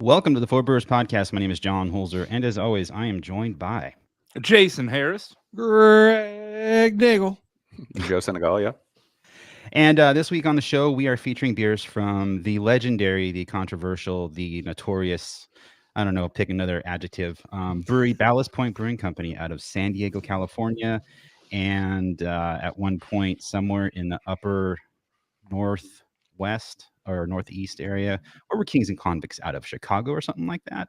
Welcome to the Four Brewers Podcast. My name is John Holzer, and as always, I am joined by Jason Harris. Greg Daigle. Joe Senegal, yeah. And this week on the show, we are featuring beers from the legendary, the controversial, the notorious, I don't know, pick another adjective, brewery Ballast Point Brewing Company out of San Diego, California. And at one point, somewhere in the upper northwest or northeast area, or were Kings and Convicts out of Chicago or something like that.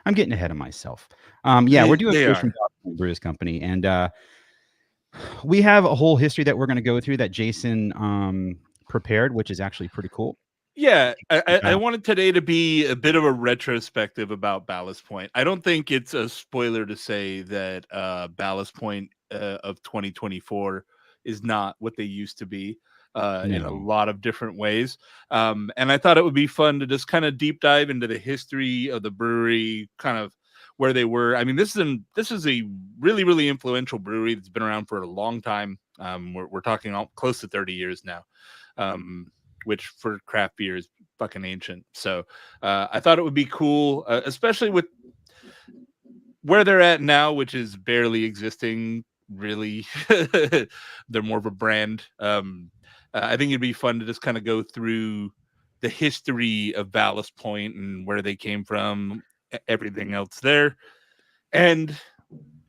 I'm getting ahead of myself. We're doing beers from Ballast Point Brewers Company. And we have a whole history that we're going to go through that Jason prepared, which is actually pretty cool. Yeah, I wanted today to be a bit of a retrospective about Ballast Point. I don't think it's a spoiler to say that Ballast Point of 2024 is not what they used to be in a lot of different ways. And I thought it would be fun to just kind of deep dive into the history of the brewery, kind of where they were. I mean, this is a really, really influential brewery that's been around for a long time. We're talking close to 30 years now, which for craft beer is fucking ancient. So I thought it would be cool, especially with where they're at now, which is barely existing. Really, they're more of a brand. I think it'd be fun to just kind of go through the history of Ballast Point and where they came from, everything else there. And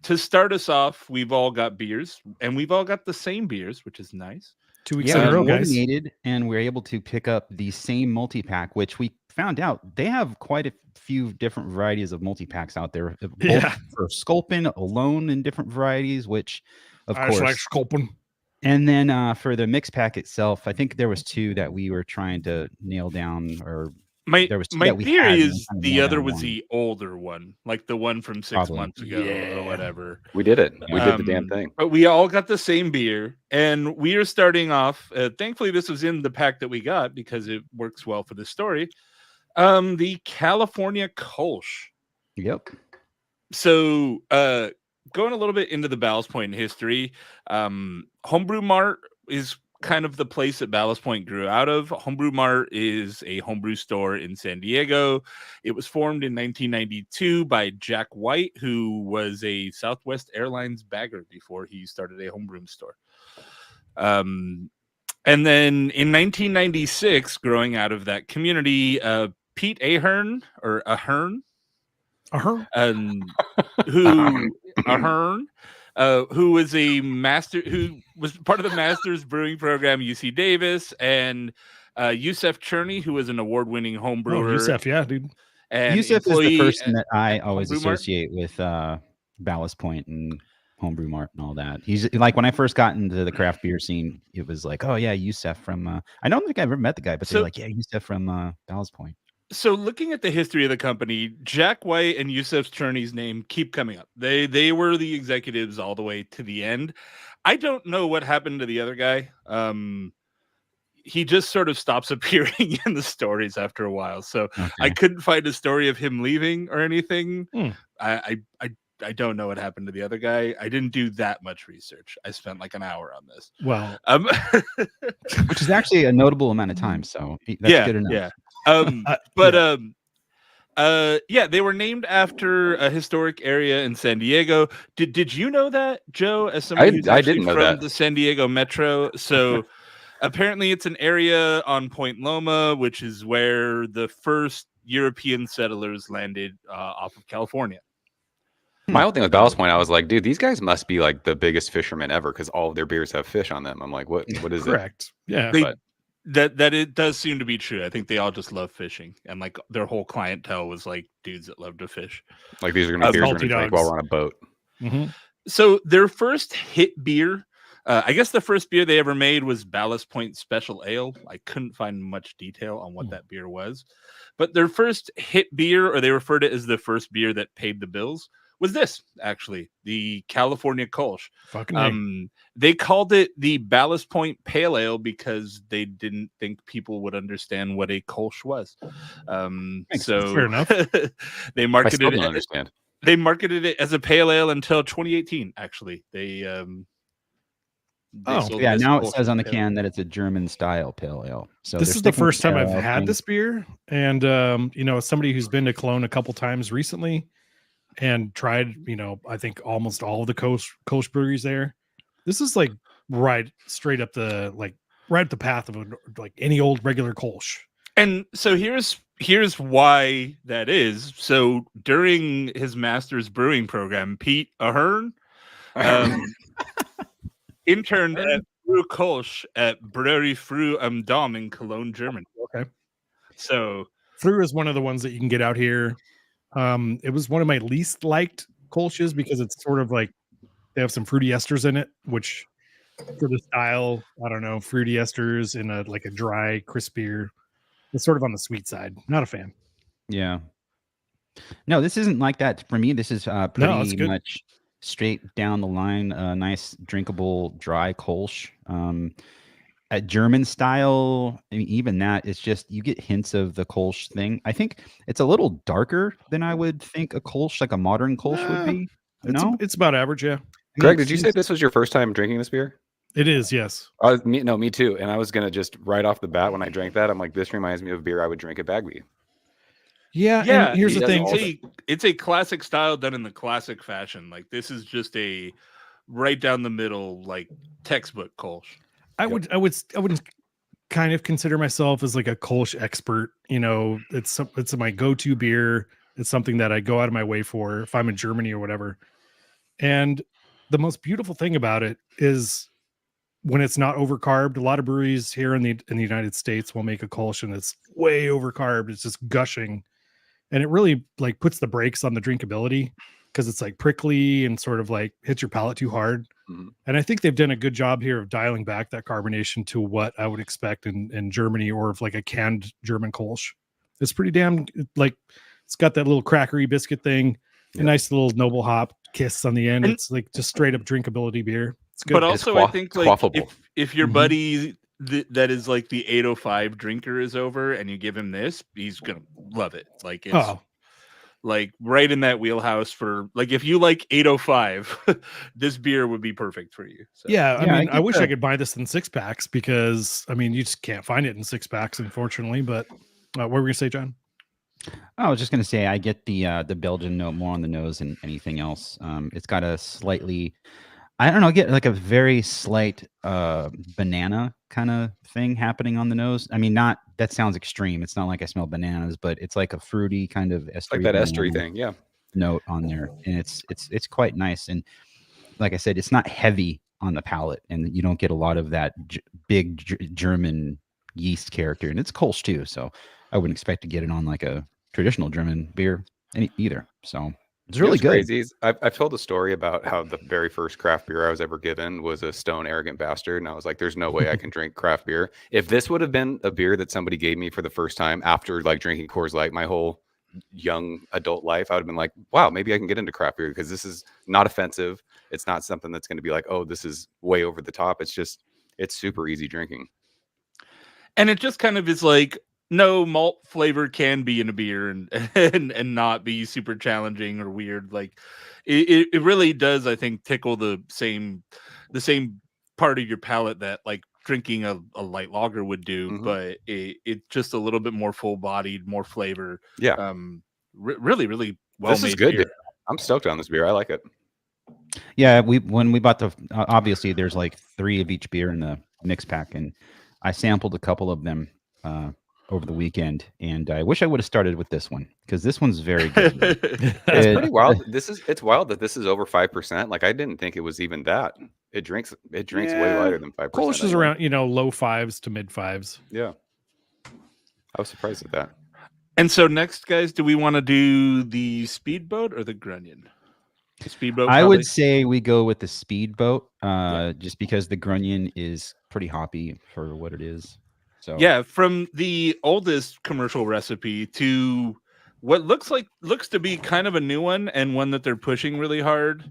to start us off, we've all got beers, and we've all got the same beers, which is nice. 2 weeks in a row, guys. And we're able to pick up the same multi-pack, which we found out they have quite a few different varieties of multi-packs out there. Both for Sculpin alone in different varieties, which, of course, like Sculpin. And then for the mix pack itself, I think there was two that we were trying to nail down. Or my theory is the other was one. The older one, like the one from 6 months ago or whatever. We did it. We did the damn thing. But we all got the same beer, and we are starting off. Thankfully, this was in the pack that we got because it works well for the story. The California Kolsch. Yep. So, going a little bit into the Ballast Point history, Homebrew Mart is kind of the place that Ballast Point grew out of. Homebrew Mart is a homebrew store in San Diego. It was formed in 1992 by Jack White, who was a Southwest Airlines bagger before he started a homebrewing store. And then in 1996, growing out of that community, Pete Ahern, or Ahern, who was a master, who was part of the Masters Brewing Program, UC Davis, and Yusef Cherney, who was an award-winning home brewer. Yusef, yeah, dude. And Yusef is the person that I always associate with Ballast Point and Homebrew Mart and all that. He's like, when I first got into the craft beer scene, it was like, oh yeah, Yusef from. I don't think I ever met the guy, but they're like, yeah, Yusef from Ballast Point. So looking at the history of the company, Jack White and Yusef Cherney's name keep coming up. They were the executives all the way to the end. I don't know what happened to the other guy. He just sort of stops appearing in the stories after a while. So I couldn't find a story of him leaving or anything. I don't know what happened to the other guy. I didn't do that much research. I spent like an hour on this. Well, which is actually a notable amount of time. So that's good enough. Yeah. They were named after a historic area in San Diego. Did you know that, Joe? As somebody who's didn't know from that. The San Diego Metro, so apparently it's an area on Point Loma, which is where the first European settlers landed off of California. My whole thing with Ballast Point, I was like, dude, these guys must be like the biggest fishermen ever because all of their beers have fish on them. I'm like, what is correct? it? Yeah. That it does seem to be true. I think they all just love fishing, and like their whole clientele was like dudes that love to fish. Like these are gonna be beers we're gonna drink while we're on a boat. Mm-hmm. So their first hit beer, I guess the first beer they ever made was Ballast Point Special Ale. I couldn't find much detail on what that beer was, but their first hit beer, or they referred to it as the first beer that paid the bills, was this, actually, the California Kolsch. They called it the Ballast Point Pale Ale because they didn't think people would understand what a Kolsch was. So fair enough. They marketed I understand. They marketed it as a pale ale until 2018. Actually, they sold yeah. this Now it Kolsch says on the pale can that it's a German style pale ale. So This they're is the sticking with first time pale I've ale had thing. this beer, and as somebody who's been to Cologne a couple times recently and tried, I think almost all of the Kolsch breweries there. This is like right straight up right up the path of like any old regular Kolsch. And so here's why that is. So during his master's brewing program, Pete Ahern interned at Brew Kolsch at Brewery Fru am Dom in Cologne, Germany. Okay. So Fru is one of the ones that you can get out here. It was one of my least liked Kolsch's because it's sort of like they have some fruity esters in it, which for the style, I don't know, fruity esters in a dry, crisp beer. It's sort of on the sweet side. Not a fan. Yeah. No, this isn't like that. For me, this is No, it's pretty good. much straight down the line. Nice, drinkable, dry Kolsch. A German style. I mean, even that, it's just you get hints of the Kolsch thing. I think it's a little darker than I would think a Kolsch, like a modern Kolsch, would be. No, It's about average, yeah. Greg, did you say this was your first time drinking this beer? It is, yes. Me too. And I was gonna just right off the bat when I drank that, I'm like, this reminds me of beer I would drink at Bagby. Yeah, yeah, and here's the thing. It's a classic style done in the classic fashion. Like this is just a right down the middle, like textbook Kolsch. I would kind of consider myself as like a Kolsch expert. It's my go-to beer. It's something that I go out of my way for if I'm in Germany or whatever. And the most beautiful thing about it is when it's not overcarbed. A lot of breweries here in the United States will make a Kolsch and it's way overcarbed. It's just gushing. And it really like puts the brakes on the drinkability because it's like prickly and sort of like hits your palate too hard. Mhm. And I think they've done a good job here of dialing back that carbonation to what I would expect in Germany or of like a canned German Kolsch. It's pretty damn like it's got that little crackery biscuit thing, a nice little noble hop kiss on the end. It's like just straight up drinkability beer. It's good. But also, I think like quaffable. if your buddy that is like the 805 drinker is over and you give him this, he's gonna love it. Like it's like right in that wheelhouse for like if you like 805, this beer would be perfect for you. So. Yeah, I mean, I wish I could buy this in 6-packs because I mean, you just can't find it in 6-packs, unfortunately. But what were we gonna say, John? I was just gonna say I get the Belgian note more on the nose than anything else. It's got a slightly, I don't know, get like a very slight banana kind of thing happening on the nose. I mean, not that sounds extreme. It's not like I smell bananas, but it's like a fruity kind of estery, like that estery thing, yeah. Note on there, and it's quite nice. And like I said, it's not heavy on the palate, and you don't get a lot of that big German yeast character. And it's Kolsch too, so I wouldn't expect to get it on like a traditional German beer either. So it's really good. Crazy. I've told a story about how the very first craft beer I was ever given was a Stone Arrogant Bastard, and I was like, "There's no way I can drink craft beer." If this would have been a beer that somebody gave me for the first time after like drinking Coors Light my whole young adult life, I would have been like, "Wow, maybe I can get into craft beer because this is not offensive. It's not something that's going to be like, oh, this is way over the top. It's super easy drinking." And it just kind of is like, no, malt flavor can be in a beer and not be super challenging or weird. Like it really does, I think, tickle the same part of your palate that like drinking a light lager would do, but it's just a little bit more full bodied, more flavor. Yeah. Really well this made is good beer. Dude. I'm stoked on this beer. I like it. Yeah, when we bought the obviously there's like 3 of each beer in the mix pack, and I sampled a couple of them over the weekend, and I wish I would have started with this one because this one's very good. It's pretty wild. It's wild that this is over 5%. Like I didn't think it was even that. It drinks way lighter than 5%. Kolsch is around low 5s to mid 5s. Yeah, I was surprised at that. And so next, guys, do we want to do the speedboat or the Grunion? The speedboat. I would say we go with the speedboat, just because the Grunion is pretty hoppy for what it is. So yeah, from the oldest commercial recipe to what looks to be kind of a new one and one that they're pushing really hard.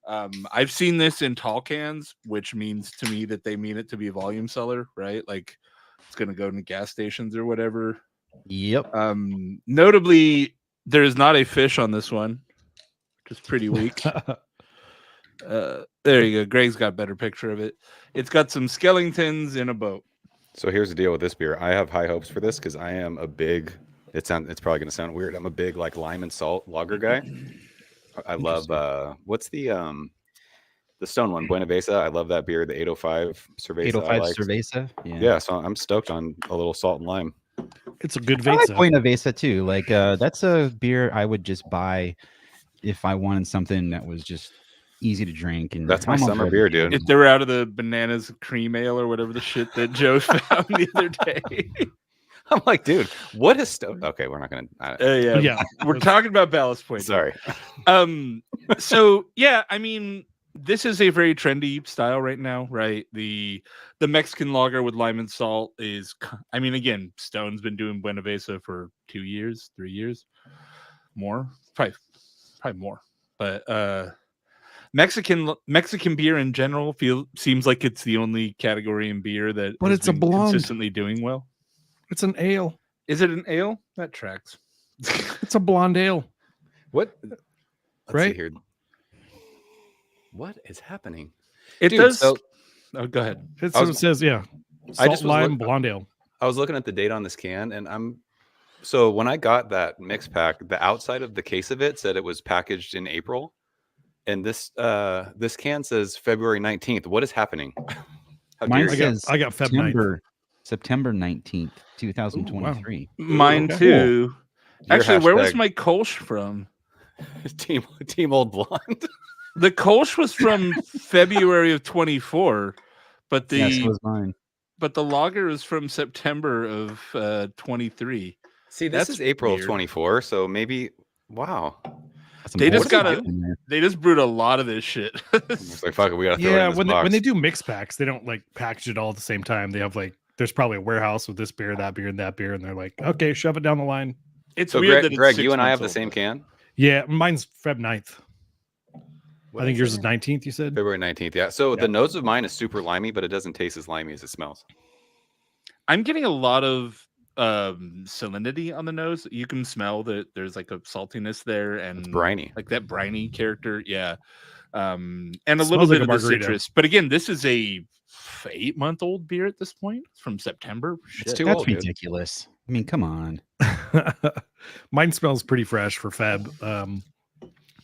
I've seen this in tall cans, which means to me that they mean it to be a volume seller, right? Like it's going to go into gas stations or whatever. Yep. Notably, there is not a fish on this one, which is pretty weak. There you go. Greg's got a better picture of it. It's got some skeletons in a boat. So here's the deal with this beer. I have high hopes for this because I am a big. It's probably going to sound weird. I'm a big like lime and salt lager guy. I love what's the stone one, Buena Vesa. I love that beer. The 805 Cerveza. 805 Cerveza. Yeah, so I'm stoked on a little salt and lime. It's a good I like Vesa. Buena Vesa too. Like that's a beer I would just buy if I wanted something that was just easy to drink. And That's my almost summer ready beer, to go. dude. If they were out of the bananas cream ale or whatever the shit that Joe found the other day. I'm like, dude, what is Okay, we're not gonna. Yeah. We're talking about Ballast Point. Sorry. So yeah, I mean, this is a very trendy style right now, right? The Mexican lager with lime and salt is, I mean, again, Stone's been doing Buena Vesa for 2 years, 3 years, more, probably more. But Mexican beer in general seems like it's the only category in beer that But has it's a been blonde. consistently doing well. It's an ale. Is it an ale? That tracks. It's a blonde ale. What? Let's Right? see here. What is happening? It Dude, does. so- Oh, go ahead. It's I what was- it says, yeah. I Salt just was lime look- blonde ale. I was looking at the date on this can, and so when I got that mix pack, the outside of the case of it said it was packaged in April, and this can says February 19th. What is happening? How Mine dare you? says I got Feb 9th. September 19th, 2023. Mine okay. too. Your Actually, where was hashtag- my Kolsch from? team old blonde? The Kolsch was from February of 24, but the Yes, it was mine. but the lager is from September of 23. See, this That's is April weird. of 24, so maybe. Wow. That's some They just bullshit gotta- in there. They just brewed a lot of this shit. It's like fuck it, we gotta throw it Yeah, in this when box. they do mix packs, they don't like package it all at the same time. They have like there's probably a warehouse with this beer, that beer, and that beer, and they're like, okay, shove it down the line. It's So weird that it's Greg, 6 you and I have months the old, same though. can. Yeah, mine's Feb 9th. What I think did yours say? is 19th, you said? February 19th. Yeah. So Yeah. the nose of mine is super limey, but it doesn't taste as limey as it smells. I'm getting a lot of salinity on the nose. You can smell that there's like a saltiness there and It's briny. like that briny character. Yeah. And a Smells little like bit a of the margarita. citrus. But again, this is a 8-month-old beer at this point. It's from September. It's Shit. too That's old, dude. ridiculous. I mean, come on. Mine smells pretty fresh for Feb.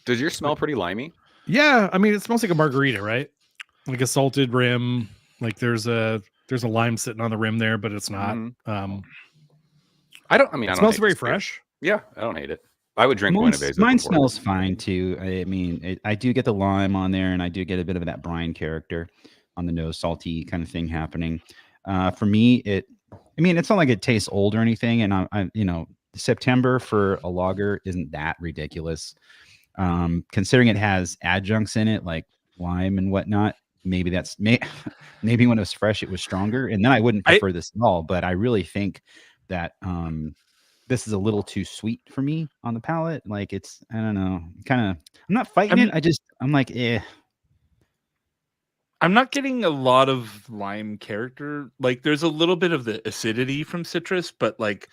Does yours smell pretty limey? Yeah, I mean, it smells like a margarita, right? Like a salted rim. Like there's a lime sitting on the rim there, but it's not. Mhm. It I don't smells hate very this beer. fresh. Yeah, I don't hate it. I would drink Buena Vesa. Mine before. smells fine too. I mean, I do get the lime on there, and I do get a bit of that brine character on the nose, salty kind of thing happening. For me, I mean, it's not like it tastes old or anything, and I September for a lager isn't that ridiculous. Considering it has adjuncts in it like lime and whatnot, maybe maybe when it was fresh, it was stronger, and then I wouldn't prefer this at all. But I really think that this is a little too sweet for me on the palate. Like I don't know, I'm not fighting it. I'm like, eh. I'm not getting a lot of lime character. Like there's a little bit of the acidity from citrus, but like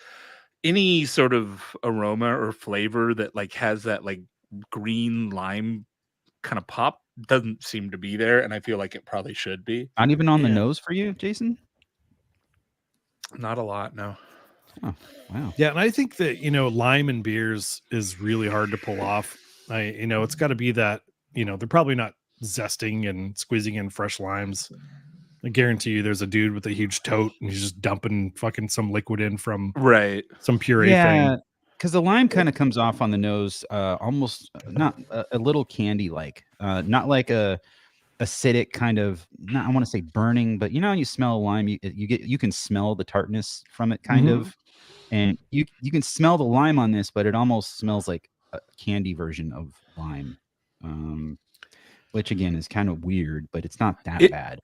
any sort of aroma or flavor that like has that like green lime kind of pop doesn't seem to be there, and I feel like it probably should be. Not even on the Yeah. nose for you, Jason? Not a lot, no. Oh, wow. Yeah, and I think that lime in beers is really hard to pull off. It's got to be that they're probably not zesting and squeezing in fresh limes. I guarantee you, there's a dude with a huge tote and he's just dumping fucking some liquid in from Right. some puree Yeah, thing. because the lime kind of comes off on the nose, almost not a little candy like, not like a acidic kind of. Not I want to say burning, but when you smell lime, you can smell the tartness from it, kind of, and you can smell the lime on this, but it almost smells like a candy version of lime, which again is kind of weird, but it's not that bad.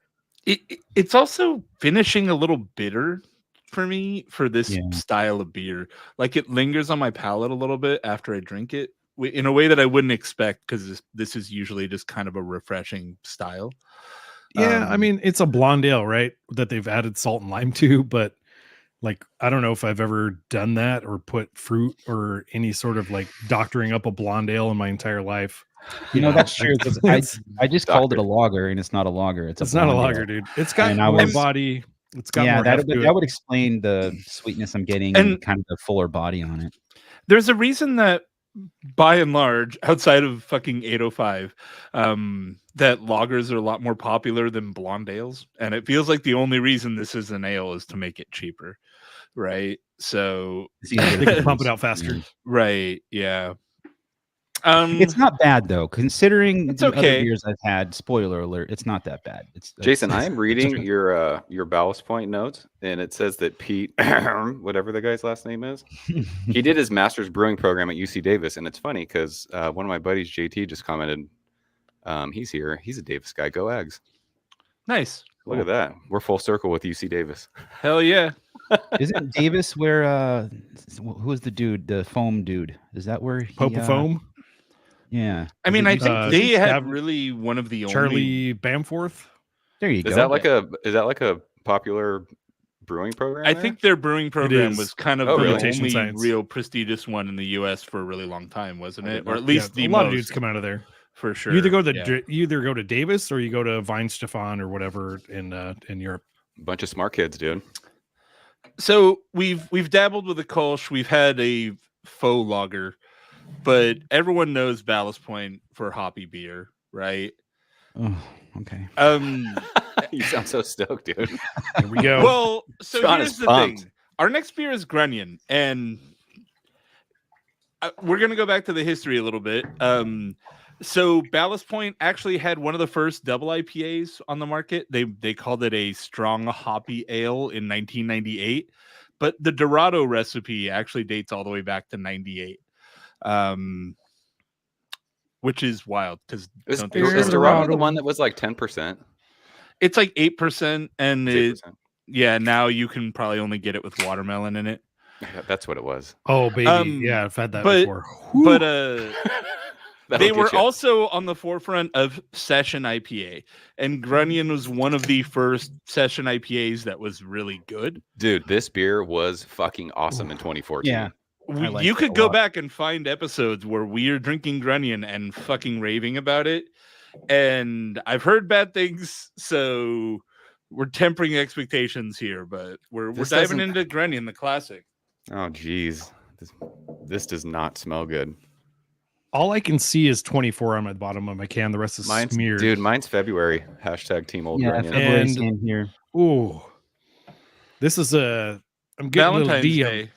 It's also finishing a little bitter for me for this Yeah. style of beer. Like it lingers on my palate a little bit after I drink it in a way that I wouldn't expect, because this is usually just kind of a refreshing style. Yeah, I mean, it's a blonde ale, right? That they've added salt and lime to, but Like, I don't know if I've ever done that or put fruit or any sort of like doctoring up a blonde ale in my entire life. You know, that's true because I just called it a Doctor. lager, and it's not a lager. It's not a blonde lager, ale. dude. It's got And I more was- body. It's got Yeah, more heft to that it. would explain the sweetness I'm getting And- and kind of the fuller body on it. There's a reason that, by and large, outside of fucking 805, that lagers are a lot more popular than blonde ales, and it feels like the only reason this is an ale is to make it cheaper, right? So They can pump it out faster. right, yeah. It's not bad though, considering It's the other okay. beers I've had. Spoiler alert: it's not that bad. Jason, I am reading true. your Ballast Point notes, and it says that Pete, whatever the guy's last name is, he did his master's brewing program at UC Davis, and it's funny because one of my buddies, JT, just commented, he's here. He's a Davis guy. Go Ags! Nice. Look at that. We're full circle with UC Davis. Hell yeah. Isn't Davis where? Who is the dude? The foam dude? Is that where? Pope of Foam, Yeah. I mean, I think they had Stav- really one of the only. Charlie Bamforth. There you go. Is that like a popular brewing program? I there? think their brewing program is. was kind of Oh, the really? Fermentation only science. real prestigious one in the U.S. for a really long time, wasn't I it? didn't Or know. at least Yeah, the a lot most, of dudes come out of there. for sure. You either go to Yeah. you either go to Davis or you go to Weinstefan or whatever in Europe. bunch of smart kids, dude. So we've dabbled with a Kolsch, we've had a faux lager, but everyone knows Ballast Point for hoppy beer, right? Oh, okay. You sound so stoked, dude. Here we go. Well, so Sean here's is the pumped. thing. Our next beer is Grunion, and we're going to go back to the history a little bit. So Ballast Point actually had one of the first double IPAs on the market. They called it a strong hoppy ale in 1998, but the Dorado recipe actually dates all the way back to 98. Which is wild because Is Dorado. Dorado the one that was like 10%? it's like 8%, and It's 8%. yeah, now you can probably only get it with watermelon in it. Yeah, that's what it was. Oh baby, yeah, I've had that before. But That'll they get were ya. also on the forefront of session IPA, and Grunion was one of the first session IPAs that was really good. Dude, this beer was fucking awesome in 2014. Yeah. I liked You it could a go lot. back and find episodes where we are drinking Grunion and fucking raving about it. And I've heard bad things, so we're tempering expectations here, but we're This diving doesn't- into Grunion, the classic. Oh, geez. This does not smell good. All I can see is 24 on my bottom of my can. The rest is smeared. Dude, mine's February. Hashtag Team Old Yeah, Grunion. February And- same here. Ooh, this is I'm getting a little Valentine's D. Day.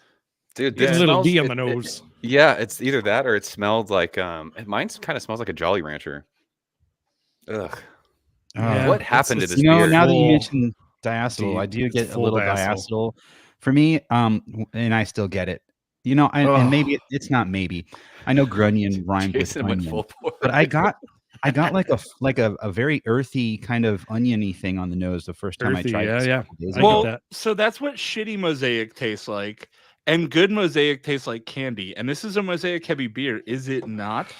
Dude, Getting this a little smells- D on the it- nose. yeah, it's either that or it smelled like mine's kind of smells like a Jolly Rancher. Ugh. Yeah, What it's- happened to it's- this You know, beer? now that you Full mentioned diacetyl, I do it's get a full little diacetyl. diacetyl. For me, and I still get it. You know, and maybe it's not maybe. I know Grunion rhymes with Jason went onion, full bore. but I got like a very earthy kind of oniony thing on the nose the first time Earthy, I tried yeah, this a yeah. couple days I ago. get Well, that. so that's what shitty Mosaic tastes like, and good Mosaic tastes like candy. And this is a Mosaic heavy beer, is it not?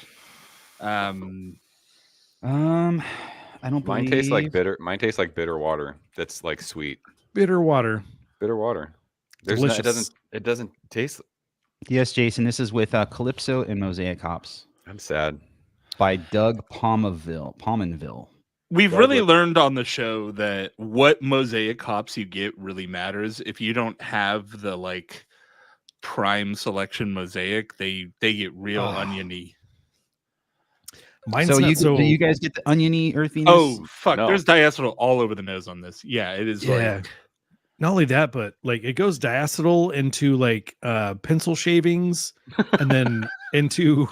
I don't Mine believe tastes like bitter. Mine tastes like bitter water. That's like sweet. Bitter water. Bitter water. There's Delicious. it doesn't taste. Yes, Jason. This is with Calypso and Mosaic hops I'm sad. by Doug Pominville. We've Yeah, really but- learned on the show that what Mosaic hops you get really matters. If you don't have the like prime selection Mosaic, they get real oniony. Mine's So not do you guys get the oniony earthiness? Oh fuck! No. There's diacetyl all over the nose on this. Yeah, it is. Yeah. Like, Not only that, but like it goes diacetyl into like pencil shavings and then into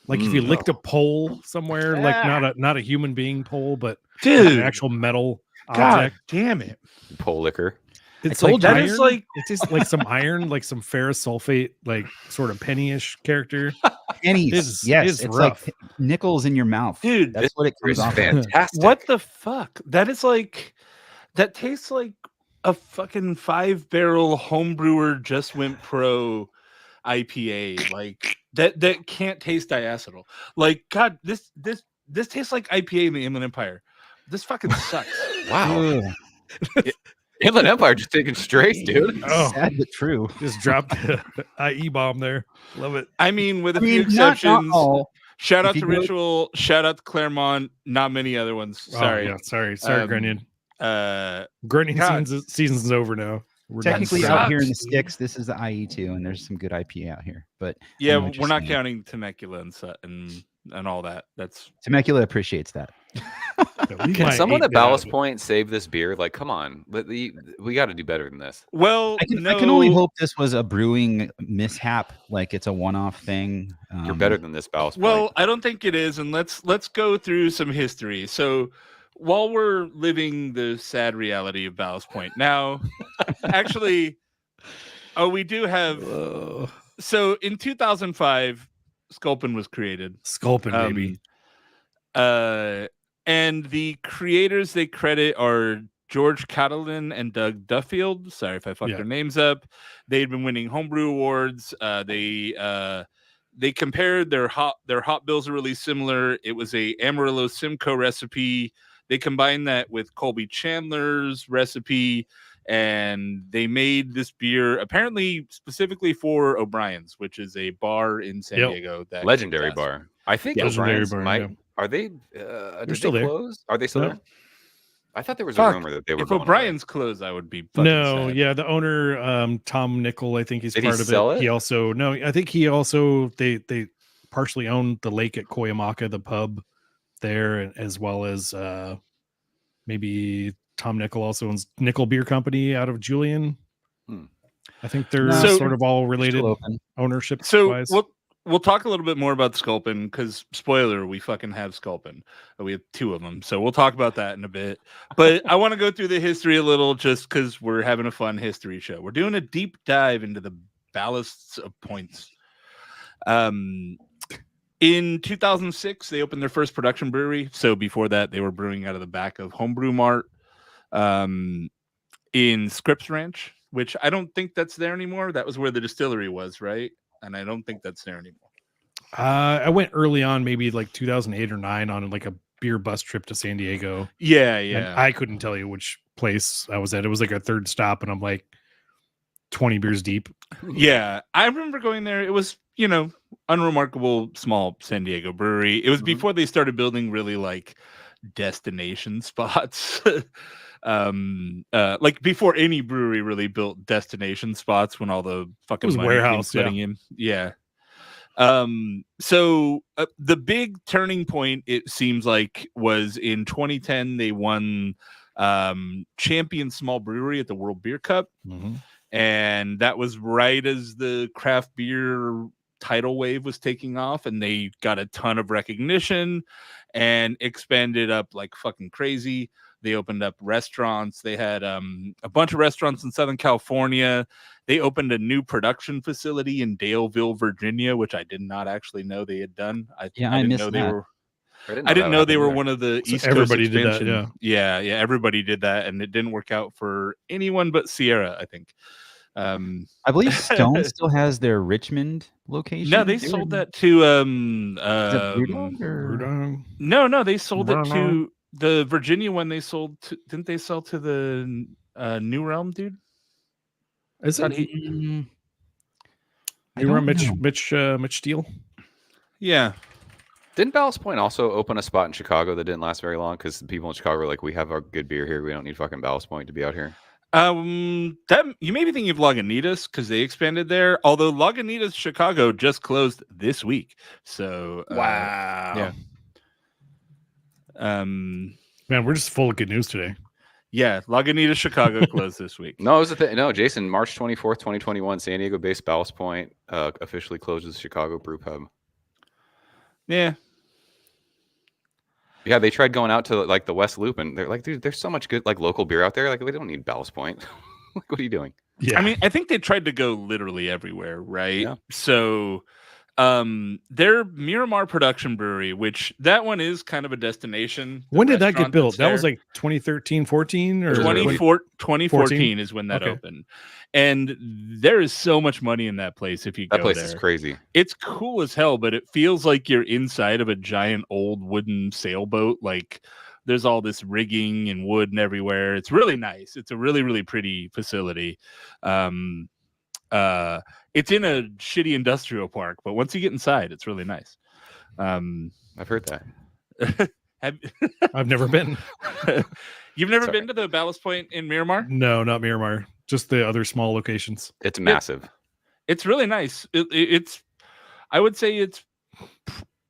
like if you licked a pole somewhere, like not a human being pole, but an dude, actual metal God object. damn it! Pole liquor. It's told like you. That iron. is like It's just like some iron, like some ferrous sulfate, like sort of penny-ish character. pennies. It's- Yes, it's it's rough. like nickels in your mouth, dude. That's what it comes It's off. Of. fantastic. What the fuck? That is like that tastes like a fucking 5-barrel homebrewer just went pro IPA. Like that can't taste diacetyl. Like God, this tastes like IPA in the Inland Empire. This fucking sucks. Wow. Ugh. Inland Empire just taking straights, dude. Oh. Sad but true. Just dropped the IE bomb there. Love it. I mean, with a I few mean, not exceptions. all. Shout If out you to go- Ritual. Shout out to Claremont. Not many other ones. Sorry. Oh, yeah, sorry, Grunion. Grunion God. season's over now. We're done. Technically, That out here in the sucks, dude. sticks, this is the IE2, and there's some good IPA out here. But I Yeah, know what we're you're not saying. counting Temecula and all that. That's Temecula appreciates that. Can someone at Ballast Point save this beer? Like, come on, we got to do better than this. well. I can only hope this was a brewing mishap, like it's a one-off thing. You're better than this, Ballast Point. Well, I don't think it is, and let's go through some history. So, while we're living the sad reality of Ballast Point now, actually, we do have. So in 2005, Sculpin was created. Sculpin, baby. And the creators they credit are George Catalin and Doug Duffield. Sorry if I fucked their names up. They'd been winning homebrew awards. They compared their hop bills are really similar. It was a Amarillo Simcoe recipe. They combined that with Colby Chandler's recipe, and they made this beer apparently specifically for O'Brien's, which is a bar in San Diego. That legendary bar. I think O'Brien's might. Are they? Did still they there. close? Are they still No. there? I thought there was a rumor that they were. If going O'Brien's closed, I would be. No, sad. yeah, the owner, Tom Nickel, I think he's Did part he of sell it. it. He also I think he also they partially owned the lake at Koyamaka, the pub there, as well as maybe Tom Nickel also owns Nickel Beer Company out of Julian. I think they're sort of all related ownership. So we'll talk a little bit more about Sculpin because spoiler, we fucking have Sculpin. We have two of them, so we'll talk about that in a bit. But I want to go through the history a little just because we're having a fun history show. We're doing a deep dive into the ballasts of points. In 2006, they opened their first production brewery. So before that, they were brewing out of the back of Homebrew Mart in Scripps Ranch, which I don't think that's there anymore. That was where the distillery was, right? And I don't think that's there anymore. I went early on, maybe like 2008 or 9 on like a beer bus trip to San Diego. Yeah. And I couldn't tell you which place I was at. It was like a third stop, and I'm like 20 beers deep. Yeah. I remember going there. It was, unremarkable small San Diego brewery. It was before they started building really like destination spots. Like before any brewery really built destination spots when all the fucking money warehouse came flooding in. Yeah. So the big turning point, it seems like, was in 2010. They won champion small brewery at the World Beer Cup. And that was right as the craft beer tidal wave was taking off, and they got a ton of recognition and expanded up like fucking crazy. They opened up restaurants. They had a bunch of restaurants in Southern California. They opened a new production facility in Daleville, Virginia, which I did not actually know they had done. I didn't know they were. I didn't know they were one of the East Coast expansion. Did that, yeah, everybody did that, and it didn't work out for anyone but Sierra, I think. I believe Stone still has their Richmond location. No, they sold that to Brewdog? No, they sold it to the Virginia one. They sold to, didn't they sell to the New Realm dude? Is it New Realm? Mitch Steele? Yeah. Didn't Ballast Point also open a spot in Chicago that didn't last very long because the people in Chicago were like, we have our good beer here. We don't need fucking Ballast Point to be out here. That you may be thinking of Lagunitas because they expanded there. Although Lagunitas Chicago just closed this week, so wow, yeah. Man, we're just full of good news today. Yeah, Lagunitas Chicago closed this week. No, it was no, Jason. March 24th, 2021, San Diego-based Ballast Point officially closes Chicago Brew Pub. Yeah. Yeah, they tried going out to like the West Loop, and they're like, dude, there's so much good like local beer out there. Like, we don't need Ballast Point. Like, what are you doing? Yeah, I mean, I think they tried to go literally everywhere, right? Yeah. So, their Miramar Production Brewery, which that one is kind of a destination. When did that get built? That was like 2013, 14, or 2014 is when that opened. And there is so much money in that place. If you go that place there. is crazy. It's cool as hell, but it feels like you're inside of a giant old wooden sailboat, like There's all this rigging and wood and everywhere. It's really nice. It's a really, really pretty facility. It's in a shitty industrial park, but once you get inside, it's really nice. I've heard that. I've never been. You've never been to the Ballast Point in Miramar? No, not Miramar. Just the other small locations. It's massive. It's really nice. It's I would say it's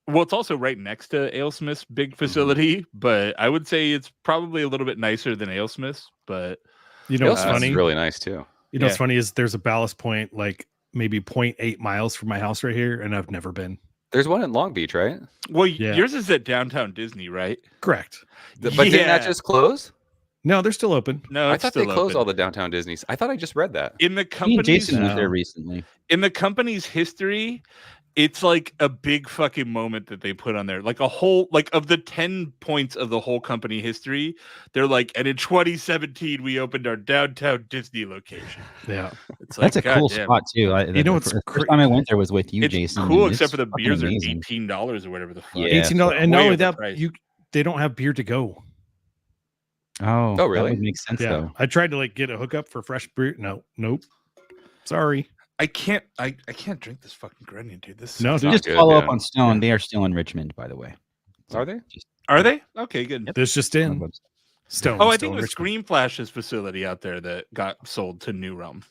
also right next to AleSmith's big facility, but I would say it's probably a little bit nicer than AleSmith's. But you know what's funny? It's really nice too. You know what's funny is there's a Ballast Point like maybe 0.8 miles from my house right here, and I've never been. There's one in Long Beach, right? Well, yours is at downtown Disney, right? Correct. But didn't that just close? No, they're still open. No, I thought they closed all the downtown Disneys. I thought I just read that. In the company's Jason was there recently. In the company's history, it's like a big fucking moment that they put on there. Like a whole, like of the 10 points of the whole company history, they're like, and in 2017 we opened our downtown Disney location. Yeah, it's like, that's a cool spot too. You know, the first time I went there was with you, it's Jason. Cool, except for the beers amazing. are $18 or whatever the fuck. Yeah, $18, and not only that, they don't have beer to go. Oh, really? That would make sense though. I tried to like get a hookup for fresh brew. Nope. Sorry. I can't drink this fucking Grenier, dude. This no, dude. Just follow up on Stone. They are still in Richmond, by the way. Are they? Are they? Okay, good. Yep. This just in. Stone. Oh, I think it was Scream Flash's facility out there that got sold to New Realm.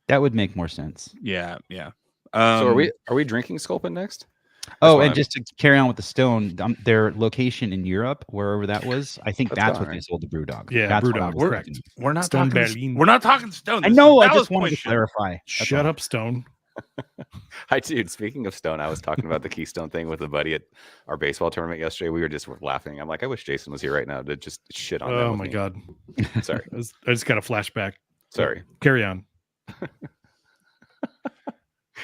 That would make more sense. Yeah, yeah. So are we drinking Sculpin next? And just to carry on with the Stone, their location in Europe, wherever that was, I think that's what right. they sold the Brewdog. Yeah, that's Brewdog. We're not Stone talking. Berlin. We're not talking Stone. I know. I just wanted to clarify. Shut up, Stone. Hi, dude. Speaking of Stone, I was talking about the Keystone thing with a buddy at our baseball tournament yesterday. We were just laughing. I'm like, I wish Jason was here right now to just shit on. Oh my god. Sorry, I just got a flashback. Sorry. Carry on.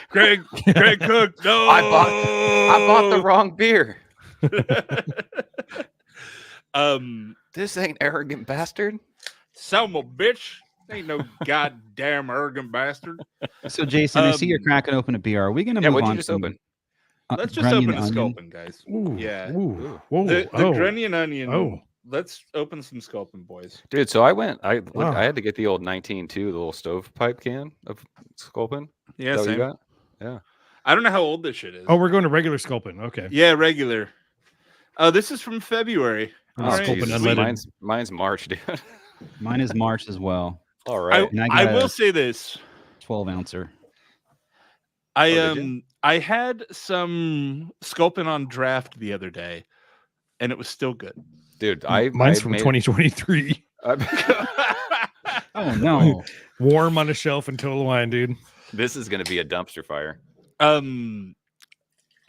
Greg Cook. No, I bought the wrong beer. This ain't arrogant bastard. Son of a bitch. Ain't no goddamn arrogant bastard. So, Jason, I see you're cracking open a beer. Are we going to move what'd on? you just open? Let's just open a Sculpin, guys. Ooh, yeah. Ooh, whoa, the Grenier Onion. Oh. Let's open some Sculpin, boys. Dude, so I had to get the old 19.2, the little stovepipe can of Sculpin. Yeah, Is that what same. you got? Yeah. I don't know how old this shit is. Oh, we're going to regular Sculpin. Okay. Yeah, regular. This is from February. Oh, Sculpin unleaded. Mine's March, dude. Mine is March as well. All right. I will say this. 12 ouncer. I had some Sculpin on draft the other day, and it was still good. Dude, mine's from 2023. Oh no. Warm on a shelf in Total Wine, dude. This is going to be a dumpster fire.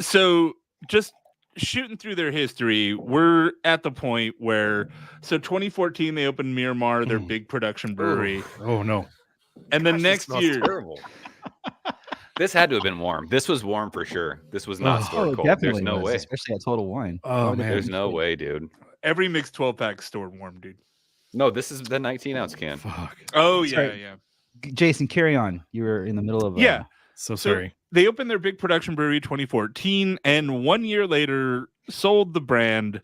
So just shooting through their history, we're at the point where 2014 they opened Miramar, their big production brewery. Oh no. And then next year, terrible. This had to have been warm. This was warm for sure. This was not stored cold. There's no way. Especially at Total Wine. Oh man. There's no way, dude. Every mixed 12-pack stored warm, dude. No, this is the 19-ounce can. Fuck. Oh yeah, Sorry. yeah. Jason, carry on. You were in the middle of yeah. So sorry. They opened their big production brewery 2014, and 1 year later sold the brand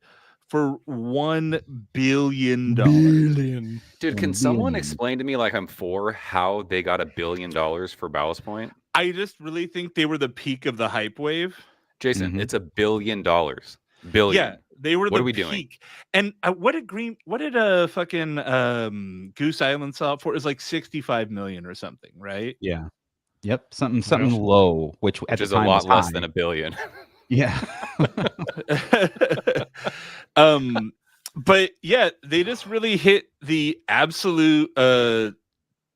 for $1 billion. Dude, can someone explain to me, like I'm four, how they got $1 billion for Ballast Point? I just really think they were the peak of the hype wave. Jason, it's $1 billion. Billion. Yeah, they were what the are we peak. doing? And what did fucking Goose Island sell it for? It was like 65 million or something, right? Yeah. Yep. Something low, which at is the time a lot was less high. than $1 billion. Yeah. But yeah, they just really hit the absolute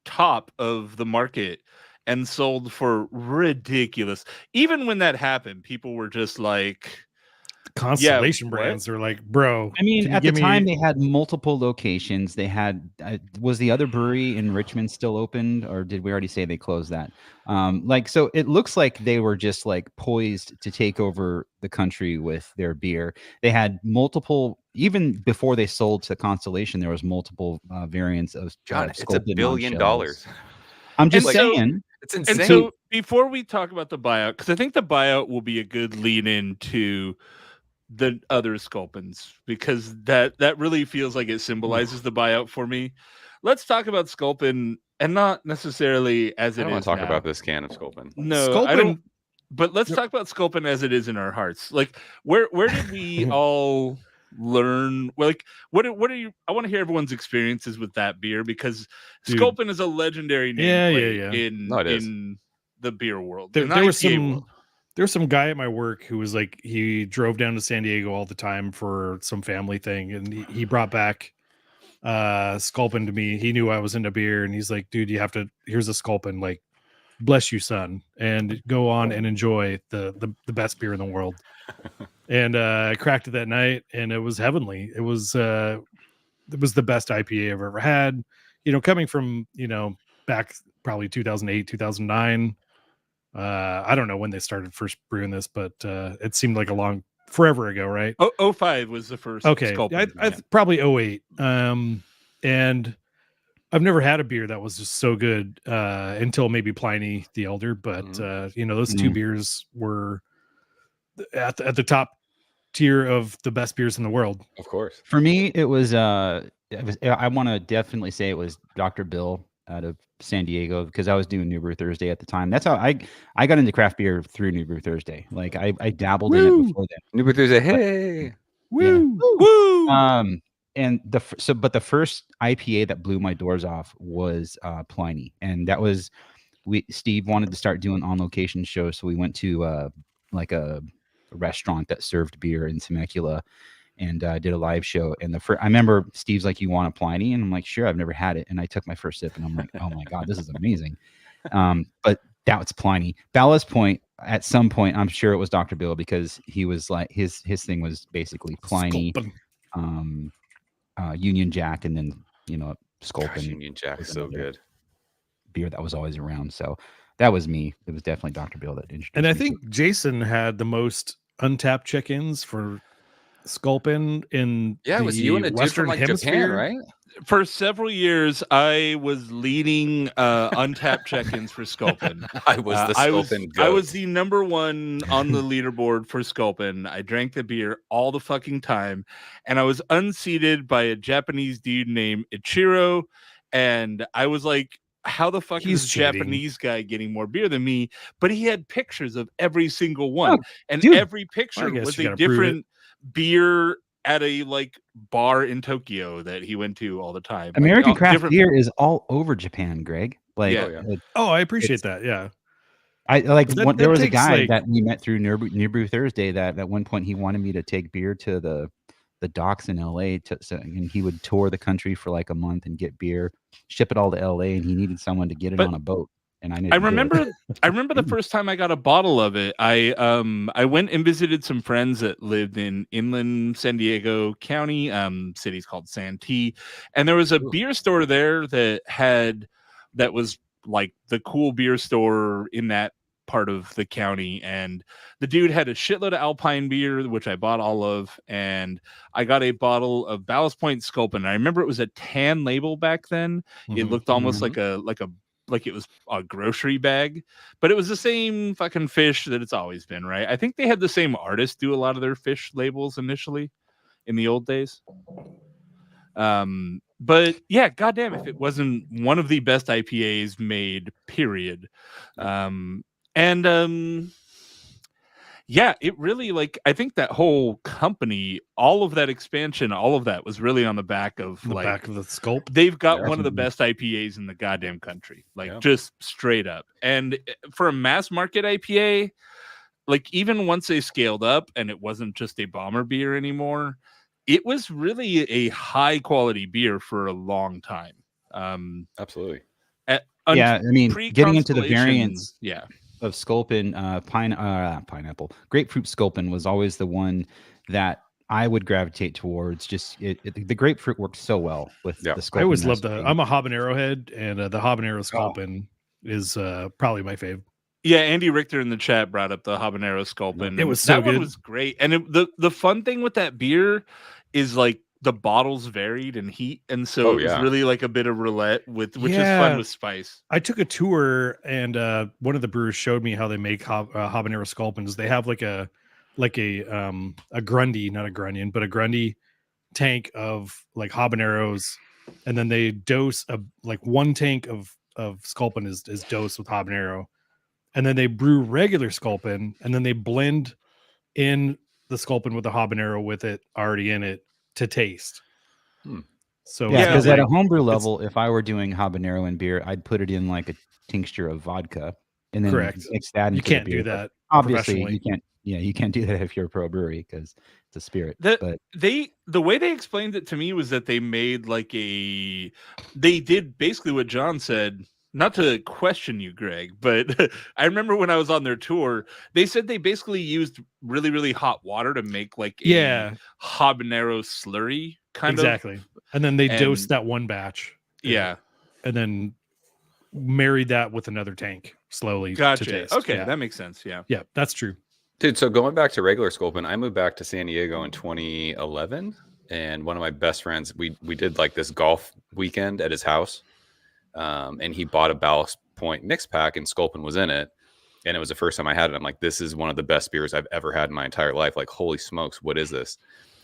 top of the market and sold for ridiculous. Even when that happened, people were just like, Constellation brands are like, bro. I mean, at the time they had multiple locations. They had was the other brewery in Richmond still open, or did we already say they closed that? So it looks like they were just like poised to take over the country with their beer. They had multiple, even before they sold to Constellation, there was multiple variants of John, it's $1 billion. I'm just saying. It's insane. And so before we talk about the buyout, because I think the buyout will be a good lead into the other Sculpins, because that really feels like it symbolizes the buyout for me. Let's talk about Sculpin, and not necessarily as I it don't want is to talk now. about this can of Sculpin. No, I don't. Sculpin, But let's talk about Sculpin as it is in our hearts. Like, where did we all learn? Well, like, what are you? I want to hear everyone's experiences with that beer, because Dude. Sculpin is a legendary Yeah, nameplate yeah. No, it is. in the beer world. there, in the there was IPA world. there was some guy at my work who was like, he drove down to San Diego all the time for some family thing, and he brought back Sculpin to me. He knew I was into beer, and he's like, dude, here's a Sculpin, like, bless you, son, and go on and enjoy the best beer in the world. And I cracked it that night, and it was heavenly. It was the best IPA I've ever had. Coming from back probably 2008, 2009. I don't know when they started first brewing this, but it seemed like forever ago, right? 05 was the first. Okay, Sculpin. I probably 08. And I've never had a beer that was just so good until maybe Pliny the Elder, but those two beers were at the top tier of the best beers in the world. Of course. For me, it was I want to definitely say it was Dr. Bill out of San Diego, because I was doing New Brew Thursday at the time. That's how I got into craft beer through New Brew Thursday. Like I dabbled in it before then. New Brew Thursday, hey. Woo! Woo! And the first IPA that blew my doors off was Pliny, and that was Steve wanted to start doing on location shows, so we went to like a restaurant that served beer in Temecula, and did a live show. And I remember Steve's like, "You want a Pliny?" And I'm like, "Sure." I've never had it, and I took my first sip, and I'm like, "Oh my god, this is amazing." But that's Pliny. Ballast Point. At some point, I'm sure it was Dr. Bill, because he was like his thing was basically Pliny, Sculpin. Union Jack, and then Sculpin. Gosh, Union Jack is so good. Beer that was always around. So that was me. It was definitely Dr. Bill that introduced And I me think Jason had the most untapped check-ins for Sculpin in Yeah, it was you and a dude Western from like Hemisphere, Japan, right? For several years, I was leading untapped check-ins for Sculpin. I was the Sculpin I goat. was the number one on the leaderboard for Sculpin. I drank the beer all the fucking time, and I was unseated by a Japanese dude named Ichiro, and I was like, how the fuck is this Japanese guy getting more beer than me? But he had pictures of every single one, and dude, every picture was a different beer at a like bar in Tokyo that he went to all the time. American craft beer is all over Japan, Greg. Like, I appreciate that. Yeah, I like. There was a guy that we met through New Brew Thursday that at one point he wanted me to take beer to the docks in LA, and he would tour the country for like a month and get beer, ship it all to LA, and he needed someone to get it on a boat. And I remember the first time I got a bottle of it. I went and visited some friends that lived in inland San Diego County, cities called Santee, and there was a beer store there that was like the cool beer store in that part of the county, and the dude had a shitload of Alpine beer, which I bought all of, and I got a bottle of Ballast Point Sculpin. I remember it was a tan label back then. It looked almost like it was a grocery bag, but it was the same fucking fish that it's always been, right? I think they had the same artist do a lot of their fish labels initially in the old days. But yeah, goddamn, if it wasn't one of the best IPAs made, period. Yeah, it really, like, I think that whole company, all of that expansion, all of that was really on the back of the Sculp. They've got one of the best IPAs in the goddamn country, like just straight up. And for a mass market IPA, like even once they scaled up and it wasn't just a bomber beer anymore, it was really a high quality beer for a long time. Absolutely. I mean, getting into the variants, yeah, of Sculpin, pineapple, grapefruit Sculpin was always the one that I would gravitate towards. Just the grapefruit worked so well with the Sculpin. I always loved I'm a habanero head, and the habanero Sculpin is probably my fave. Yeah, Andy Richter in the chat brought up the habanero Sculpin. It was so that good. One was great, and the fun thing with that beer is like the bottles varied in heat, and so it was really like a bit of roulette which is fun with spice. I took a tour, and one of the brewers showed me how they make habanero Sculpins. They have like a like a Grundy, not a Grunion, but a Grundy tank of like habaneros, and then they dose like one tank of Sculpin is dosed with habanero, and then they brew regular Sculpin, and then they blend in the Sculpin with the habanero with it already in it to taste. So yeah, it's because not at a like- homebrew level, if I were doing habanero in beer, I'd put it in like a tincture of vodka and then Correct. mix that into you can't the beer. do that Obviously, professionally. you can't. Yeah, you can't do that if you're a pro brewery because it's a spirit. But The way they explained it to me was that they made like they did basically what John said. Not to question you, Greg, but I remember when I was on their tour, they said they basically used really, really hot water to make like a habanero slurry kind of. Exactly. And then they dosed that one batch. Yeah. And then married that with another tank slowly. Gotcha. To taste. Okay, Yeah. that makes sense. Yeah. Yeah, that's true. Dude, so going back to regular Sculpin, I moved back to San Diego in 2011, and one of my best friends, we did like this golf weekend at his house, and he bought a Ballast Point mix pack, and Sculpin was in it, and it was the first time I had it. I'm like, this is one of the best beers I've ever had in my entire life. Like, holy smokes, what is this?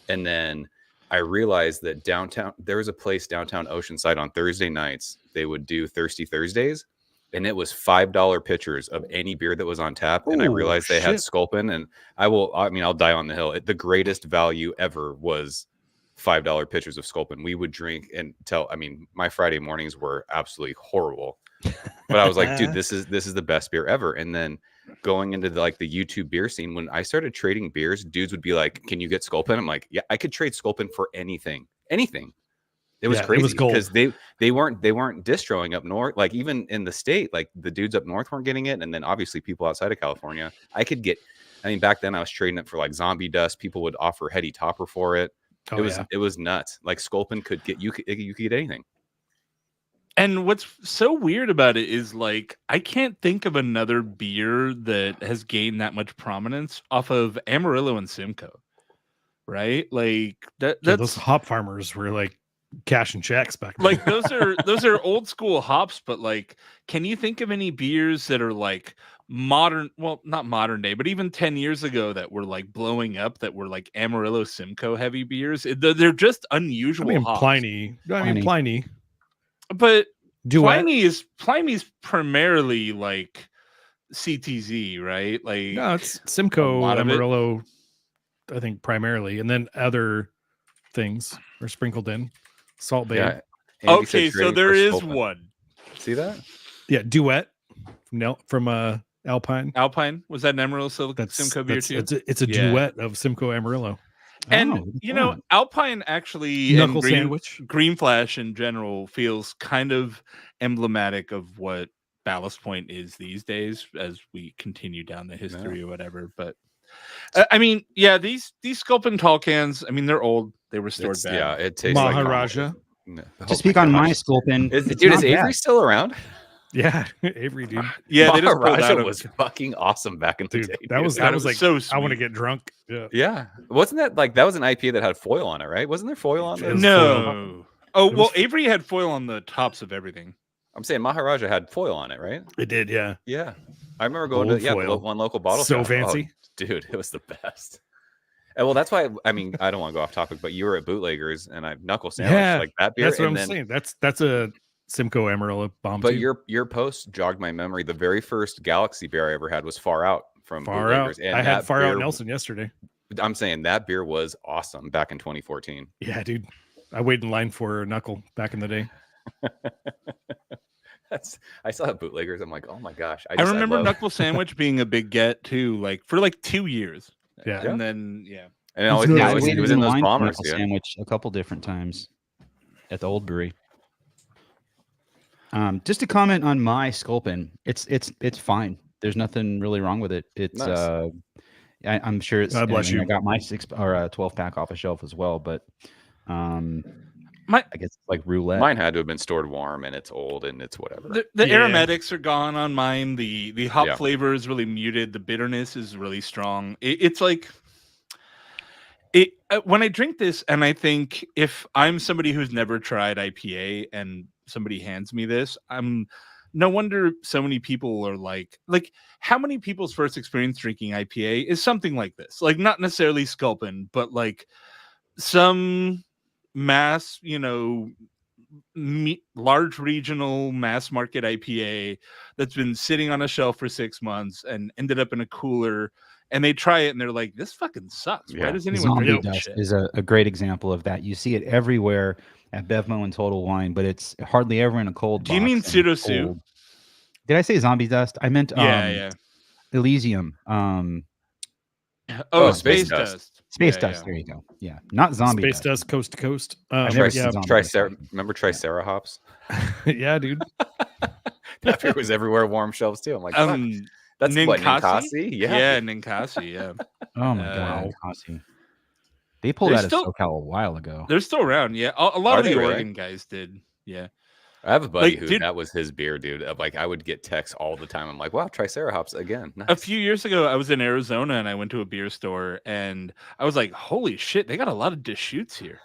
And then I realized that there was a place downtown Oceanside on Thursday nights. They would do Thirsty Thursdays. And it was $5 pitchers of any beer that was on tap. And I realized they had Sculpin, and I'll die on the hill. The greatest value ever was $5 pitchers of Sculpin. We would drink my Friday mornings were absolutely horrible. But I was like, dude, this is the best beer ever. And then going into the YouTube beer scene, when I started trading beers, dudes would be like, can you get Sculpin? I'm like, yeah, I could trade Sculpin for anything. It was crazy because they weren't distroing up north. Like even in the state, like the dudes up north weren't getting it, and then obviously people outside of California, back then I was trading it for like Zombie Dust. People would offer Heady Topper for it. It was nuts. Like Sculpin could get you could get anything. And what's so weird about it is like I can't think of another beer that has gained that much prominence off of Amarillo and Simcoe, right? Like that's those hop farmers were like cashing checks back then. Like those are old school hops, but like, can you think of any beers that are like modern? Well, not modern day, but even 10 years ago that were like blowing up that were like Amarillo Simcoe heavy beers? They're just unusual. hops. Pliny. But Duet. Pliny's primarily like CTZ, right? Like no, it's Simcoe, Amarillo, I think primarily, and then other things are sprinkled in. Salt Bay. Yeah. Okay, so there is one. See that? Yeah, Duet from Alpine. Alpine, was that an Amarillo Simcoe beer too? It's a duet of Simcoe Amarillo. And Alpine actually Knuckle Sandwich, Green Flash in general feels kind of emblematic of what Ballast Point is these days as we continue down the history or whatever. But I mean, yeah, these Sculpin tall cans, I mean, they're old. They were stored back. Yeah, it tastes Maharaja. like to speak on my Sculpin, is Avery still around? Yeah, Avery, dude. Yeah, Maharaja was fucking awesome back in the day. That was like so sweet. I want to get drunk. Yeah. Wasn't that like that was an IPA that had foil on it, right? Wasn't there foil on it? No. Oh, well, Avery had foil on the tops of everything. I'm saying Maharaja had foil on it, right? It did, yeah. Yeah. I remember going Old to foil. one local bottle So shop. fancy. Oh, dude, it was the best. And well, that's why I don't want to go off topic, but you were at Bootleggers and I knuckle sandwich like that beer. That's what I'm saying. That's a Simcoe Amarillo bomb. But too. your post jogged my memory. The very first Galaxy beer I ever had was Far Out from Far Bootleggers. Out. And I had Far beer, Out Nelson yesterday. I'm saying that beer was awesome back in 2014. Yeah, dude. I waited in line for a knuckle back in the day. I saw Bootleggers. I'm like, oh my gosh. I remember knuckle sandwich being a big get too, like for like 2 years. Yeah. And then And it was in those bombers, dude. Sandwich a couple different times at the old brewery. Just to comment on my Sculpin, it's fine. There's nothing really wrong with it. It's nice. I'm sure it's. God bless you. I got my 12 pack off a shelf as well, but I guess it's like roulette. Mine had to have been stored warm, and it's old, and it's whatever. The aromatics are gone on mine. The hop flavor is really muted. The bitterness is really strong. It's like when I drink this, and I think if I'm somebody who's never tried IPA and somebody hands me this, no wonder so many people are like how many people's first experience drinking IPA is something like this? Like not necessarily Sculpin, but like some mass, large regional mass market IPA that's been sitting on a shelf for 6 months and ended up in a cooler, and they try it and they're like, this fucking sucks. Why does anyone Zombie drink this Dust shit? is a great example of that. You see it everywhere at Bevmo and Total Wine, but it's hardly ever in a cold Do you box mean and Pseudo Sue? cold. Did I say Zombie Dust? I meant Yeah. Elysium. Space Dust. Dust. Space Dust. There you go. Yeah, not Zombie Space Dust. Dust coast to coast. I've never seen Zombie Dust. Remember Tricera hops? Yeah, dude. That beer was everywhere, warm shelves too. I'm like, fuck. That's what, Ninkasi? Yeah, Ninkasi, yeah. Oh my god, Ninkasi. They pulled out of SoCal a while ago. They're still around, yeah. A lot of the really? Oregon guys did, yeah. I have a buddy who that was his beer, dude. Like I would get texts all the time. I'm like, wow, Tricera hops again. Nice. A few years ago, I was in Arizona and I went to a beer store and I was like, holy shit, they got a lot of Deschutes here.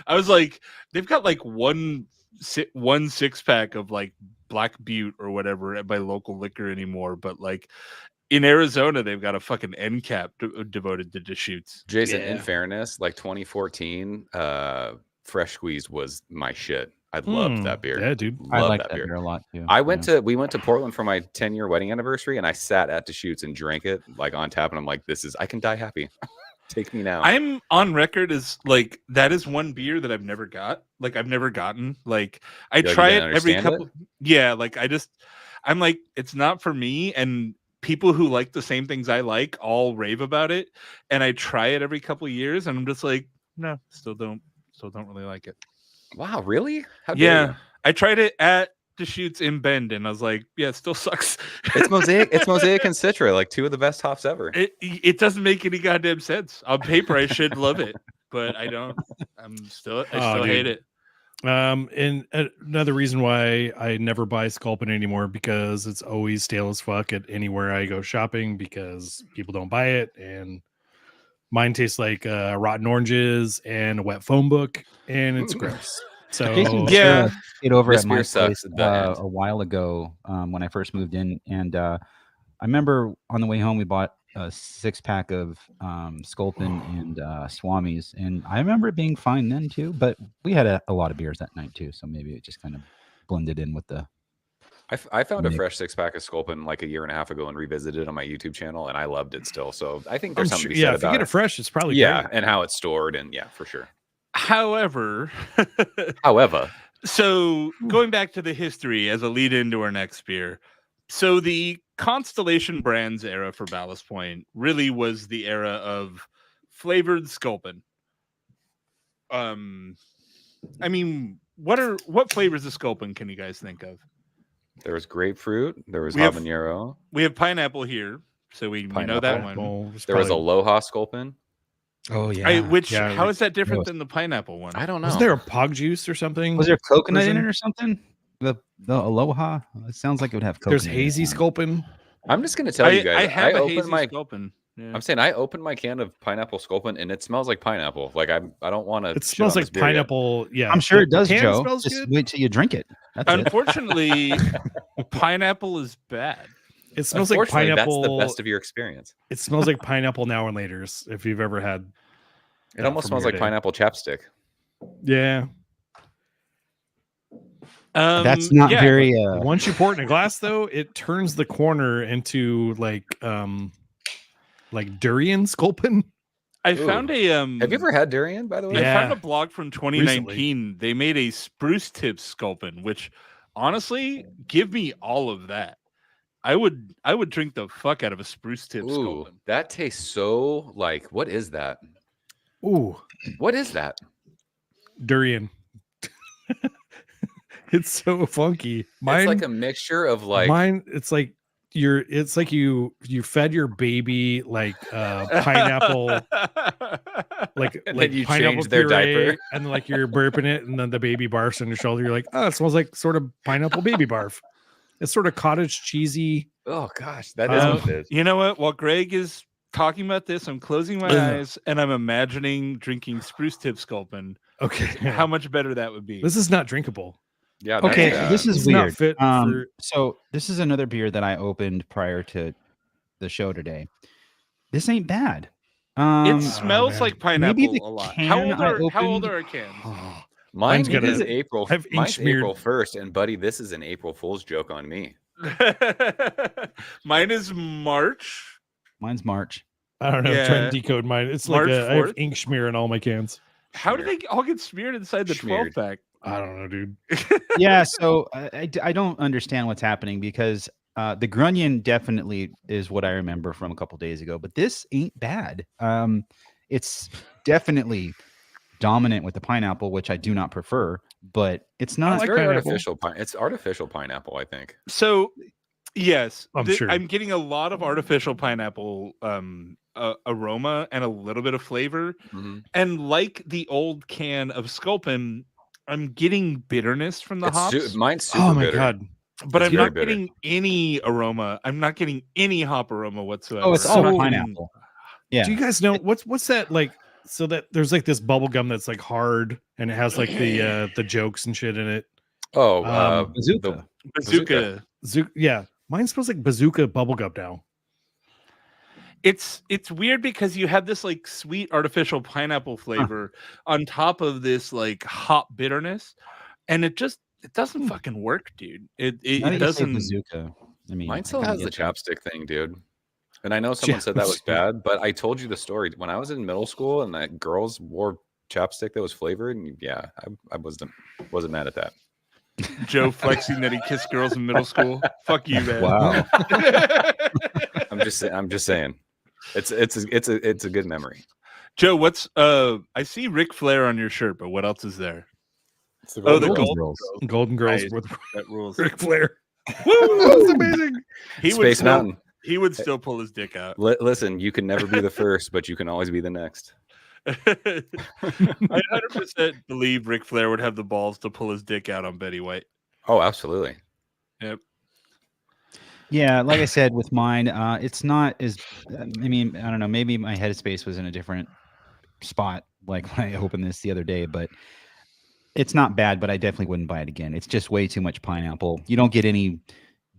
I was like, they've got like one 6-pack of like Black Butte or whatever at my local liquor anymore, but like in Arizona, they've got a fucking end cap devoted to Deschutes. Jason, in fairness, like 2014, Fresh Squeeze was my shit. I loved that beer. Yeah, dude. I like that beer a lot too. We went to Portland for my 10-year wedding anniversary, and I sat at Deschutes and drank it like on tap, and I'm like, I can die happy. Take me now. I'm on record as like that is one beer that I've never got. Like I've never gotten. Like I try it every couple. Yeah, like I'm like, it's not for me. And people who like the same things I like all rave about it. And I try it every couple of years, and I'm just like, no, still don't really like it. Wow, really? How dare you? I tried it at Deschutes in Bend, and I was like, yeah, it still sucks. It's Mosaic and Citra, like two of the best hops ever. It doesn't make any goddamn sense. On paper, I should love it, but I don't. I still hate it. And another reason why I never buy Sculpin anymore, because it's always stale as fuck at anywhere I go shopping because people don't buy it, and mine tastes like rotten oranges and a wet phone book, and it's gross. So yeah, it over this at my beer sucks place a while ago when I first moved in, and I remember on the way home we bought a 6-pack of Sculpin and Swami's, and I remember it being fine then too. But we had a lot of beers that night too, so maybe it just kind of blended in with the. I found a fresh 6-pack of Sculpin like a year and a half ago and revisited it on my YouTube channel, and I loved it still. So I think there's something to be said if about you get it fresh, it's probably great. great. And how it's stored, and for sure. However, so going back to the history as a lead into our next beer, so the Constellation Brands era for Ballast Point really was the era of flavored Sculpin. I mean, what flavors of Sculpin can you guys think of? There was grapefruit. There was habanero. We have pineapple here, so we know that one. There was Aloha Sculpin. Oh yeah. How is that different than the pineapple one? I don't know. Was there a pog juice or something? Was there coconut in it or something? The Aloha. It sounds like it would have coconut. There's hazy Sculpin. I'm just gonna tell you guys. I opened my Sculpin. Yeah. I'm saying I opened my can of pineapple Sculpin and it smells like pineapple. Like I don't want to. It smells like pineapple. Yeah, I'm sure it does, Joe. Smells just good. wait till you drink it. That's Unfortunately, pineapple is bad. It smells like pineapple. That's the best of your experience. It smells like pineapple now and later's. If you've ever had. It almost smells like pineapple chapstick. Yeah. That's not very. Once you pour it in a glass, though, it turns the corner into like durian Sculpin. I found a. Have you ever had durian? By the way, I found a blog from 2019. Recently. They made a spruce tip Sculpin, which honestly, give me all of that. I would drink the fuck out of a spruce tip Sculpin. That tastes so like. What is that? Ooh, what is that? Durian. It's so funky. It's like a mixture of like mine. It's like you fed your baby like pineapple, like you pineapple change their diaper, and like you're burping it, and then the baby barfs on your shoulder. You're like, oh, it smells like sort of pineapple baby barf. It's sort of cottage cheesy. Oh gosh, that is what it is. You know what? While Greg is talking about this, I'm closing my eyes and I'm imagining drinking spruce tip Sculpin. Okay, how much better that would be. This is not drinkable. Yeah. Okay, that's, this is It's not weird. fit for- So this is another beer that I opened prior to the show today. This ain't bad. It smells man. like Maybe pineapple the a lot. can I How old opened- are our cans? Mine's Mine got is a- April. I have ink Mine's smeared. April 1st, and buddy, this is an April Fool's joke on me. Mine is March. Mine's March. I don't know. I'm trying Yeah. to decode mine. It's March like I have 4th? ink smear in all my cans. How do they all get smeared inside the 12 Smeared. pack? I don't know, dude. Yeah, so I don't understand what's happening because the Grunion definitely is what I remember from a couple days ago, but this ain't bad. It's definitely dominant with the pineapple, which I do not prefer, but it's not like It's very pineapple. artificial. It's artificial pineapple, I think. So, yes, I'm sure. I'm getting a lot of artificial pineapple aroma and a little bit of flavor. Mhm. And like the old can of Sculpin, I'm getting bitterness from the It's hops, mine's super Oh my bitter. god. but it's I'm very not bitter. getting any aroma. I'm not getting any hop aroma whatsoever. Oh, it's I'm all not getting- pineapple. Yeah. Do you guys know what's that like? So that there's like this bubble gum that's like hard and it has like the jokes and shit in it. Oh, Bazooka. Bazooka. Yeah, mine smells like bazooka bubble gum now. It's weird because you have this like sweet artificial pineapple flavor on top of this like hop bitterness, and it doesn't fucking work, dude. It Now that you say doesn't. bazooka. I mean, Mine I still kinda has the get that. chapstick thing, dude. And I know someone said that was Chapstick. bad, but I told you the story when I was in middle school and that girls wore chapstick that was flavored. And yeah, I wasn't mad at that. Joe flexing that he kissed girls in middle school. Fuck you, man. Wow. I'm just saying, it's a good memory. Joe, what's I see Ric Flair on your shirt, but what else is there? It's the Oh, the Golden gold Girls. Golden Girls Nice. with That rules. Ric Flair. Woo! That's amazing. He would Space still, Mountain. he would still pull his dick out. Listen, you can never be the first, but you can always be the next. I 100% believe Ric Flair would have the balls to pull his dick out on Betty White. Oh, absolutely. Yep. Yeah, like I said with mine, it's not as. I mean, I don't know. Maybe my headspace was in a different spot, like when I opened this the other day. But it's not bad. But I definitely wouldn't buy it again. It's just way too much pineapple. You don't get any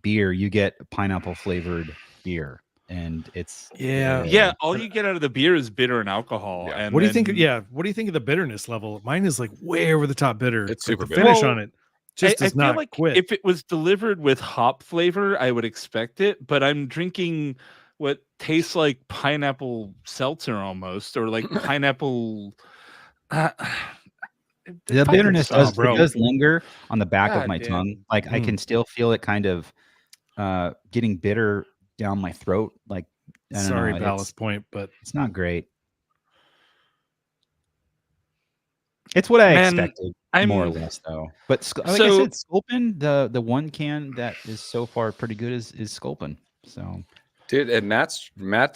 beer. You get pineapple flavored beer, and it's Yeah, all you get out of the beer is bitter and alcohol. Yeah. And What do you think? then- Yeah, what do you think of the bitterness level? Mine is like way over the top bitter. It's Like, super the bitter. finish Well, on it just I does feel not like quit. if it was delivered with hop flavor, I would expect it. But I'm drinking what tastes like pineapple seltzer almost, or like pineapple. the bitterness sucks, bro. does linger on the back of God my damn. tongue. Like I Mm. can still feel it kind of getting bitter down my throat. Like I don't Sorry, know, Ballast Point, but it's not great. It's what I Man, expected, I'm more or less, though. But like I So- said, Sculpin, the one can that is so far pretty good is Sculpin. So Dude, and Matt's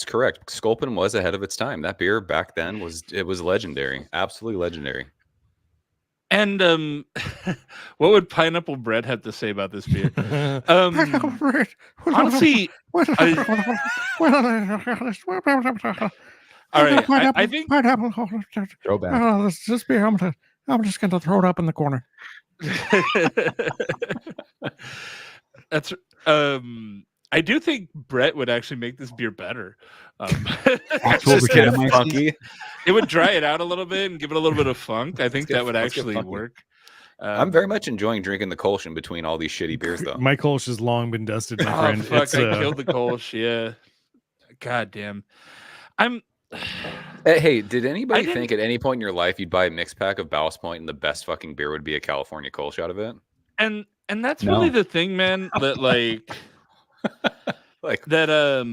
correct. Sculpin was ahead of its time. That beer back then was legendary, absolutely legendary. and what would pineapple bread have to say about this beer? Honestly, all right. I think throwback. this beer. I'm just gonna throw it up in the corner. that's I do think Brett would actually make this beer better. Actual Just get Brettanomyces? funky. It would dry it out a little bit and give it a little bit of funk. I think get- that would let's get actually funky. work. I'm very much enjoying drinking the Kolsch in between all these shitty beers, though. My Kolsch has long been dusted, my Oh friend. fuck! It's, I killed the Kolsch. Yeah. God damn. I'm. Hey, did I anybody didn't- think at any point in your life you'd buy a mixed pack of Ballast Point and the best fucking beer would be a California Kolsch out of it? And that's No. really the thing, man. That like Like, that. I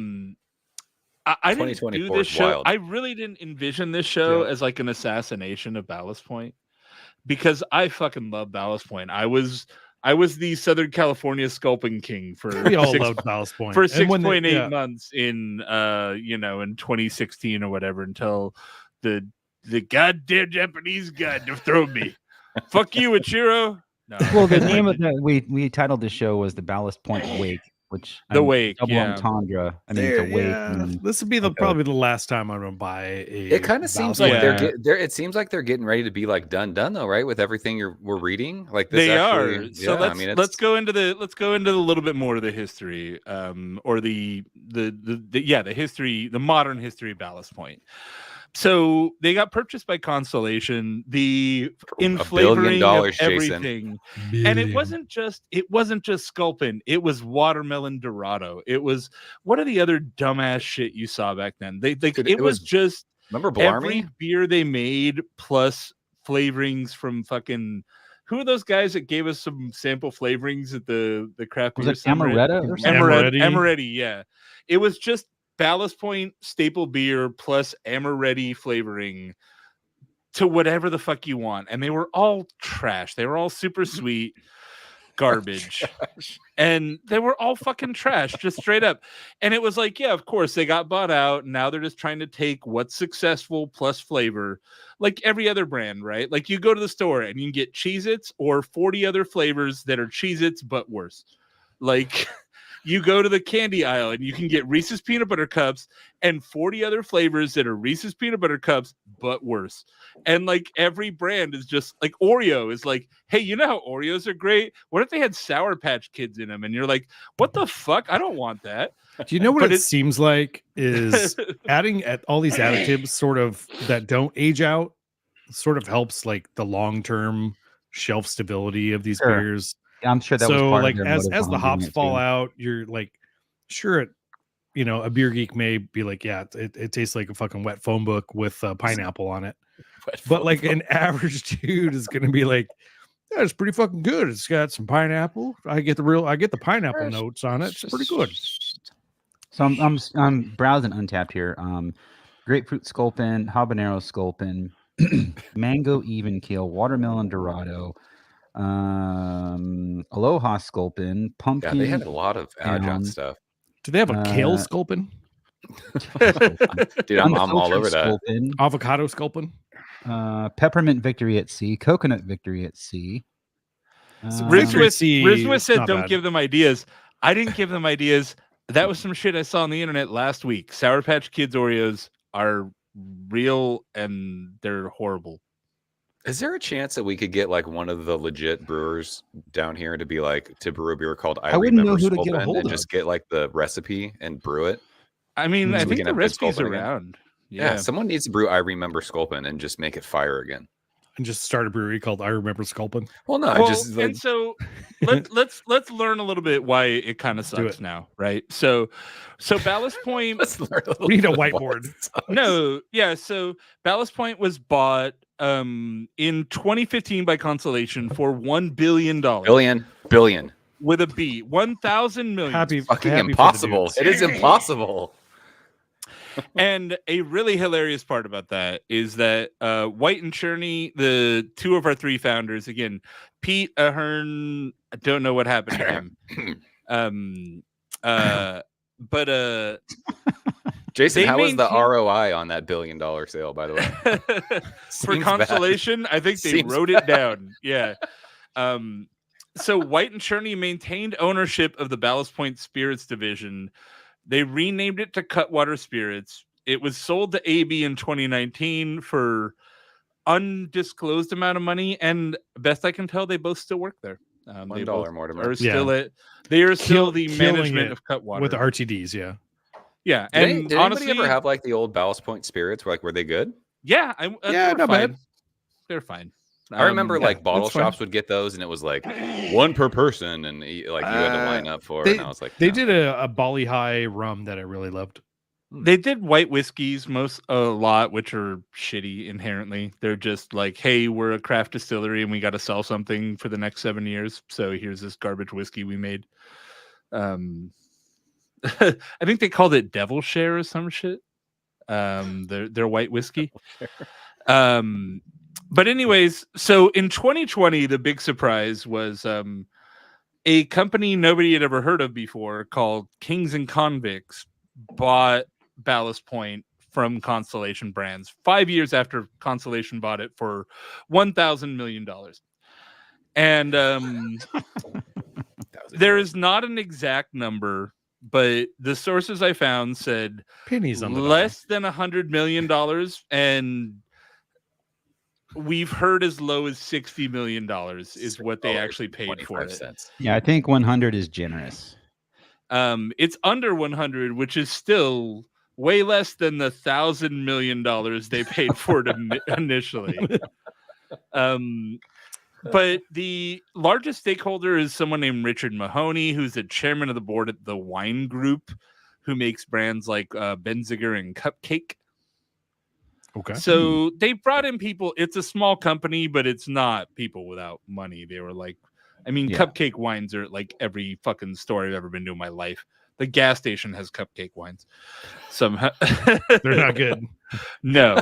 didn't do 2024 this is show. wild. I really didn't envision this show as like an assassination of Ballast Point, because I fucking love Ballast Point. I was the Southern California Sculpin King for we all six- loved Ballast Point. for And when 6.8 they- yeah. months in in 2016 or whatever, until the goddamn Japanese guy threw me. Fuck you, Ichiro. No. Well, the name of the we titled the show was the Ballast Point Wake, which The Wake, double yeah. entendre. I mean, it's a Wake. And then This would be probably the last time I'm gonna buy a. It kind of seems Ballast like Point. it seems like they're getting ready to be like done though, right? With everything we're reading, like this They actually. are. So let's go into the little bit more of the history, or the history, the modern history of Ballast Point. So they got purchased by Constellation, the inflavoring of everything, and it wasn't just Sculpin. It was Watermelon Dorado. It was, what are the other dumbass shit you saw back then? It was just, remember Blarmy? Every beer they made plus flavorings from fucking. Who are those guys that gave us some sample flavorings at the craft beer? Was it Amaretto or something? Amaretti, yeah. It was just Ballast Point staple beer plus Amaretti flavoring to whatever the fuck you want. And they were all trash. They were all super sweet garbage. And they were all fucking trash, just straight up. And it was like, yeah, of course, they got bought out. Now they're just trying to take what's successful plus flavor, like every other brand, right? Like you go to the store and you can get Cheez-Its or 40 other flavors that are Cheez-Its, but worse. Like... You go to the candy aisle and you can get Reese's peanut butter cups and 40 other flavors that are Reese's peanut butter cups, but worse. And like every brand is just like Oreo is like, hey, you know how Oreos are great? What if they had Sour Patch Kids in them? And you're like, what the fuck? I don't want that. Do you know what it seems like is adding at all these additives sort of that don't age out sort of helps like the long-term shelf stability of these beers. I'm sure that was part like of as the hops fall out, you're like, sure, a beer geek may be like, yeah, it tastes like a fucking wet phone book with pineapple on it. But like an average dude is gonna be like, yeah, it's pretty fucking good. It's got some pineapple. I get the pineapple notes on it. It's pretty good. So I'm browsing Untapped here. Grapefruit Sculpin, habanero Sculpin, mango even keel, watermelon Dorado. Aloha Sculpin, pumpkin. Yeah, they had a lot of adjunct stuff. Do they have a kale Sculpin? Dude, I'm all over that. Sculpin, avocado Sculpin, peppermint Victory at Sea, coconut Victory at Sea. Rizwith said, "Don't give them ideas." I didn't give them ideas. That was some shit I saw on the internet last week. Sour Patch Kids Oreos are real and they're horrible. Is there a chance that we could get like one of the legit brewers down here to be like to brew a beer called I wouldn't know Remember who to get a Sculpin hold and of. just get like the recipe and brew it? I mean, I we think can the have good recipe's Sculpin again. around. Yeah, someone needs to brew I Remember Sculpin and just make it fire again. And just start a brewery called I Remember Sculpin. Well, no, just like... and so let's learn a little bit why it kind of sucks now, right? So Ballast Point. We need a whiteboard. No, yeah. So Ballast Point was bought in 2015 by Constellation for $1 billion. Billion with a B. 1,000 million. Fucking impossible. It is impossible. And a really hilarious part about that is that White and Cherney, the two of our three founders, again, Pete Ahern, I don't know what happened to him. But Jason, how was the ROI on that $1 billion sale, by the way? For Constellation, I think they wrote it down. Yeah. So White and Cherney maintained ownership of the Ballast Point Spirits division. They renamed it to Cutwater Spirits. It was sold to AB in 2019 for undisclosed amount of money, and best I can tell, they both still work there. $1 Mortimer. They are still the management of Cutwater with RTDs. Yeah. Yeah. Did honestly, anybody ever have like the old Ballast Point Spirits? Were they good? Yeah. Not bad. They're fine. I remember like bottle shops would get those, and it was like one per person, and like you had to line up for. And I was like, they did a Bali High rum that I really loved. They did white whiskeys a lot, which are shitty inherently. They're just like, hey, we're a craft distillery, and we got to sell something for the next 7 years. So here's this garbage whiskey we made. I think they called it Devil Share or some shit. Their white whiskey. But anyways, so in 2020, the big surprise was a company nobody had ever heard of before called Kings and Convicts bought Ballast Point from Constellation Brands 5 years after Constellation bought it for $1,000 million. And There is not an exact number, but the sources I found said pennies on the less than $100 million, and we've heard as low as $60 million is what they actually paid for it. Cents. Yeah, I think 100 is generous. It's under 100, which is still way less than the $1,000 million they paid for it initially. But the largest stakeholder is someone named Richard Mahoney, who's the chairman of the board at the Wine Group, who makes brands like Benziger and Cupcake. Okay. So they brought in people. It's a small company, but it's not people without money. They were like, I mean, Cupcake wines are like every fucking store I've ever been to in my life. The gas station has Cupcake wines. Somehow they're not good. No.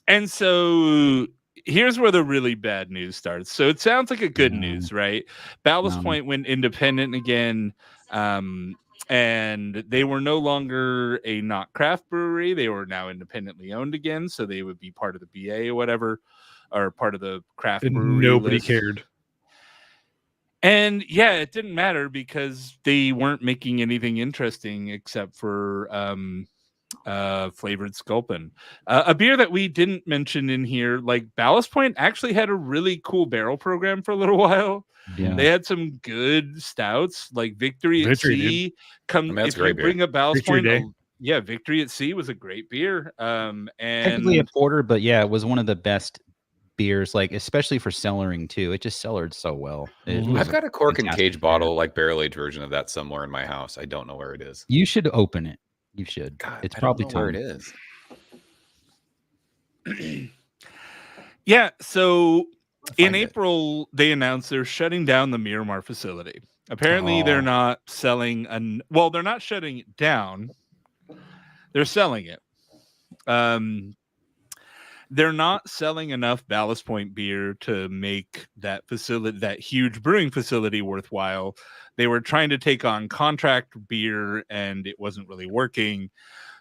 And so here's where the really bad news starts. So it sounds like a good news, right? Ballast Point went independent again. And they were no longer a not craft brewery. They were now independently owned again. So they would be part of the BA or whatever, or part of the craft brewery. Nobody list. cared. And yeah, it didn't matter because they weren't making anything interesting except for flavored Sculpin. A beer that we didn't mention in here, like Ballast Point actually had a really cool barrel program for a little while. Yeah. They had some good stouts like Victory at Sea. If you bring a Ballast Point, Victory at Sea was a great beer. And technically a porter, but yeah, it was one of the best beers, like especially for cellaring too. It just cellared so well. I've got a cork and cage bottle, like barrel aged version of that somewhere in my house. I don't know where it is. You should open it. You should. God, it's probably time. Where it is. Yeah. So in April, they announced they're shutting down the Miramar facility. Apparently, they're not selling. They're not shutting it down. They're selling it. They're not selling enough Ballast Point beer to make that facility, that huge brewing facility, worthwhile. They were trying to take on contract beer, and it wasn't really working.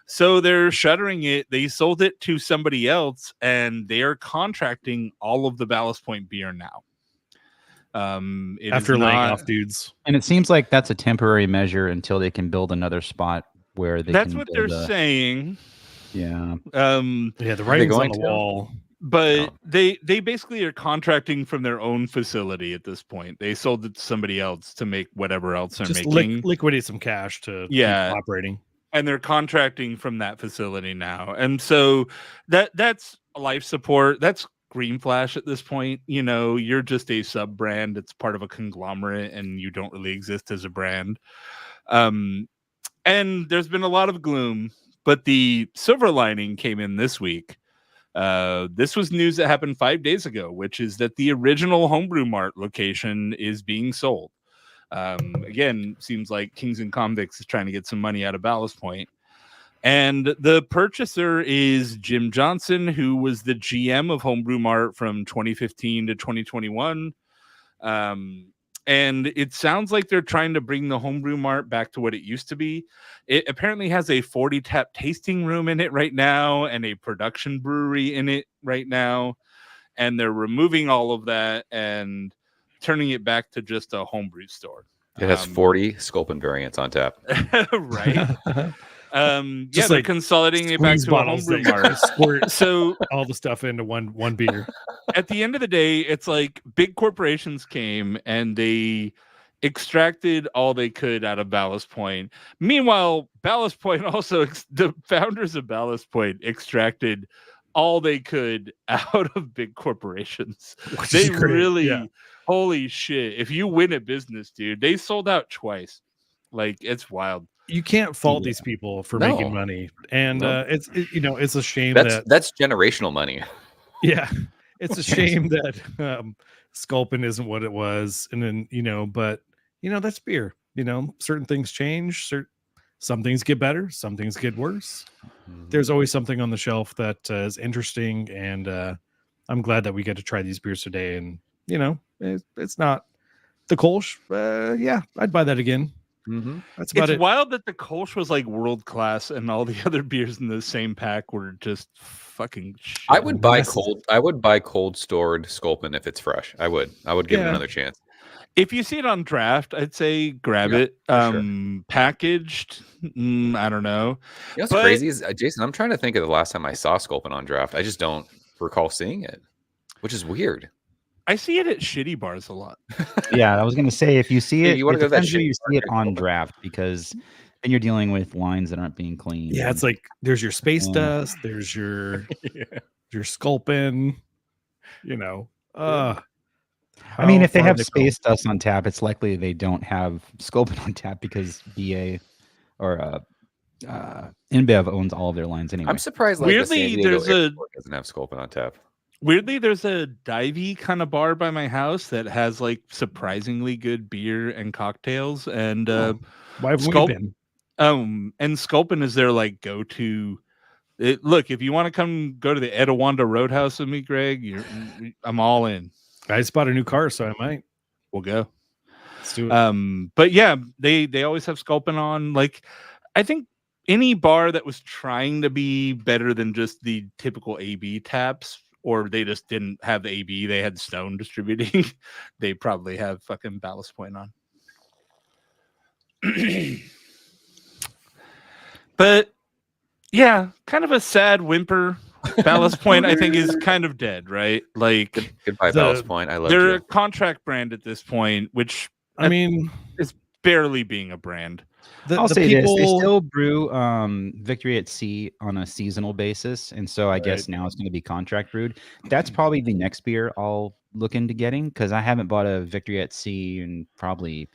So they're shuttering it. They sold it to somebody else, and they are contracting all of the Ballast Point beer now. After laying off dudes. And it seems like that's a temporary measure until they can build another spot where they That's can what they're saying. Yeah. The writing's on the wall. But they basically are contracting from their own facility at this point. They sold it to somebody else to make whatever else they're making. Liquidate some cash to keep operating. And they're contracting from that facility now. And so that's life support. That's Green Flash at this point. You know, you're just a sub brand. It's part of a conglomerate and you don't really exist as a brand. And there's been a lot of gloom, but the silver lining came in this week. This was news that happened 5 days ago, which is that the original Homebrew Mart location is being sold. Again, seems like Kings and Convicts is trying to get some money out of Ballast Point. And the purchaser is Jim Johnson, who was the GM of Homebrew Mart from 2015 to 2021. And it sounds like they're trying to bring the Homebrew Mart back to what it used to be. It apparently has a 40 tap tasting room in it right now and a production brewery in it right now. And they're removing all of that and turning it back to just a homebrew store. It has 40 Sculpin variants on tap. Right. They're consolidating it back to a homebrew Mart. So all the stuff into one beer. At the end of the day, it's like big corporations came and they extracted all they could out of Ballast Point. Meanwhile, Ballast Point also, the founders of Ballast Point extracted all they could out of big corporations. They really, holy shit. If you win a business, dude, they sold out twice. Like, it's wild. You can't fault these people for making money. And it's a shame that's generational money. Yeah. It's a shame that Sculpin isn't what it was. And then, but that's beer. Certain things change. Some things get better. Some things get worse. There's always something on the shelf that is interesting. And I'm glad that we get to try these beers today. And, it's not the Kolsch. I'd buy that again. That's about it. It's wild that the Kolsch was like world class and all the other beers in the same pack were just fucking shit. I would buy cold stored Sculpin if it's fresh. I would give it another chance. If you see it on draft, I'd say grab it. Packaged, I don't know. You know what's crazy is, Jason, I'm trying to think of the last time I saw Sculpin on draft. I just don't recall seeing it, which is weird. I see it at shitty bars a lot. Yeah, I was gonna say if you see it, you want to go to that depends where shitty you see it bar. on draft, because then you're dealing with lines that aren't being cleaned. Yeah, it's like there's your space dust, there's your Sculpin, you know. I mean, if they have space dust on tap, it's likely they don't have Sculpin on tap because BA or InBev owns all of their lines anyway. I'm surprised. Like, Weirdly, doesn't have Sculpin on tap. Weirdly, there's a divey kind of bar by my house that has like surprisingly good beer and cocktails. And why have we been? And Sculpin is their like go-to. Look, if you want to come go to the Etowanda Roadhouse with me, Greg, I'm all in. I just bought a new car, so I might. We'll go. Let's do it. But yeah, they always have Sculpin on. Like, I think any bar that was trying to be better than just the typical AB taps, or they just didn't have the AB, they had Stone distributing, they probably have fucking Ballast Point on. But yeah, kind of a sad whimper. Ballast Point, I think, is kind of dead, right? Like, goodbye, Ballast Point. I love they're you. a contract brand at this point, which I mean, is barely being a brand. I'll say this: they still brew Victory at Sea on a seasonal basis, and so I guess now it's going to be contract brewed. That's probably the next beer I'll look into getting, because I haven't bought a Victory at Sea in probably,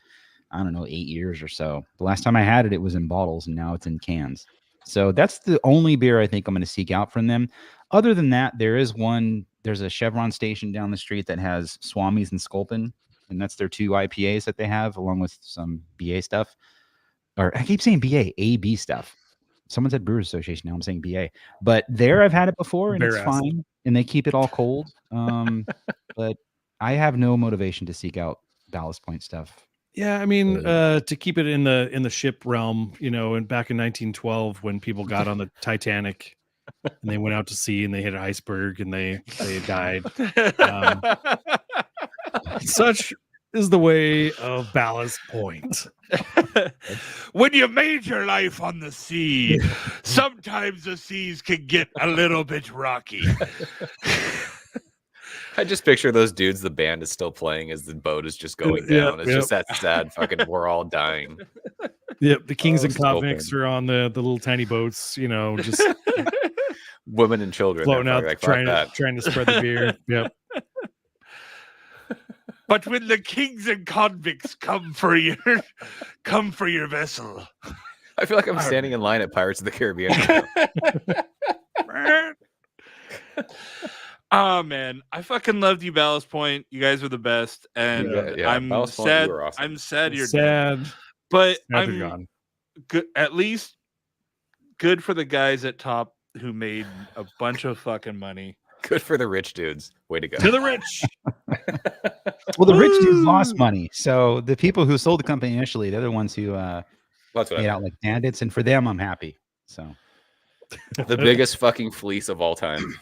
I don't know, 8 years or so. The last time I had it, it was in bottles, and now it's in cans. So that's the only beer I think I'm going to seek out from them. Other than that, there's a Chevron station down the street that has Swami's and Sculpin, and that's their 2 IPAs that they have, along with some BA stuff. Or I keep saying BA, AB stuff. Someone said Brewers Association, now I'm saying BA. But there I've had it before, and it's fine, and they keep it all cold. But I have no motivation to seek out Ballast Point stuff. Yeah, I mean, to keep it in the ship realm, you know, and back in 1912 when people got on the Titanic and they went out to sea and they hit an iceberg and they died. Such is the way of Ballast Point. When you made your life on the sea, sometimes the seas can get a little bit rocky. I just picture those dudes. The band is still playing as the boat is just going down. It's just that sad fucking. We're all dying. Yep, the kings and convicts are on the little tiny boats. You know, just women and children floating out, like, trying to spread the beer. Yep. But when the kings and convicts come for your vessel, I feel like I'm standing in line at Pirates of the Caribbean. Oh man, I fucking loved you, Ballast Point. You guys were the best, and I'm sad. Awesome. I'm sad you're sad, dead. But I'm gone. Good. At least good for the guys at top who made a bunch of fucking money. Good for the rich dudes. Way to go. To the rich. Well, the rich dudes lost money, so the people who sold the company initially, they're the ones who made out like bandits, and for them, I'm happy. So the biggest fucking fleece of all time.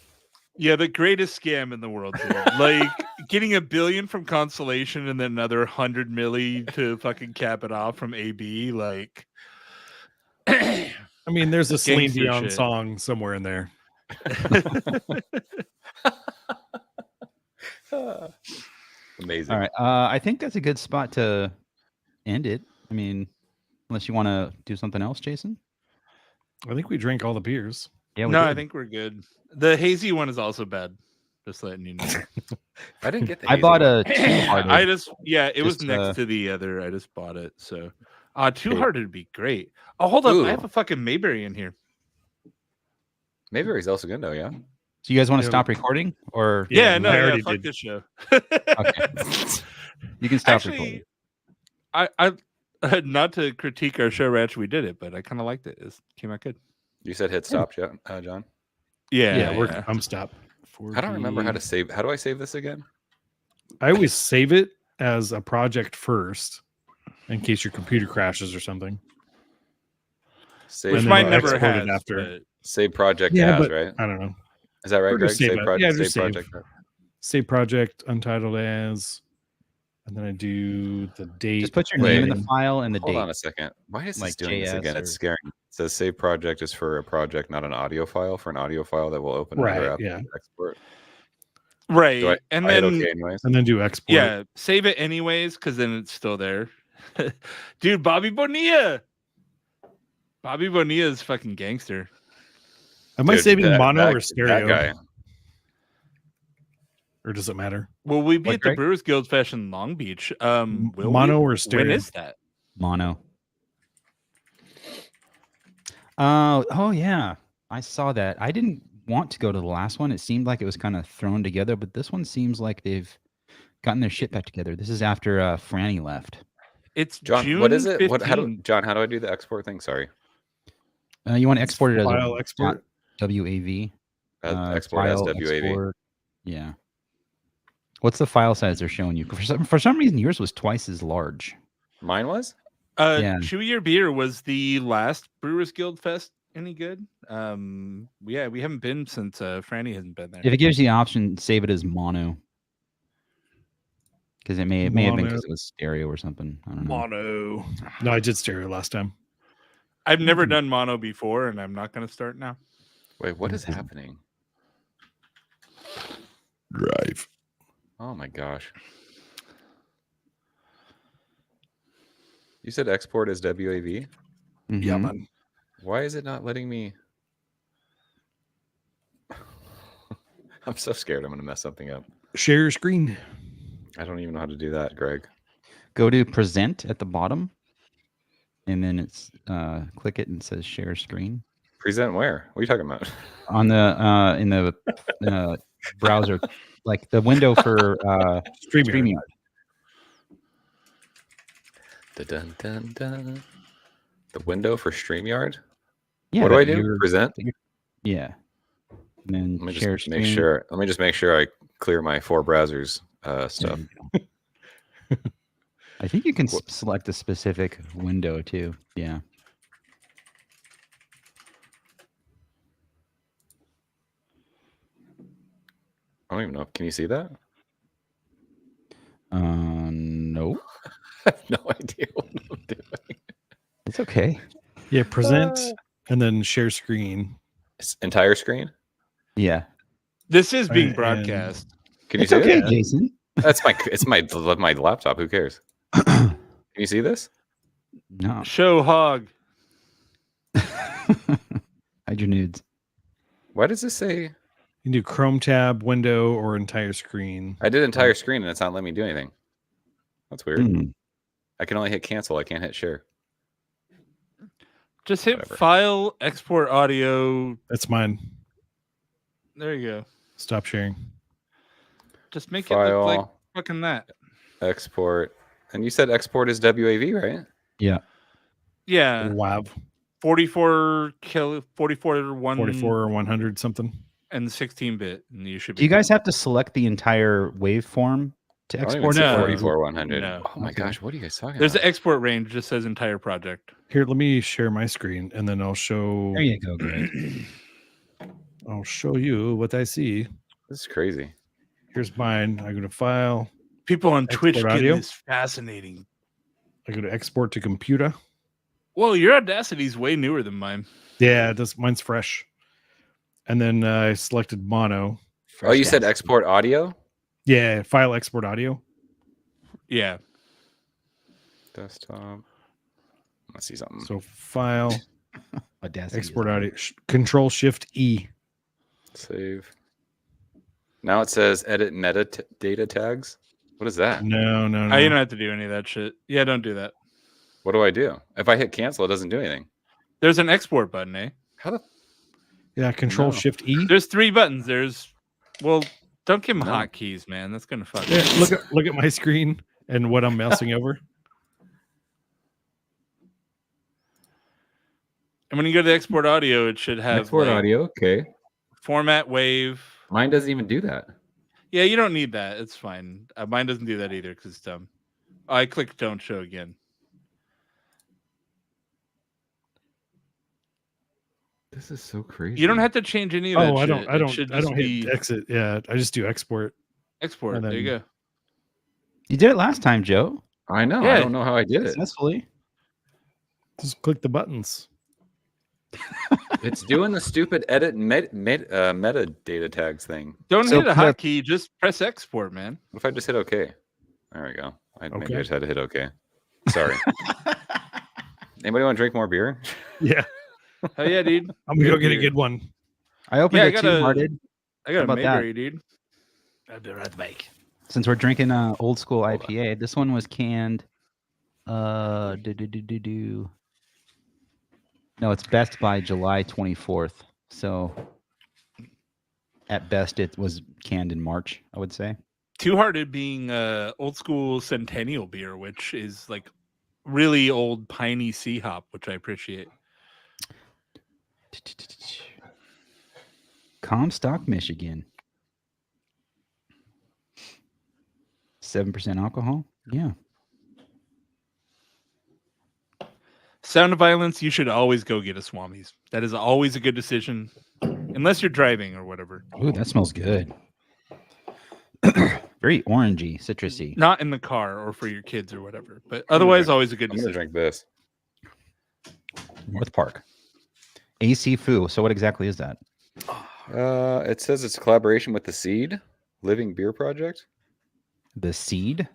Yeah, the greatest scam in the world, dude. Like getting $1 billion from Constellation and then another 100 milli to fucking cap it off from AB. Like, I mean, there's a Celine Dion song somewhere in there. Amazing. All right, I think that's a good spot to end it. I mean, unless you want to do something else, Jason. I think we drank all the beers. Yeah, no, I think we're good. The hazy one is also bad. Just letting you know. I didn't get the I bought a two-hearted. It was next to the other. I just bought it. So two-hearted would be great. Oh, hold up. I have a fucking Mayberry in here. Mayberry's also good though, yeah. So you guys want to stop recording? Or fuck this show. Okay. You can stop recording. I not to critique our show ratchet, we did it, but I kind of liked it. It came out good. You said hit stop, John? I'm stop. I don't remember how to save. How do I save this again? I always save it as a project first, in case your computer crashes or something. Save, which mine never has. After. Save project as, right? I don't know. Is that right, Greg? Save project. Save project. Save project untitled as. And then I do the date. Just put your name in the and- file and the Hold date. on a second. Why is this Like doing this JS again? or- It's scary. It says save project is for a project, not an audio file. For an audio file that will open another Right, app. yeah. Export. Right. Do I, and I hit then okay anyways. And then do export. yeah, save it anyways, because then it's still there. Dude, Bobby Bonilla. Bobby Bonilla is fucking gangster. Am I Dude, saving that- mono that- or stereo? That guy. Or does it matter? Will we be What, at the Greg? Brewers Guild Fest in Long Beach? Will Mono we? or stereo? When is that? Mono. Oh yeah, I saw that. I didn't want to go to the last one. It seemed like it was kind of thrown together, but this one seems like they've gotten their shit back together. This is after Franny left. It's John, June what is it? 15th. What? John, how do I do the export thing? Sorry. You want to export it as File a export. WAV. Export as file WAV. export. Yeah. What's the file size they're showing you? For some reason, yours was twice as large. Mine was? Yeah. Chewy Your Beer was the last Brewers Guild Fest any good? Yeah, we haven't been since Franny hasn't been there. If it gives you the option, save it as mono. Because it may have been Mono. because it was stereo or something. I don't know. Mono. No, I did stereo last time. I've never done mono before, and I'm not going to start now. Wait, what is happening? Drive. Oh my gosh. You said export as WAV? Yeah, Mhm. man. Why is it not letting me? I'm so scared I'm going to mess something up. Share your screen. I don't even know how to do that, Greg. Go to present at the bottom, and then it's click it and it says share screen Present where? What are you talking about? on the in the browser, like the window for StreamYard. StreamYard. Dun, dun, dun. The window for StreamYard? Yeah. What do I that do? you're- Present? Yeah. And then Let me share just make screen. sure. Let me just make sure I clear my 4 browsers stuff. I think you can select a specific window too. Yeah. I don't even know. Can you see that? No, I have no idea what I'm doing. it's okay. Yeah, present and then share screen. Entire screen? Yeah. This is being And- broadcast. Can you It's see okay, it? Jason. That's my laptop. Who cares? Can you see this? No. Show hog. Hide your nudes. Why does this say You can do Chrome tab, window, or entire screen. I did entire screen and it's not letting me do anything? That's weird. Hmm. I can only hit cancel. I can't hit share. Just hit Whatever. file, export audio. That's mine. There you go. Stop sharing. Just make it look like File, fucking that. export. And you said export is WAV, right? Yeah. Yeah. WAV 44 1 44 or 100 something. and 16-bit, and you should be. Do you guys have to select the entire waveform to I don't even export see it? No. or is it- 44 100. No. Oh my Okay. gosh, what are you guys talking There's about? an export range. Just says entire project. Here, let me share my screen and then I'll show There you go, Greg. I'll show you what I see. This is crazy. Here's mine. I go to file. People on Twitch Export get audio? this fascinating. I go to export to computer. Well, your Audacity is way newer than mine. Yeah, mine's fresh. And then I selected mono. Oh, you said export audio? Yeah, file export audio. Yeah. Desktop. Let's see something. So file Audacity is export on. audio. Control Shift E. Save. Now it says edit metadata tags. What is that? No. You don't have to do any of that shit. Yeah, don't do that. What do I do? If I hit cancel, it doesn't do anything. There's an export button, eh? How the Yeah, Control No. Shift E. There's 3 buttons. Well, don't give them No. hotkeys, man. That's gonna fuck. Yeah, up. look at my screen and what I'm mousing over. And when you go to export audio, it should have export like, audio? Okay. format wave. Mine doesn't even do that. Yeah, you don't need that. It's fine. Mine doesn't do that either because it's dumb. I clicked don't show again. This is so crazy. You don't have to change any of that. Oh, I shit. It should don't just hit be exit. Yeah, I just do export. export. and There you then- go. You did it last time, Joe. I know. Yeah. I don't know how I did it. Successfully. Just click the buttons. It's doing the stupid edit metadata tags thing. Don't So hit a put a- hotkey. Just press export, man. What if I just hit OK? There we go. Maybe I Okay. just had to hit OK. Sorry. Anybody want to drink more beer? Yeah, Oh yeah, dude. I'm gonna go get a beer. good one. I opened Yeah, I it got too, a- Hearted. I got How a about that? Mayberry, dude. I'll be right back. Since we're drinking old school Hold on. IPA, this one was canned. No, it's best by July 24th. So at best, it was canned in March, I would say. Two Hearted being old school Centennial beer, which is like really old piney sea hop, which I appreciate. Comstock, Michigan. 7% alcohol. Yeah. Sound of Violence, you should always go get a Swami's. That is always a good decision, unless you're driving or whatever. Ooh, that smells good. Very orangey, citrusy. Not in the car or for your kids or whatever, but otherwise, always a good I'm gonna decision. drink this. North Park. AC Foo. So what exactly is that? It says it's a collaboration with the Seed Living Beer Project. The Seed?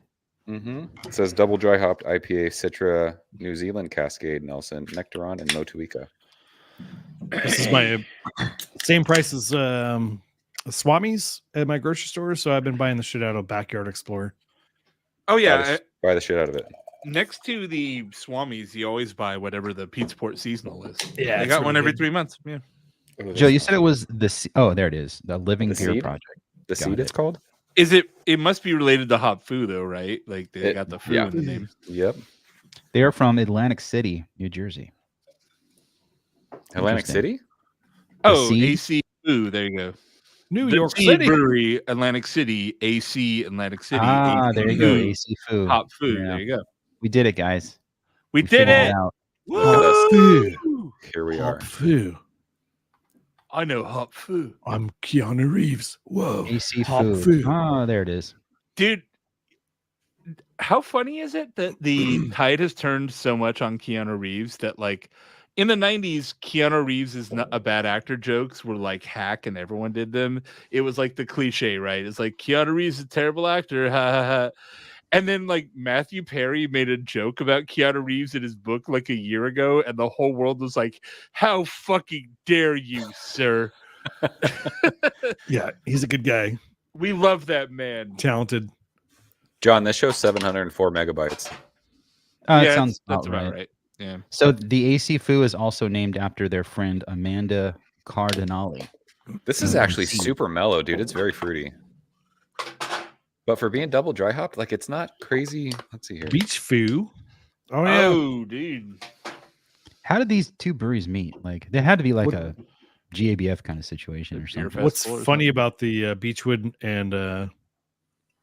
Mm-hmm. It says double dry hopped IPA, Citra, New Zealand, Cascade, Nelson, Nectaron, and Motueka. This is my same price as Swami's at my grocery store, so I've been buying the shit out of Backyard Explorer. Oh yeah, Buy the shit out of it. next to the Swami's, you always buy whatever the Pete's Port seasonal is. Yeah, I it's got one really every good. 3 months. Yeah. Joe, you said it was the oh, there it is. The Living The Beer Seed? Project. The Got Seed, it. it's called? Is it? It must be related to Hop Foo, though, right? Like they It- got the foo yeah. in the name. Yep. They are from Atlantic City, New Jersey. Atlantic Interesting. City? Oh, Seed? AC Foo. There you go. New The York Seed City. Brewery, Atlantic City. AC, Atlantic City. Ah, AC there you go. Foo, AC Foo. Hop Foo. Yeah. There you go. We did it, guys. We did figured it. out. Look at us. Woo! Here we are. Hop Foo. I know Hop Foo. I'm Keanu Reeves. Whoa. AC Hop Food. Foo. Oh, there it is. Dude, how funny is it that the tide has turned so much on Keanu Reeves that like in the 90s, Keanu Reeves is not a bad actor jokes were like hack and everyone did them. It was like the cliche, right? It's like Keanu Reeves is a terrible actor. Ha ha ha. And then like Matthew Perry made a joke about Keanu Reeves in his book like a year ago, and the whole world was like, how fucking dare you, sir? Yeah, he's a good guy. We love that man. Talented. John, this shows 704 megabytes. That Yeah, sounds that's about about right. right. Yeah. So the AC Foo is also named after their friend Amanda Cardinale. This is actually super mellow, dude. It's very fruity. But for being double dry hopped, like it's not crazy. Let's see here. Beach Foo. Oh, yeah. Oh, dude. How did these two breweries meet? Like, there had to be like What- a GABF kind of situation or Beer something. fest. What's Festival or funny something. about the Beechwood and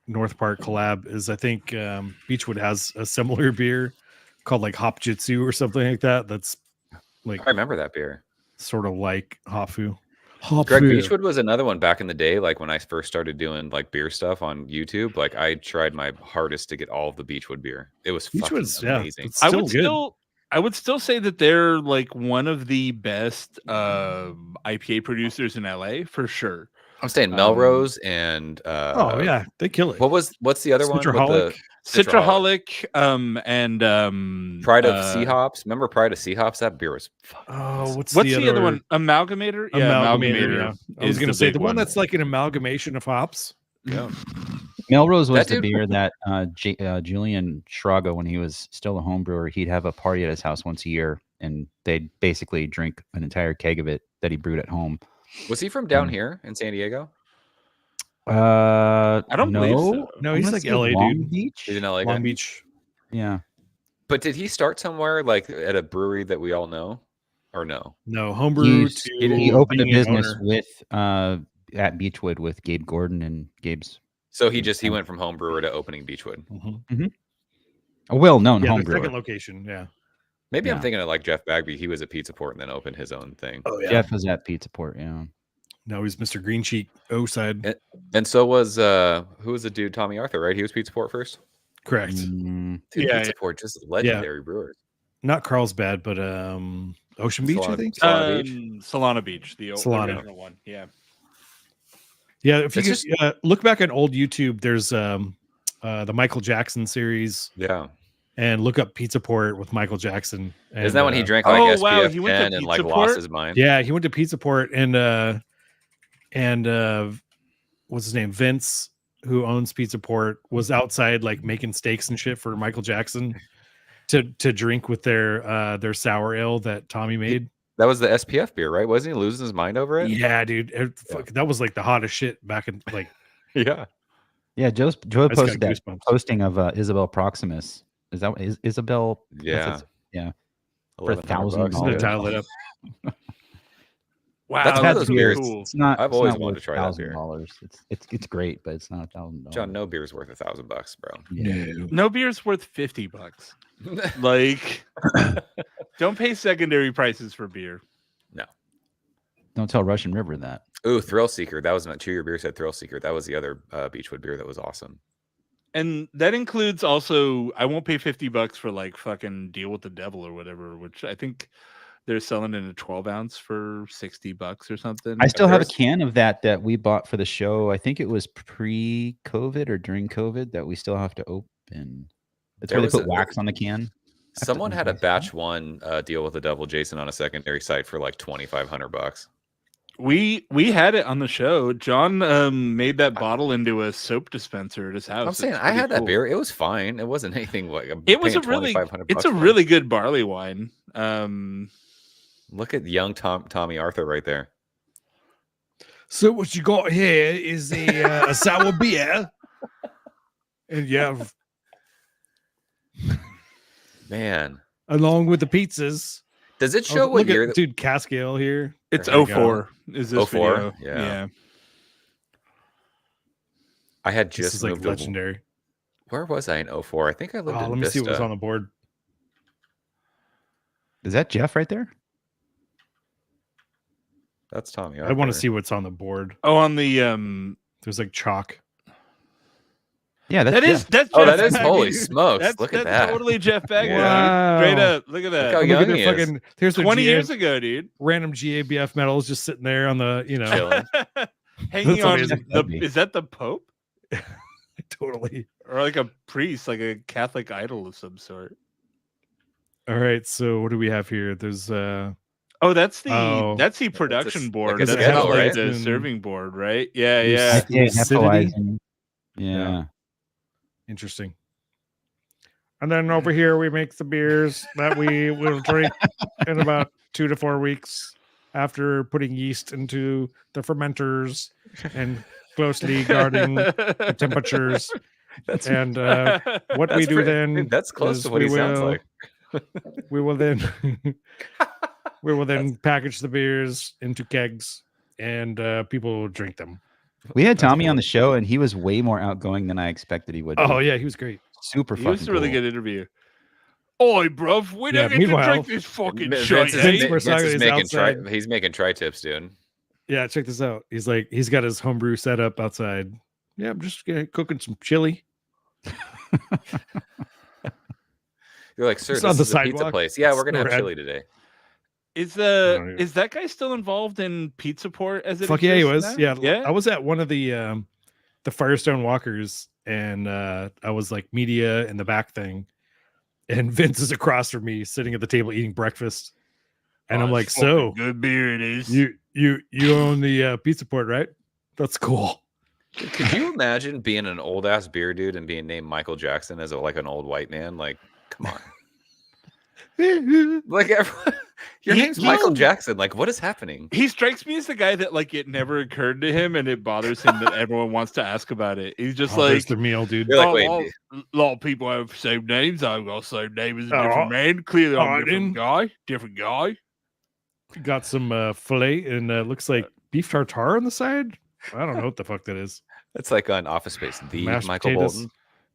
North Park collab is I think Beechwood has a similar beer called like Hop Jitsu or something like that. That's like I remember that beer. sort of like Hop Foo. Hop Greg Foo. Beechwood was another one back in the day. Like when I first started doing like beer stuff on YouTube, like I tried my hardest to get all of the Beechwood beer. It was Beechwood's fucking yeah, amazing. it's I still would good. I would still say that they're like one of the best IPA producers in LA for sure. I'm saying Melrose and Oh yeah, they kill it. what's the other one? With Citraholic? the Citraholic and Pride of Sea Hops. Remember Pride of Sea Hops? That beer was fucking awesome. What's What's the other one? Amalgamator? Yeah, Amalgamator. Yeah. I was is going to say big the one that's like an amalgamation of hops. yeah. Melrose was That the dude- beer that Julian Schraga, when he was still a home brewer, he'd have a party at his house once a year, and they'd basically drink an entire keg of it that he brewed at home. Was he from down here in San Diego? I don't believe so. No, I'm he's gonna like say LA Long dude. Beach. He's in LA. Long guy? Beach. Yeah. But did he start somewhere like at a brewery that we all know, or no? No, homebrew. He opened a being an business owner. with at Beechwood with Gabe Gordon and Gabe's So he went from home brewer to opening Beechwood. Mhm. a well-known Yeah, home the brewer. second location. Yeah. Maybe I'm Yeah. thinking of like Jeff Bagby. He was at Pizza Port and then opened his own thing. Oh yeah. Jeff was at Pizza Port. Yeah. Now he's Mr. Green Cheek O side. And so was who was the dude? Tommy Arthur, right? He was Pizza Port first. Correct. Dude, Yeah. Pizza Port, just legendary brewers. Not Carlsbad, but Ocean Beach, I think. Solana Beach. Solana Beach, the Solana. original one. Yeah. Yeah, if you It's could, look back on old YouTube, there's the Michael Jackson series, Yeah. and look up Pizza Port with Michael Jackson. And, Isn't that when he drank like oh, SPF wow, he went to 10 and like Pizza lost Port? his mind? Yeah, he went to Pizza Port, and what's his name? Vince, who owns Pizza Port, was outside like making steaks and shit for Michael Jackson to drink with their sour ale that Tommy made. That was the SPF beer, right? Wasn't he losing his mind over it? Yeah, dude. Fuck, that was like the hottest shit back in like. Yeah. Yeah, Joe I just posted got that goosebumps. posting of Isabel Proximus. Is that Isabel? Yeah. Yeah. For $1,100. I'm gonna $1,000. dial it up. Wow, That's one of that's those really beers. cool. It's not. I've it's always not wanted worth to try that beer. $1,000. It's great, but it's not $1,000. John, no beer's worth $1,000, bro. No. No beer's worth $50. Like, don't pay secondary prices for beer. Don't tell Russian River that. Ooh, Thrill Seeker. That was not Chew Your Beer said Thrill Seeker. That was the other Beechwood beer that was awesome. And that includes also, I won't pay $50 for like fucking Deal with the Devil or whatever, which I think they're selling in a 12 ounce for $60 or something. I still have a There's- can of that we bought for the show. I think it was pre-COVID or during COVID that we still have to open. It's There where they was put a- wax on the can. Someone had a Nice. batch one Deal with the Devil, Jason, on a secondary site for like $2,500. We had it on the show. John made that bottle into a soap dispenser at his house. I'm saying It's I had pretty that cool. beer. It was fine. It wasn't anything like It was a paying really, $2,500 it's a for it. really good barley wine. Look at young Tommy Arthur right there. So what you got here is a sour beer, and yeah, Man, along with the pizzas. does it Oh, show what look year? at dude cask ale here. It's There you go. 04. Is this 04? video? Yeah. I had This just is like moved. legendary. Where was I in 04? I think I lived in Let me see what was Vista. on the board. Is that Jeff right there? That's Tommy I want Arthur. to see what's on the board. Oh, on the There's like chalk. Yeah, that's that Jeff. is that's Oh, Jeff that is Bagley, holy dude. smokes! That's, Look at that's that. totally Jeff Bagley. Wow. Straight up. Look at that. Look how Look young at the he is. fucking. Here's the 20 GA years ago, dude. random GABF medals just sitting there on the Chilling. Hanging That's on amazing. is that the Pope? totally. Or like a priest, like a Catholic idol of some sort. All right, so what do we have here? There's Oh, that's the Oh. production board. like a That's schedule, not like right? the And serving board, right? Yeah, there's- yeah. IPA Acidity? Hefeweizen. Yeah. interesting. And then over here we make the beers that we will drink in about 2 to 4 weeks after putting yeast into the fermenters and closely guarding the temperatures. That's And what we that's do pretty- then That's close is to what he we sounds will- like. we will then package the beers into kegs and people will drink them. We had Tommy on the show, and he was way more outgoing than I expected he would. Oh be. yeah, he was great. Super He fucking was a really cool. good interview. Oi, bruv, we Yeah, don't get to meanwhile, drink this fucking Vince shit. is, eh? Vince Vince Marsalis is is making outside. he's making tri-tips, dude. Yeah, check this out. He's got his homebrew set up outside. Yeah, I'm just cooking some chili. You're like, sir, It's this on the is a pizza sidewalk. place. Yeah, we're gonna have Red. chili today. Is don't know. that guy still involved in Pizza Port as it Fuck yeah, he was. exists now? Yeah, I was at one of the Firestone Walkers, and I was like media in the back thing, and Vince is across from me, sitting at the table eating breakfast, and Oh, I'm like, it's fucking so good beer it is. you own the Pizza Port, right? That's cool. Could you imagine being an old ass beer dude and being named Michael Jackson as like an old white man? Like, come on. Like everyone, your He- name's he- Michael Jackson. Like, what is happening? He strikes me as the guy that like it never occurred to him and it bothers him that everyone wants to ask about it. He's just Oh, there's like, the meal, dude. You're like, "Oh, wait, well, a lot of people have the same names. I've got the same name as a Oh, different man. Clearly, I'm I a different didn't- guy. Different guy. Got some filet and looks like beef tartare on the side. I don't know what the fuck that is. It's like on Office Space. The Mashed Michael potatoes. Bolton.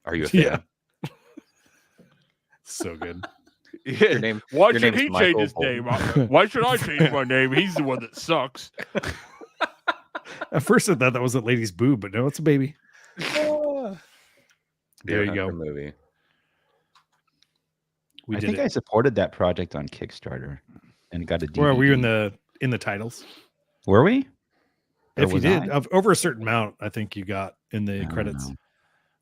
Are you a fan? Yeah. So good. Yeah. Your name. Why your should name's he Michael change his Bolton. name? Why should I change my name? He's the one that sucks. At first I thought that was a lady's boob, but no, it's a baby. There you Deer go. Hunter movie. I think I supported that project on Kickstarter and got a DVD. Where were you in the titles? Were we? Or If you was did, I? over a certain amount, I think you got in the credits. know.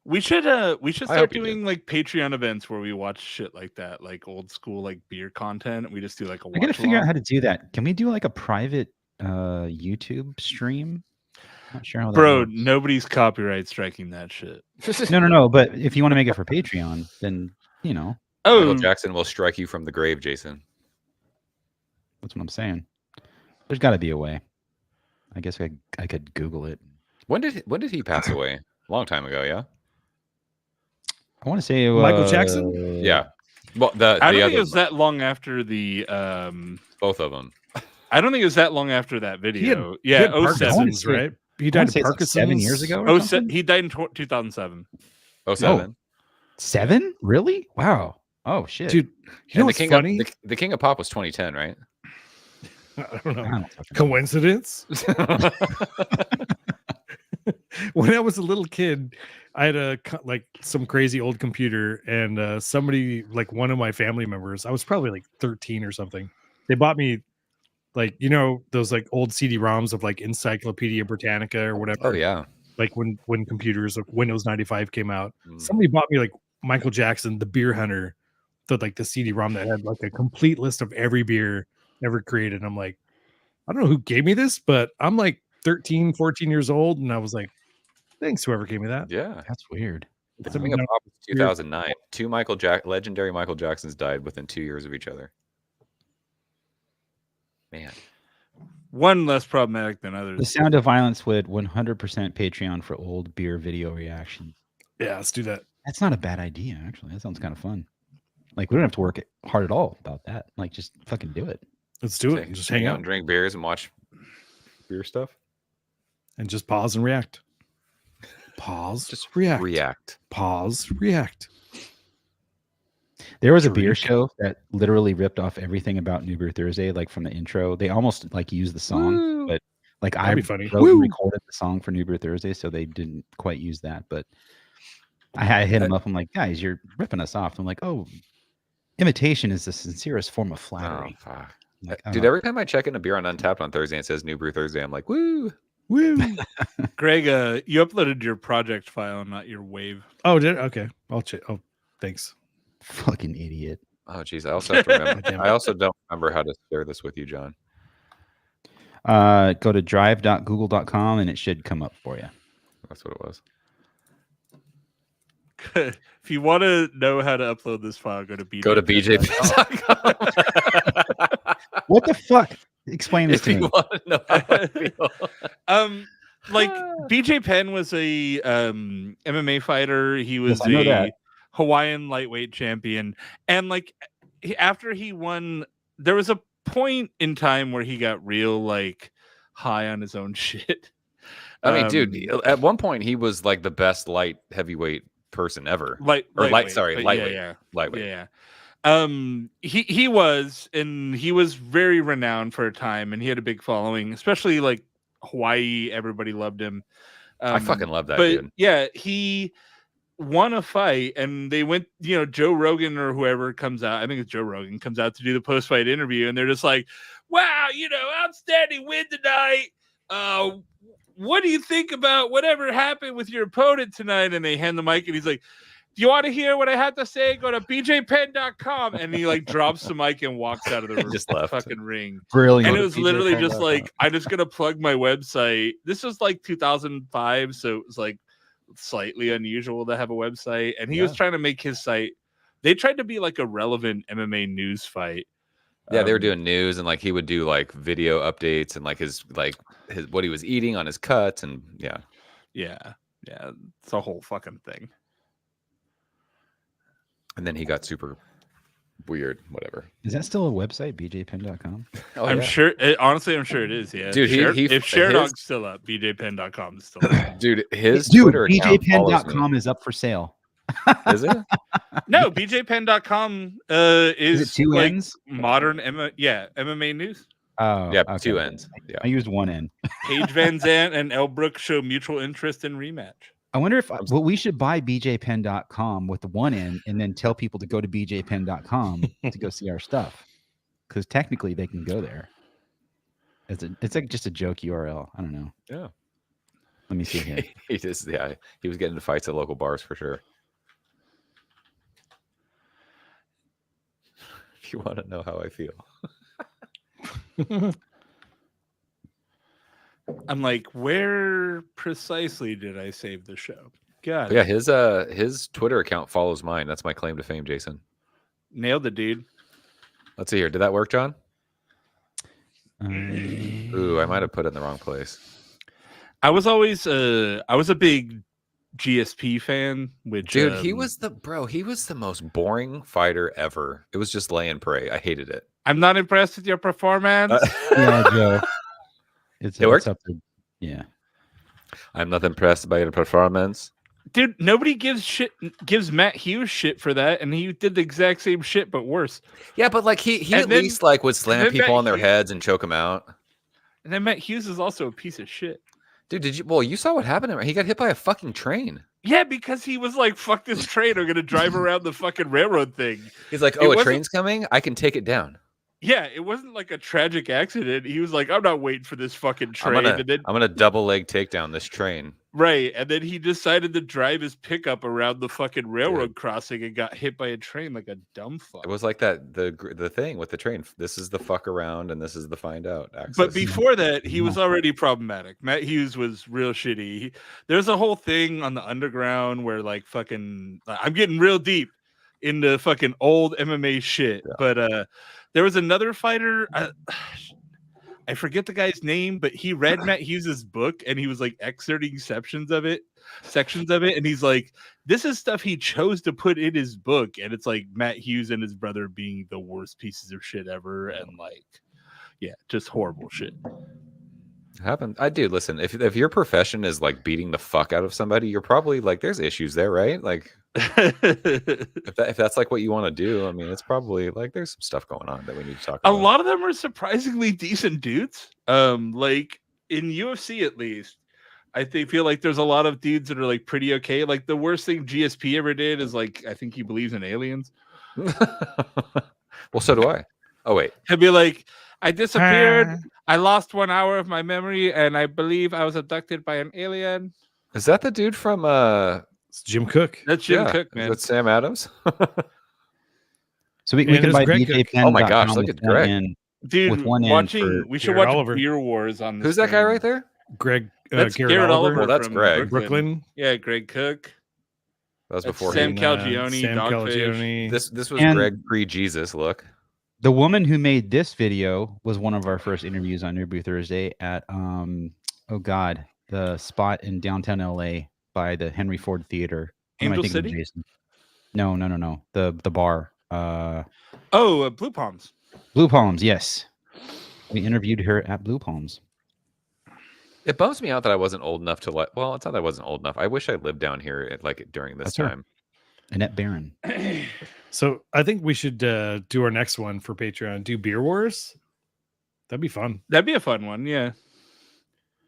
We should I start hope you doing like Patreon events where we watch shit like that, like old school like beer content. We just do like a I gotta watch figure out along. how to do that. Can we do like a private YouTube stream? Not sure how that Bro, works. nobody's copyright striking that shit. No. But if you want to make it for Patreon, then you know Michael Oh, Jackson will strike you from the grave, Jason. that's what I'm saying. There's got to be a way. I guess I could Google it. When did he pass away? A long time ago, yeah. I want to say Michael Jackson? Yeah. Well, the I don't think other it was that long after the both of them. I don't think it was that long after that He had, video. he had 07. Parkinson's, say- right? He I died wanna of say it's like Parkinson's 7 years ago. Or Oh, something? he died in 2007. 07. 7? Really? Wow. Oh shit. Dude, you know what's funny? The King of Pop was 2010, right? I don't know. I don't fucking know. Coincidence? When I was a little kid, I had some crazy old computer, and somebody, like one of my family members, I was probably like 13 or something. They bought me those like old CD-ROMs of like Encyclopedia Britannica or whatever. Oh yeah. Like when computers, like Windows 95 came out, Mm. somebody bought me like Michael Jackson, the Beer Hunter, the CD-ROM that had like a complete list of every beer ever created. I'm like, I don't know who gave me this, but I'm like 13, 14 years old, and I was like, thanks, whoever gave me that. Yeah. That's weird. The Some- King of no, Pop was 2009. Two legendary Michael Jacksons died within 2 years of each other. Man. One less problematic than The others. Sound of Violence would 100% Patreon for old beer video reactions. Yeah, let's do that. That's not a bad idea, actually. That sounds kind of fun. Like, we don't have to work hard at all about that. Like, just fucking do it. Let's do it. Say, And just hang out and drink beers and watch beer stuff. and just pause and react. Pause. Just react. React. Pause. React. There was a beer Drink. show that literally ripped off everything about New Brew Thursday, like from the intro. They almost like used the song, Woo. but like That'd I be funny. wrote Woo. and recorded the song for New Brew Thursday, so they didn't quite use that. But I hit them up. I'm like, guys, you're ripping us off. I'm like, oh, imitation is the sincerest form of Oh, flattery. fuck. Like, Dude, every time I check in a beer on Untapped on Thursday and it says New Brew Thursday, I'm like, woo. Woo. Greg, you uploaded your project file, not your wave. Oh, did okay. I'll check. Oh, thanks. fucking idiot. Oh, geez. I also have to remember. Damn it. I also don't remember how to share this with you, John. Go to drive.google.com and it should come up for you. That's what it was. If you want to know how to upload this file, go to BJ. Go to BJP.com. What the fuck? Explain this if to you me. want to know how I feel. Like BJ Penn was a MMA fighter. He was Yes, I know a that. Hawaiian lightweight champion, and like after he won, there was a point in time where he got real like high on his own shit. I mean, dude, at one point he was like the best light heavyweight person ever. Lightweight. Lightweight. Yeah. He was, and he was very renowned for a time, and he had a big following, especially like Hawaii. Everybody loved him. I fucking love that but dude. yeah, he won a fight, and they went. Joe Rogan or whoever comes out. I think it's Joe Rogan comes out to do the post-fight interview, and they're just like, "Wow, outstanding win tonight. What do you think about whatever happened with your opponent tonight?" And they hand the mic, and he's like, "Do you want to hear what I have to say? Go to bjpen.com." And he like drops the mic and walks out of the Just left. fucking ring. Brilliant. And it was literally just like, I'm just gonna plug my website. This was like 2005, so it was like slightly unusual to have a website. And he was trying to make his site. They tried to be like a relevant MMA news fight. Yeah, they were doing news, and like he would do like video updates and like his what he was eating on his cuts, and yeah. It's a whole fucking thing. And then he got super weird, whatever. Is that still a website, bjpen.com? Oh, I'm yeah. sure. Honestly, I'm sure it is. Yeah, Dude, if Sharedog's still up, bjpen.com is still up. Dude, his Twitter account follows me. bjpen.com is up for sale. Is it? No, bjpen.com Is is it two like N's? modern MMA news. Oh, Yeah, okay. 2 ends. Yeah. I used one N. Paige Van Zandt and Elle Brooks show mutual interest in rematch. I wonder if we should buy bjpen.com with the one N and then tell people to go to bjpen.com to go see our stuff. Because technically they can go there. It's like just a joke URL. I don't know. Yeah. Let me see here. He was getting into fights at local bars for sure. If you want to know how I feel. I'm like, where precisely did I save the show? God, Yeah, his Twitter account follows mine. That's my claim to fame, Jason. nailed it, dude. Let's see here. Did that work, John? Ooh, I might have put it in the wrong place. I was always I was a big GSP fan, which Dude, he was the most boring fighter ever. It was just lay and pray. I hated it. I'm not impressed with your performance. Yeah, Joe. It worked? up to, yeah. I'm not impressed by your performance. Dude, nobody gives Matt Hughes shit for that, and he did the exact same shit but worse. Yeah, but like he at least like would slam people on their heads and choke them out. And then Matt Hughes is also a piece of shit. Dude, you saw what happened? He got hit by a fucking train. Yeah, because he was like, fuck this train, I'm gonna drive around the fucking railroad thing. He's like, oh, a train's coming? I can take it down. Yeah, it wasn't like a tragic accident. He was like, I'm not waiting for this fucking train. I'm gonna double leg take down this train. Right, and then he decided to drive his pickup around the fucking railroad crossing and got hit by a train like a dumb fuck. It was like that the thing with the train. This is the fuck around and this is the find out access. But before that, he was already problematic. Matt Hughes was real shitty. There's a whole thing on the underground where like fucking I'm getting real deep into fucking old MMA shit. Yeah. But there was another fighter. I forget the guy's name, but he read Matt Hughes's book and he was like excerpting sections of it, and he's like, this is stuff he chose to put in his book, and it's like Matt Hughes and his brother being the worst pieces of shit ever, and like, yeah, just horrible shit. Happened. I do. Listen, if your profession is like beating the fuck out of somebody, you're probably like there's issues there, right? Like if that's like what you want to do, I mean, it's probably like there's some stuff going on that we need to talk about. A lot of them are surprisingly decent dudes. Like in UFC at least, I feel like there's a lot of dudes that are like pretty okay. Like the worst thing GSP ever did is like I think he believes in aliens. Well, so do I. Oh wait, he'll be like, I disappeared. I lost 1 hour of my memory, and I believe I was abducted by an alien. Is that the dude from It's Jim Cook? That's Jim Cook, man. That's Sam Adams. So we can buy BJ Penn. Oh my gosh, look at Greg. Dude, with one we should watch Oliver. Beer Wars on this. Who's that guy right there? Greg. That's Garrett Oliver. Well, that's Greg. Brooklyn. Yeah, Greg Cook. That was before Sam Calagione. Sam Calagione. This was Greg pre-Jesus. Look. The woman who made this video was one of our first interviews on New Brew Thursday at the spot in downtown LA by the Henry Ford Theater. Angel City? No. The bar. Blue Palms. Blue Palms, yes. We interviewed her at Blue Palms. It bums me out that I wasn't old enough to let. Well, it's not that I wasn't old enough. I wish I lived down here during this time. Annette Barron. So I think we should do our next one for Patreon. Do Beer Wars. That'd be fun. That'd be a fun one. Yeah.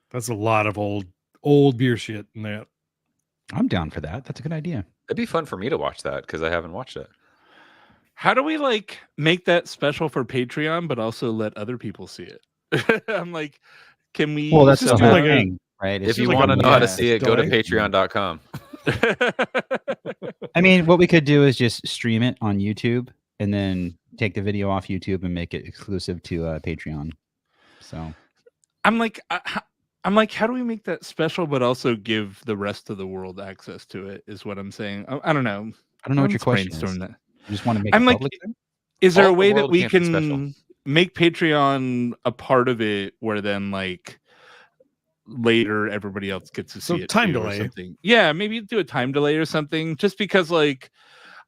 That's a lot of old beer shit in that. I'm down for that. That's a good idea. It'd be fun for me to watch that because I haven't watched it. How do we like make that special for Patreon, but also let other people see it? I'm like, can we? Well, that's just the do whole like thing, right? If you want to know how to see it, go to patreon.com. I mean, what we could do is just stream it on YouTube and then take the video off YouTube and make it exclusive to Patreon. So I'm like, how do we make that special, but also give the rest of the world access to it? Is what I'm saying. I don't know. I don't know what your question is. That. You just want to make. I'm it like, public then? Is there a way that we can make Patreon a part of it, where then like later everybody else gets to see it? Time delay. Or something. Yeah, maybe do a time delay or something. Just because like.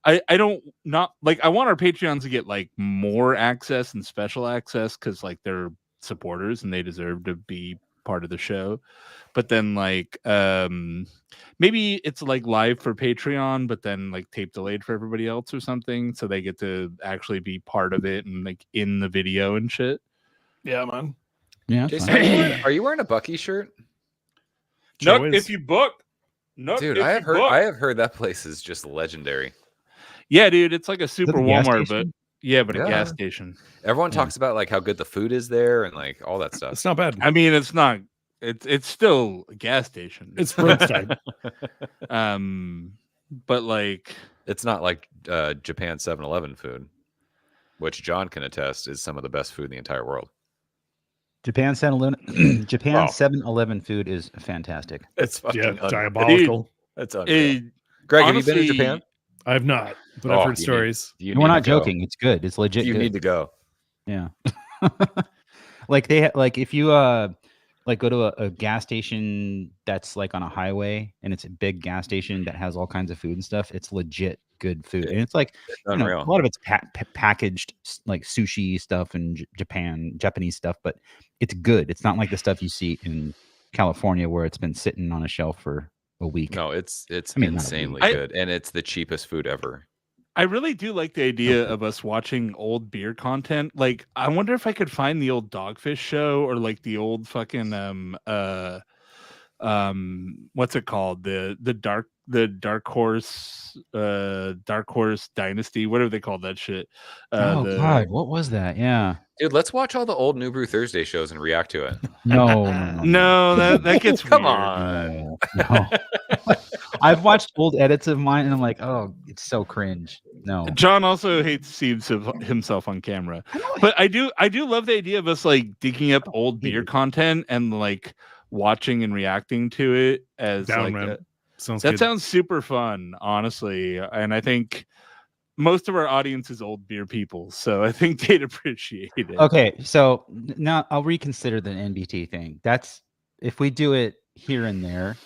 I want our Patreons to get like more access and special access because like they're supporters and they deserve to be part of the show. But then like maybe it's like live for Patreon, but then like tape delayed for everybody else or something, so they get to actually be part of it and like in the video and shit. Yeah, man. Yeah. Jason, are you wearing a Bucky shirt? No, if you book. Not Dude, $50. I have heard that place is just legendary. Yeah, dude, it's like a super a gas Walmart, station? but a Yeah. gas station. Everyone Yeah. talks about like how good the food is there and like all that stuff. It's not bad. I mean, it's not. It's still a gas station. It's roadside. But like, It's not like Japan 7-Eleven food, which John can attest is some of the best food in the entire world. Japan 7-Eleven. Japan Wow. 7-Eleven food is fantastic. It's fucking diabolical. That's unreal. it, Greg, honestly, have you been to Japan? I have not, but Oh, I've heard you stories. You We're need not to go. joking. It's good. It's legit. You good. need to go. Yeah. Like like if you like go to a gas station that's like on a highway and it's a big gas station that has all kinds of food and stuff, it's legit good food. And it's like you know, Unreal. a lot of it's packaged like sushi stuff and Japanese stuff, but it's good. It's not like the stuff you see in California where it's been sitting on a shelf for a week. No, it's I mean, not a insanely week. good, and it's the cheapest food ever. I really do like the idea of us watching old beer content. Like, I wonder if I could find the old Dogfish show or like the old fucking what's it called? The Dark Horse Dynasty, whatever they called that shit. God, what was that? Yeah. Dude, let's watch all the old New Brew Thursday shows and react to it. No. No, that gets Come weird. on. No. I've watched old edits of mine and I'm like, oh, it's so cringe. No. John also hates to see himself on camera, but I do love the idea of us like digging up old beer content and like watching and reacting to it as Down, like man. Sounds that good. sounds super fun, honestly. And I think most of our audience is old beer people, so I think they'd appreciate it. Okay, so now I'll reconsider the NBT thing. That's if we do it here and there.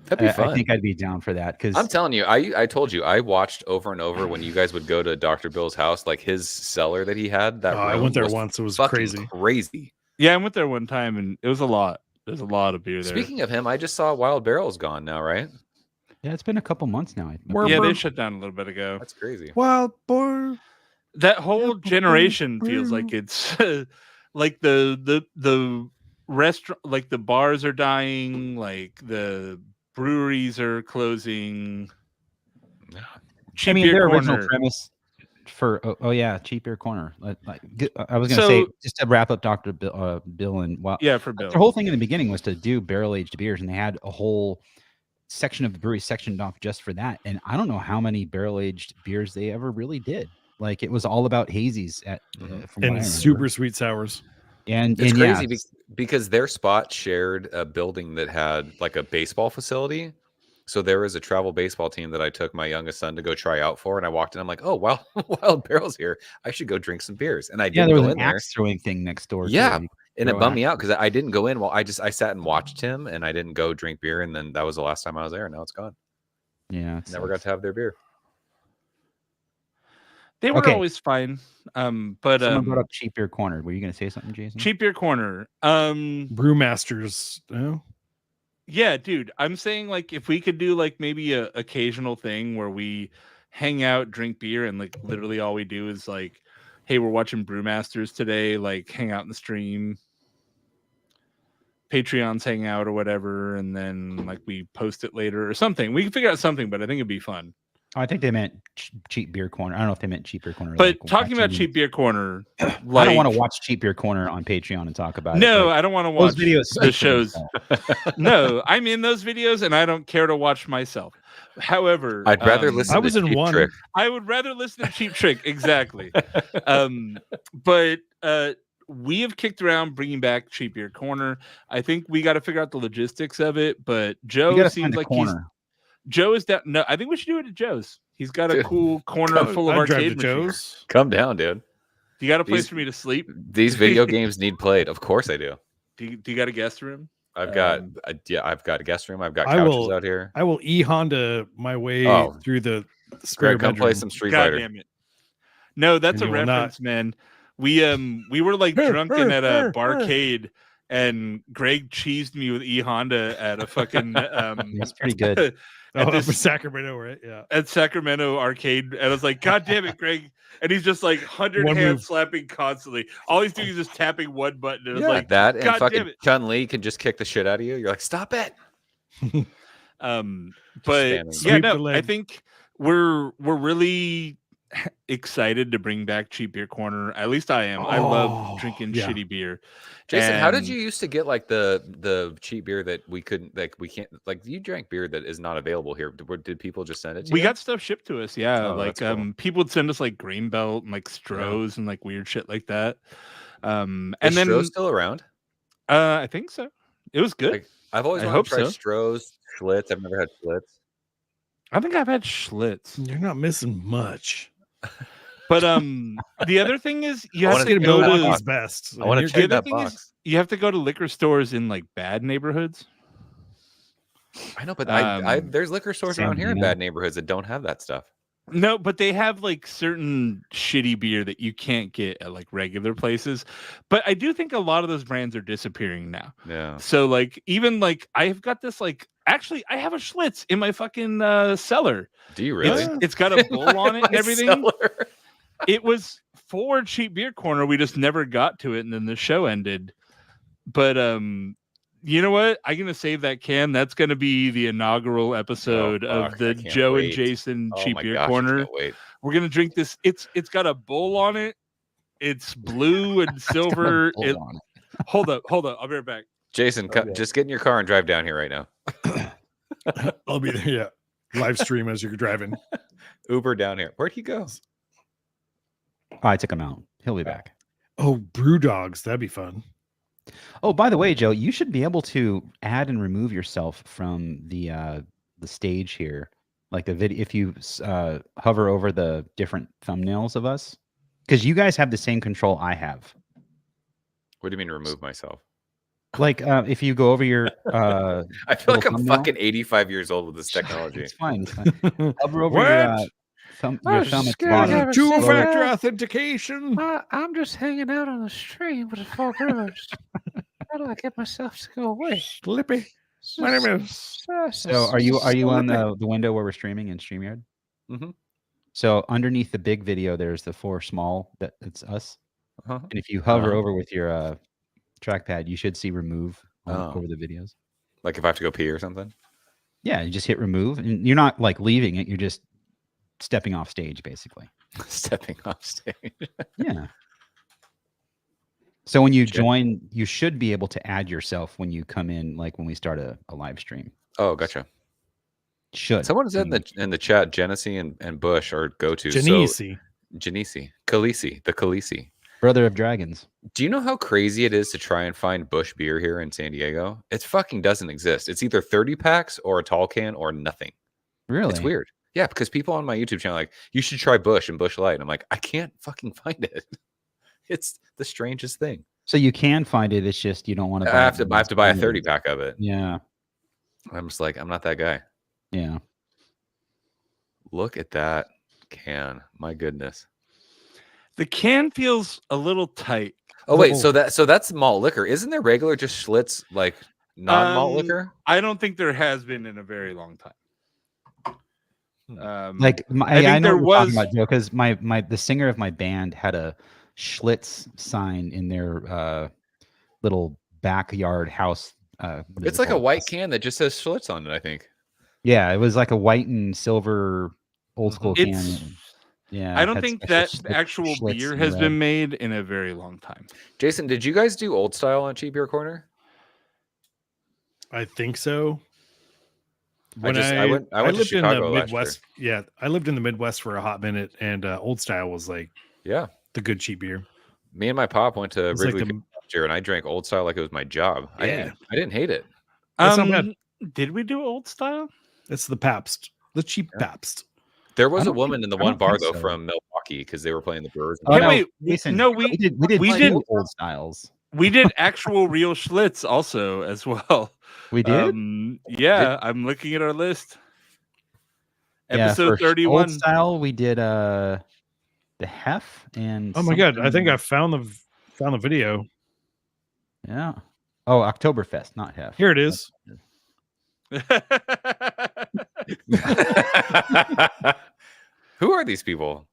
That'd be fun. I think I'd be down for that because I'm telling you, I told you, I watched over and over when you guys would go to Dr. Bill's house, like his cellar that he had. That I room went there was once. It was fucking crazy. Yeah, I went there one time and it was a lot. There's a lot of beer there. Speaking of him, I just saw Wild Barrel's gone now, right? yeah, it's been a couple months now. I think. We're- Yeah, they Burp. shut down a little bit ago. That's crazy. Wild boy. That whole generation feels like it's like the restaurant, like the bars are dying, like the breweries are closing. I mean, Beer their original Corner. premise for yeah, cheap beer corner. I was going to So- say just to wrap up Dr. Bill and Yeah, for Bill. their whole thing in the beginning was to do barrel aged beers, and they had a whole section of the brewery sectioned off just for that. And I don't know how many barrel aged beers they ever really did. Like it was all about hazies from what I And remember. super sweet sours. And It's yeah, crazy because their spot shared a building that had like a baseball facility. So there was a travel baseball team that I took my youngest son to go try out for, and I walked in. I'm like, oh wow, Wild Barrel's here. I should go drink some beers. And I yeah, didn't there was go an in there. axe throwing thing next door. too. Yeah, You and it throw bummed me out axes. because I didn't go in. Well, I sat and watched him, and I didn't go drink beer. And then that was the last time I was there. And now it's gone. Yeah, it Never got sucks. to have their beer. They were Okay. always fine. But Someone brought up cheap beer corner. Were you going to say something, Jason? Cheap Beer Corner. Brewmasters. Yeah, dude. I'm saying like if we could do like maybe a occasional thing where we hang out, drink beer, and like literally all we do is like, hey, we're watching Brewmasters today, like hang out in the stream. Patreons hang out or whatever, and then like we post it later or something. We can figure out something, but I think it'd be fun. Oh, I think they meant cheap beer corner. I don't know if they meant cheap beer corner. But like talking about watching- Cheap Beer Corner, I don't like, want to watch cheap beer corner on Patreon and talk about it. no, but I don't want to those watch videos the speak for shows. themselves. No, I'm in those videos and I don't care to watch myself. However, I'd rather listen. I to was in Cheap one. Trick. I would rather listen to Cheap Trick. Exactly. But we have kicked around bringing back Cheap Beer Corner. I think we got to figure out the logistics of it. But You Joe gotta seems find a like corner. Joe is down. No, I think we should do it at Joe's. He's got a Dude, cool corner full of I'd drive arcade to machines. Joe's. Come down, dude. Do you got a place These- for me to sleep? These video games need played. Of course I do. Do you got a guest room? I've got Um, I've got a guest room. I've got I couches will- out here. I will Honda my way Oh. through the spare Greg, come play bedroom. some Street God Fighter. damn it! No, that's And a you will not. reference, man. We were like drunken at a barcade, and Greg cheesed me with E Honda at a fucking That's pretty good. at Oh, up in this- Sacramento, right? Yeah. at Sacramento arcade, and I was like, God damn it, Greg! And he's just like 100 One hand move. slapping constantly. All he's doing is just tapping one button, and it's Yeah. like, That and God damn fucking it. Chun Li can just kick the shit out of you. You're like, stop it. But spamming yeah, Sweep the no, I leg. think we're really excited to bring back Cheap Beer Corner. At least I am. I love drinking yeah. shitty beer. Jason, how did And you used to get like the cheap beer that we couldn't, like we can't, like you drank beer that is not available here? Did people just send it to we you? got stuff shipped to us, yeah. Oh, Like that's cool. people would send us like Grain Belt and like Strohs and like weird shit like that. And Is then Stroh's still around? I think so. It was good. Like, I've always I wanted hope to try so. Stroh's, Schlitz. I've never had Schlitz. I think I've had Schlitz. You're not missing much. But the other thing is you I have wanna to Get go Milwaukee's to best. I wanna And check the you're other that thing is box. you have to go to liquor stores in like bad neighborhoods. I know, but I there's liquor stores around here in Sandino. bad neighborhoods that don't have that stuff. No, but they have like certain shitty beer that you can't get at like regular places. But I do think a lot of those brands are disappearing now. Yeah. So like even like I've got this like actually I have a Schlitz in my fucking cellar. Do you really? It's got a bull on it and My everything. cellar. It was for Cheap Beer Corner. We just never got to it, and then the show ended. But you know what? I'm gonna save that can. That's gonna be the inaugural episode of fuck, the I can't Joe and wait. Jason Oh Cheap my Beer gosh, I Corner. can't wait. We're gonna drink this. It's got a bull on it. It's blue and silver. Hold up. I'll be right back. Jason, just get in your car and drive down here right now. I'll be there. Yeah. Live stream as you're driving. Uber down here. Where'd he go? Oh, I took him out. He'll be back. Oh, brew dogs. That'd be fun. Oh, by the way, Joe, you should be able to add and remove yourself from the stage here, like the video. If you hover over the different thumbnails of us, because you guys have the same control I have. What do you mean remove myself? Like if you go over your, I feel like little I'm thumbnail. fucking 85 years old with this technology. It's fine. It's fine. Hover over your thumb at the bottom. Two-factor authentication. I'm just hanging out on the stream with the Four Brewers. How do I get myself to go away? Slippy. My name is. So are you on the window where we're streaming in StreamYard? Mm-hmm. So underneath the big video, there's the four small. It's us. Uh-huh. And if you hover over with your trackpad, you should see remove over the videos. Like if I have to go pee or something? Yeah, you just hit remove, and you're not like leaving it. You're just stepping off stage, basically. Stepping off stage. Yeah. So when you join, you should be able to add yourself when you come in, like when we start a live stream. Oh, gotcha. Should. Someone said in the chat, Genesee and Bush are go-tos. Genesi. Khaleesi, the Khaleesi. Brother of Dragons. Do you know how crazy it is to try and find Bush beer here in San Diego? It fucking doesn't exist. It's either 30 packs or a tall can or nothing. Really? It's weird. Yeah, because people on my YouTube channel are like, you should try Bush and Bush Light. I'm like, I can't fucking find it. It's the strangest thing. So you can find it. It's just you don't want to. I have to buy a 30 pack of it. Yeah. I'm just like, I'm not that guy. Yeah. Look at that can. My goodness. The can feels a little tight. Oh wait, so that's malt liquor. Isn't there regular just Schlitz like non-malt liquor? I don't think there has been in a very long time. Like I think know there what you're was talking about, Joe, because the singer of my band had a Schlitz sign in their little backyard house. It's like a white can that just says Schlitz on it, I think. Yeah, it was like a white and silver old school can. Yeah, I don't think that actual Schlitz beer in has red. been made in a very long time. Jason, did you guys do old style on Cheap Beer Corner? I think so. I went to lived Chicago in the last year. Midwest. Yeah, I lived in the Midwest for a hot minute, and Old Style was like Yeah. the good cheap beer. Me and my pop went to It's like Wrigley last year, and I drank old style like it was my job. Yeah. I didn't hate it. That's not bad. Did we do old style? It's the Pabst, the cheap Pabst. There was I a don't woman think- in the I one don't bar think though so. from Milwaukee because they were playing the Brewers. Oh, Hey, no, wait, Jason, no, we did did- old styles. We did actual real Schlitz also as well. We did. Yeah, I'm looking at our list. Yeah, Episode for 31. Old style, we did the Hef and. Oh my god! I think something- I found the video. Yeah. Oh, Oktoberfest, not Hef. Here it is. Who are these people?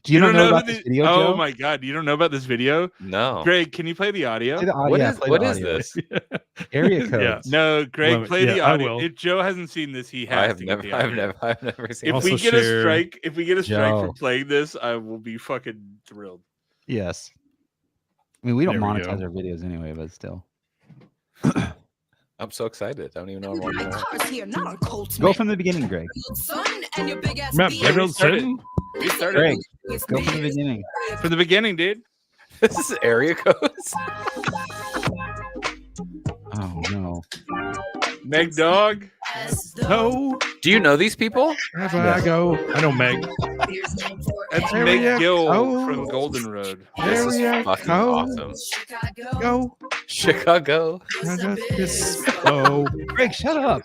Do you, don't know who about this video, Oh Joe? my god, you don't know about this video? No. Greg, can you play the audio? Play the What is play what the is audio. this? Area Yeah. codes. No, Greg, play the I audio. will. If Joe hasn't seen this, he has to get the audio. I've never seen. If Also we get a share- strike, for Joe. playing this, I will be fucking thrilled. Yes. I mean, we don't There we monetize go. our videos anyway, but still. I'm so excited. I don't even know what I'm watching. Go from the beginning, Greg. Matt, Yeah, better we started. sitting? We started Greg, go from the beginning. from the beginning, dude. This is area codes. Oh no. Meg Dog. No. Do you know these people? Have I go? I know Meg. That's Area Meg Gill code. from Golden Road. This is Area fucking code. awesome. Go. Chicago. I got this. Oh. Greg, shut up.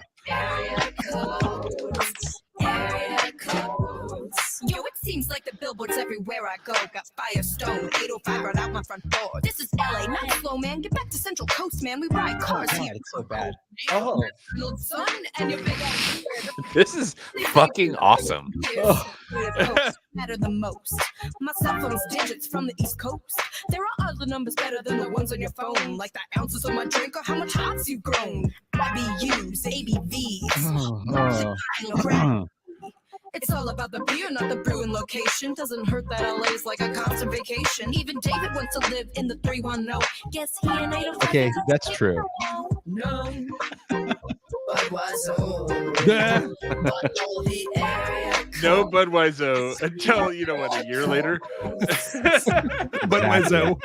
Yo, it seems like the billboards everywhere I go got Firestone 805 right out my front door. This is LA, not slow, man. Get back to Central Coast, man. We ride cars here. it's so bad. Oh, son, and your big ass. This is fucking awesome. Matter the most. My cell phone's digits from the East Coast. There are other numbers better than the ones on your phone, like the ounces of my drink or how much hops you've grown. IBUs, ABVs. It's all about the beer, not the brewing location. Doesn't hurt that LA's like a constant vacation. Even David wants to live in the 310. Guess he and 805. Okay, that's true. No. No Budweiser until you know what, a year later. Budweiser.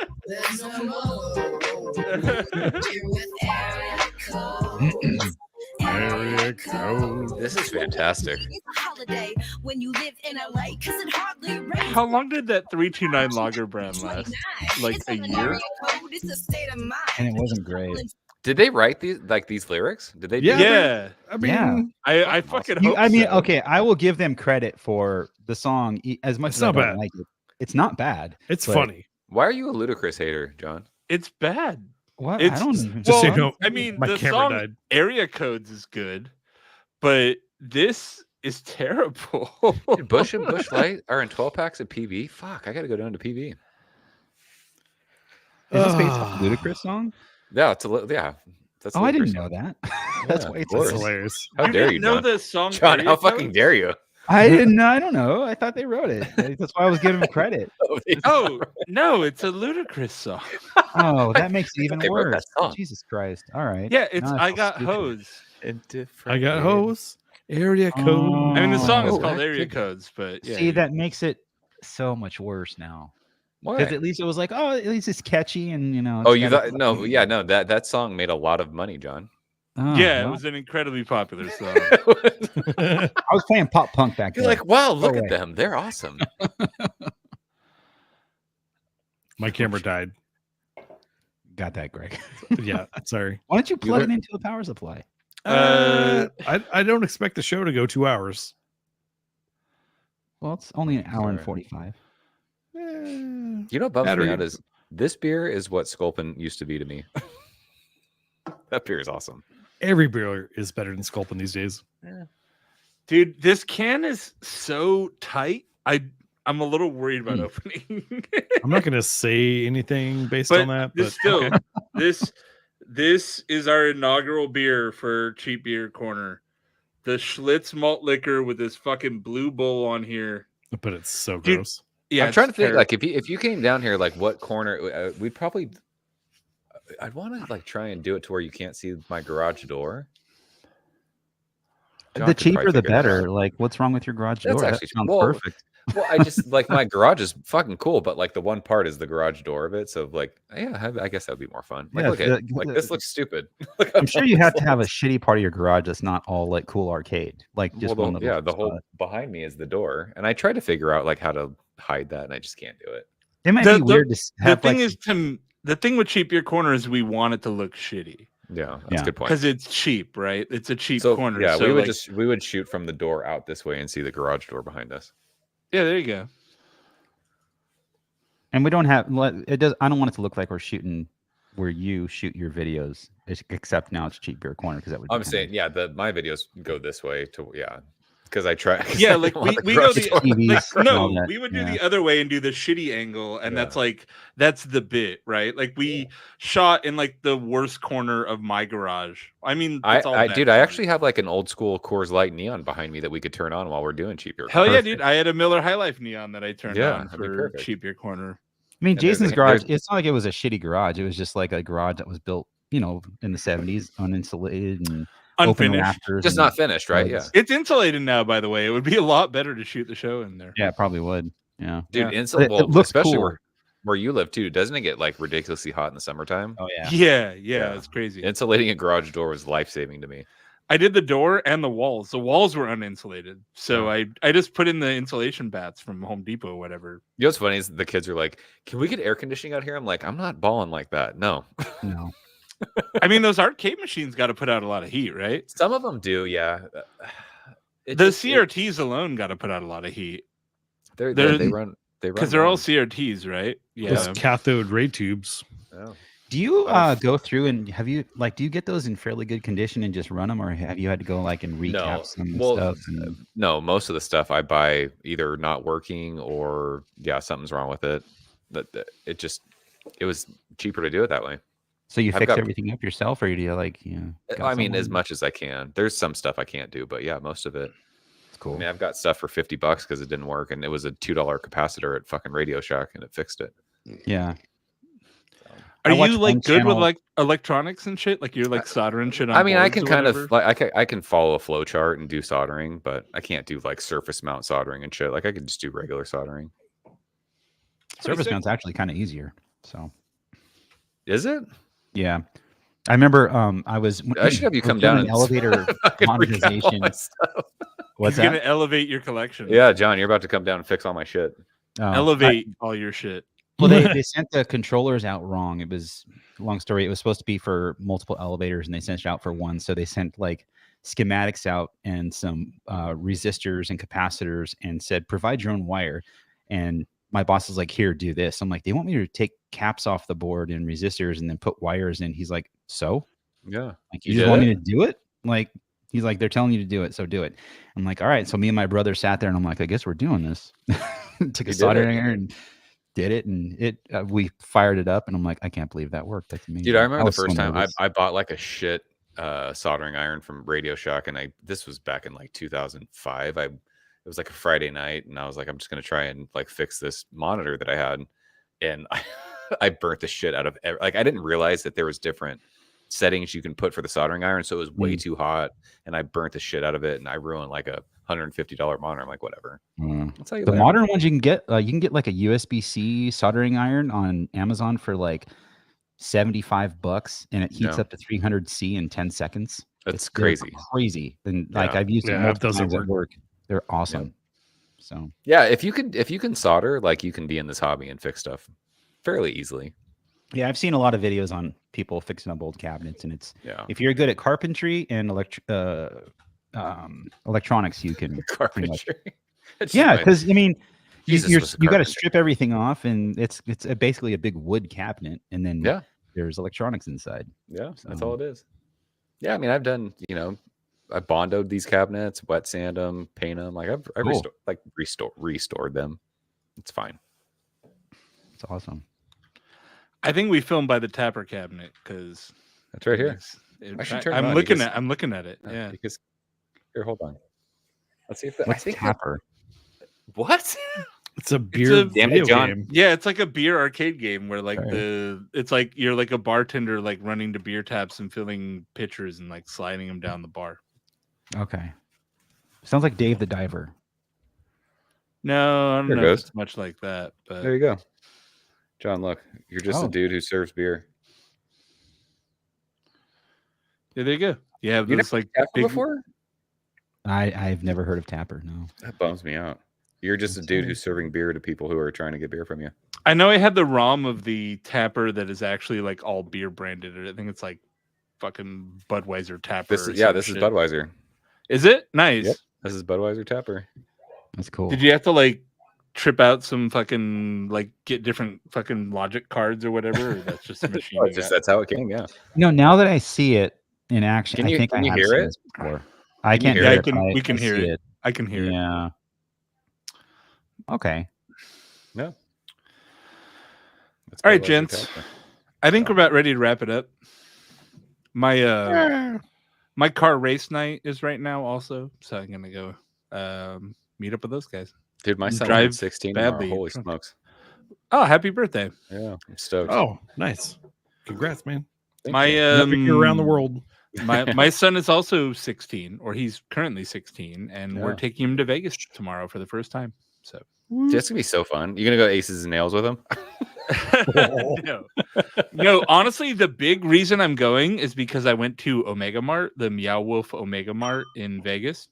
Area code. This is fantastic. It's a holiday when you live in LA, cause it hardly rains. How long did that 329 lager brand last? Like It's a not an year? area code, it's a state of mind. And it wasn't great. Did they write these lyrics? Did they? do Yeah. that? Yeah. I mean, Yeah. I fucking hope I mean, so. okay, I will give them credit for the song as much It's as I not don't bad. like it. It's not bad. it's but- funny. Why are you a Ludacris hater, John? It's bad. What? It's- I don't even. Just so Well, you know, I mean, my the camera song died. Area Codes is good, but this is terrible. Dude, Bush and Bush Light are in 12 packs of PB. Fuck, I got to go down to PB. Is this based off a Ludacris song? Yeah, yeah. That's Oh, I didn't Ludacris know song. that. That's Yeah, why of it's course. That's hilarious. How dare you, didn't know John? the song John, Area how fucking Codes? dare you? I didn't know. I don't know. I thought they wrote it. That's why I was giving them credit. Oh no, it's a Ludacris song. Oh, that makes it even They wrote that worse. song. Jesus Christ. All right. Yeah, it's Now I feel Got stupid. Hose. I got hose. Area code. I mean, the song is Oh, called that Area could- Codes, but yeah. See, that makes it so much worse now. Why? Because at least it was like, oh, at least it's catchy and Oh, it's you got a- thought no? Yeah, no. That song made a lot of money, John. Oh, Yeah, it well, was an incredibly popular song. I was playing pop punk back You're then. like, wow, look Oh, at wait. them. They're awesome. My camera died. Got that, Greg. Yeah, sorry. Why don't you plug learn- it into a power supply? I don't expect the show to go 2 hours. Well, it's only an hour and Sorry. 45. You know what bums me Battery. out is this beer is what Sculpin used to be to me. That beer is awesome. Every beer is better than Sculpin these days. Dude, this can is so tight. I'm a little worried about opening. I'm not going to say anything based But on that, this but still okay. this is our inaugural beer for Cheap Beer Corner. The Schlitz malt liquor with this fucking blue bowl on here. But it's so Dude, gross. Yeah, I'm trying to it's think. terrible. Like, if you came down here, like, what corner? We'd probably. I'd want to like try and do it to where you can't see my garage door. John The could probably cheaper, the figure that out. better. Like, what's wrong with your garage That's door? That actually- sounds well, perfect. Well, I just like my garage is fucking cool, but like the one part is the garage door of it. So like, yeah, I guess that would be more fun. Like, Yeah, look at like this looks stupid. Look how I'm sure you dumb have this to have a looks. shitty part of your garage that's not all like cool arcade. Like just Well, one the, little yeah, the whole spot. behind me is the door, and I tried to figure out like how to hide that, and I just can't do it. It might The- be weird to the have thing like, is the thing with Cheap Beer Corner is we want it to look shitty Yeah, that's Yeah. a good point. because it's cheap, right? It's a cheap So corner. yeah, so we would like- we would shoot from the door out this way and see the garage door behind us. yeah. There you go. and we don't have it does. I don't want it to look like we're shooting where you shoot your videos, except now it's Cheap Beer Corner because that would. be I'm kinda- saying, yeah, my videos go this way to because I try. Yeah, like we go the TVs like, and all no, that, we would do yeah. the other way and do the shitty angle, and Yeah. that's the bit, right? Like we shot in like the worst corner of my garage. I mean, it's all I back dude, I corner. actually have like an old school Coors Light neon behind me that we could turn on while we're doing Cheap Beer. Hell Corner. yeah, dude! I had a Miller High Life neon that I turned Yeah, on that'd be for perfect. Cheap Beer Corner. I mean, And there's Jason's a- garage, there's- it's not like it was a shitty garage. It was just like a garage that was built, in the 70s, uninsulated and open Unfinished. rafters. Just and not finished, right? Yeah, studs. It's insulated now, by the way. It would be a lot better to shoot the show in there. Yeah, it probably would. Yeah. dude. Yeah. But it looks especially cool. where you live too. Doesn't it get like ridiculously hot in the summertime? Oh, yeah. Yeah, Yeah. it's crazy. Insulating a garage door was life saving to me. I did the door and the walls. The walls were uninsulated, so I just put in the insulation bats from Home Depot, or whatever. You know what's funny is the kids are like, "Can we get air conditioning out here?" I'm like, "I'm not balling like that." No, No. I mean, those arcade machines got to put out a lot of heat, right? some of them do. Yeah, The CRTs alone got to put out a lot of heat they they're- run because they're all long. CRTs, right? Those Yeah. cathode ray tubes. Oh. Do you Oh. go through and do you get those in fairly good condition and just run them, or have you had to go like and recap some Well, stuff? And... No, most of the stuff I buy either not working or something's wrong with it. It was cheaper to do it that way. So you I've fix got- everything up yourself, or do you got I mean, as someone? much as I can. There's some stuff I can't do, but yeah, most of it. It's cool. I mean, I've got stuff for $50 because it didn't work, and it was a $2 capacitor at fucking Radio Shack, and it fixed it. Yeah. Are I watch you like one good with channel- like electronics and shit? Like you're like soldering shit on. I mean, I boards can or kind whatever? of like I can follow a flow chart and do soldering, but I can't do like surface mount soldering and shit. Like I could just do regular soldering. Surface sick. mount's actually kind of easier. So Is it? yeah, I remember I was. I should have you was come doing down an and elevator fucking recap all monetization. my stuff. What's He's gonna that? elevate your collection. Yeah, John, you're about to come down and fix all my shit. Oh, elevate all your shit. Well, they sent the controllers out wrong. It was long story. It was supposed to be for multiple elevators, and they sent it out for one. So they sent like schematics out and some resistors and capacitors, and said provide your own wire. And my boss is like, "Here, do this." I'm like, "They want me to take caps off the board and resistors, and then put wires in." He's like, "So, Yeah. like, You you just did want it? me to do it?" Like, he's like, "They're telling you to do it, so do it." I'm like, "All right." So me and my brother sat there, and I'm like, "I guess we're doing this." Took You a did soldering it. iron and did it, and we fired it up, and I'm like, I can't believe that worked. That's amazing. Dude, I remember the was so first time nervous. I bought like a shit soldering iron from Radio Shack, and this was back in like 2005. It was like a Friday night, and I was like, I'm just gonna try and like fix this monitor that I had, and I burnt the shit out of like I didn't realize that there was different settings you can put for the soldering iron, so it was way too hot, and I burnt the shit out of it, and I ruined like a $150 monitor. I'm like, whatever. That's how you The learn. modern ones you can get like a USB-C soldering iron on Amazon for like $75, and it heats Yeah. up to 300C in 10 seconds. That's They're crazy. crazy. And like Yeah. I've used it Yeah, it multiple doesn't times at work. They're awesome. So Yeah, if you can solder, like you can be in this hobby and fix stuff fairly easily. yeah, I've seen a lot of videos on people fixing up old cabinets, and it's Yeah. if you're good at carpentry and electronics, you can pretty much. Carpentry. It's Yeah, fine. because I mean, Jesus you was a got to carpenter. strip everything off, and it's basically a big wood cabinet, and then Yeah. there's electronics inside. Yeah, that's So- all it is. Yeah, I mean, I've done, I bondoed these cabinets, wet sand them, paint them. Like I've Cool. restored them. It's fine. It's awesome. I think we filmed by the Tapper cabinet because That's right here. I should turn it I'm on looking because- I'm looking at it. Yeah. Because here, hold on. Let's see if I What's think Tapper? what? It's a beer Damn it, video John. game. Yeah, it's like a beer arcade game where like Okay. it's like you're like a bartender like running to beer taps and filling pitchers and like sliding them down the bar. Okay. Sounds like Dave the Diver. No, I don't There know goes. if it's much like that, but There you go. John, look, you're just Oh. a dude who serves beer. yeah, there you go. You have You this like Tapper big before? I've never heard of Tapper. No. That bums me out. You're just a dude who's serving beer to people who are trying to get beer from you. I know I had the ROM of the Tapper that is actually like all beer branded. I think it's like fucking Budweiser Tapper. This or is, yeah, some this is shit. Budweiser. Is it? Nice. Yep. This is Budweiser Tapper. That's cool. Did you have to like trip out some fucking like get different fucking logic cards or whatever? Or that's just a machine. Oh, you it's just got? that's how it came. Yeah. Now that I see it in action, Can you- I think can I you have hear seen it? this before. I Can you can't hear hear it? it. but we can hear see it. I can hear it. Yeah. Okay. Yeah. All right, gents. I think we're about ready to wrap it up. My my car race night is right now also, so I'm gonna go meet up with those guys. Dude, my son Drive turned 16 tomorrow. badly Holy drunk. smokes. Oh, happy birthday! Yeah, I'm stoked. Oh, nice. Congrats, man. Thank My you. You're around the world. my son is also 16, or he's currently 16, and we're Yeah. taking him to Vegas tomorrow for the first time. So Dude, that's gonna be so fun. You gonna go Aces and Nails with him? no, honestly, the big reason I'm going is because I went to Omega Mart, the Meow Wolf Omega Mart in Vegas.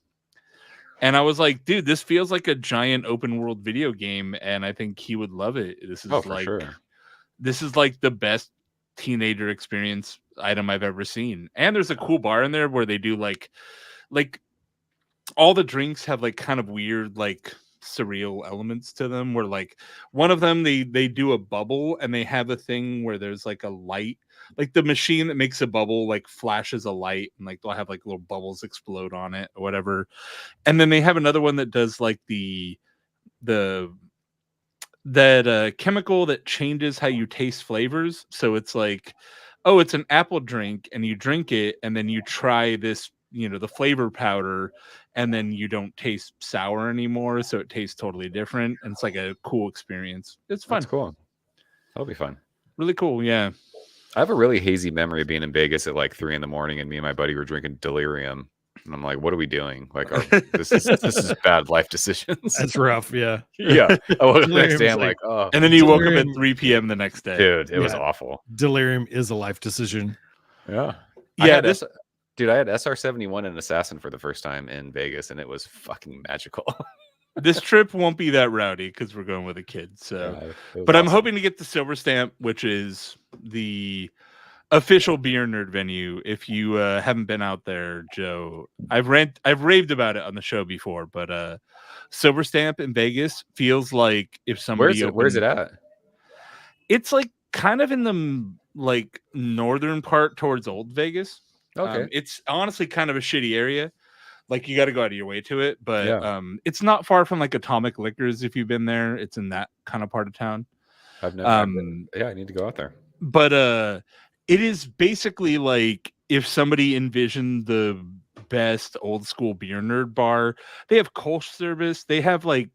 And I was like, dude, this feels like a giant open world video game, and I think he would love it. This is this is like the best teenager experience item I've ever seen. And there's a cool bar in there where they do like all the drinks have like kind of weird, like surreal elements to them, where like one of them they do a bubble and they have a thing where there's like a light, like the machine that makes a bubble like flashes a light, and like they'll have like little bubbles explode on it or whatever. And then they have another one that does like that chemical that changes how you taste flavors. So it's like, oh, it's an apple drink, and you drink it, and then you try this, the flavor powder, and then you don't taste sour anymore, so it tastes totally different, and it's like a cool experience. It's fun. That's cool. That'll be fun. Really cool. Yeah. I have a really hazy memory of being in Vegas at like 3 a.m, and me and my buddy were drinking delirium. And I'm like, what are we doing? Like, this is bad life decisions. That's rough. Yeah. Yeah. I woke up the next day, I'm like, oh. And then you woke up at 3 p.m. the next day. Dude, it was awful. Delirium is a life decision. Yeah. Yeah. I had SR-71 and Assassin for the first time in Vegas, and it was fucking magical. This trip won't be that rowdy because we're going with a kid. So, but awesome. I'm hoping to get the Silver Stamp, which is the official beer nerd venue. If you haven't been out there, Joe, I've raved about it on the show before, but Silver Stamp in Vegas feels like if somebody where's it at? It's like kind of in the like northern part towards Old Vegas. Okay. It's honestly kind of a shitty area. Like you got to go out of your way to it, but Yeah. It's not far from like Atomic Liquors. If you've been there, it's in that kind of part of town. I've never. Yeah, I need to go out there. But it is basically like if somebody envisioned the best old school beer nerd bar. They have Kolsch service. They have like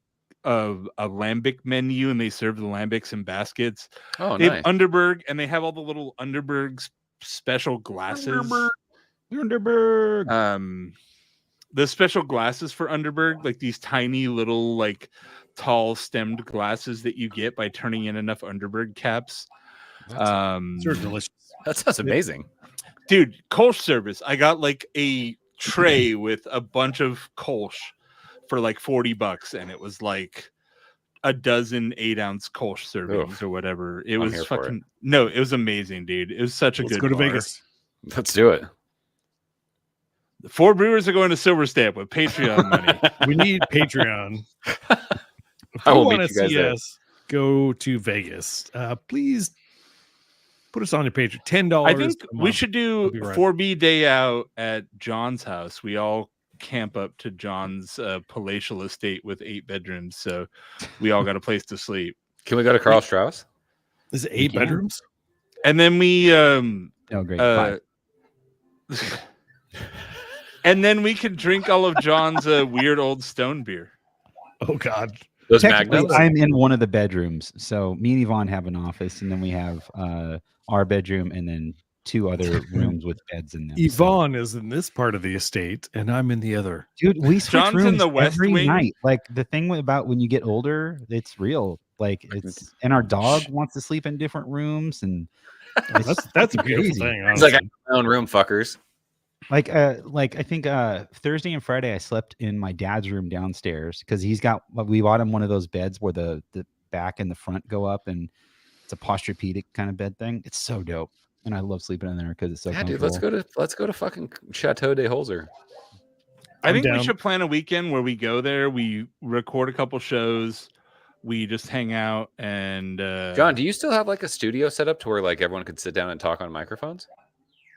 a lambic menu, and they serve the lambics in baskets. Oh, they nice. have Underberg, and they have all the little Underberg special glasses. Underberg. The special glasses for Underberg, like these tiny little like tall stemmed glasses that you get by turning in enough Underberg caps. Sure, delicious. That sounds amazing. Dude, Kolsch service. I got like a tray with a bunch of Kolsch for like $40, and it was like a dozen 8-ounce Kolsch servings or whatever. It was fucking no, it was amazing, dude. It was such a good. Let's go to bar. Vegas. Let's do it. The 4 Brewers are going to Silver Stamp with Patreon money. We need Patreon. If I you will want meet to you guys see there. us go to Vegas, please put us on your Patreon. $10. I think a month. we should do That'd be right. 4B day out at John's house. We all camp up to John's palatial estate with 8 bedrooms, so we all got a place to sleep. Can we go to Carl Strauss? Is it 8 can. bedrooms? And then we Oh, great. 5. and then we can drink all of John's weird old stone beer. Oh God. Those Technically, Magnums? I'm in one of the bedrooms. So me and Yvonne have an office, and then we have our bedroom, and then 2 other rooms with beds in them. So- Yvonne is in this part of the estate, and I'm in the other. dude, we switch John's in rooms the West every Wing. night. Like the thing about when you get older, it's real. Like it's, and our dog wants to sleep in different rooms, and That's a beautiful crazy. thing. He's like, I honestly. have my own room, fuckers. like I think Thursday and Friday I slept in my dad's room downstairs because we bought him one of those beds where the back and the front go up, and it's a posturepedic kind of bed thing. It's so dope, and I love sleeping in there because it's so Yeah, dude, comfortable. let's go to fucking Chateau de Holzer. I I'm think we down. should plan a weekend where we go there, we record a couple shows, we just hang out, and John, do you still have like a studio set up to where like everyone could sit down and talk on microphones?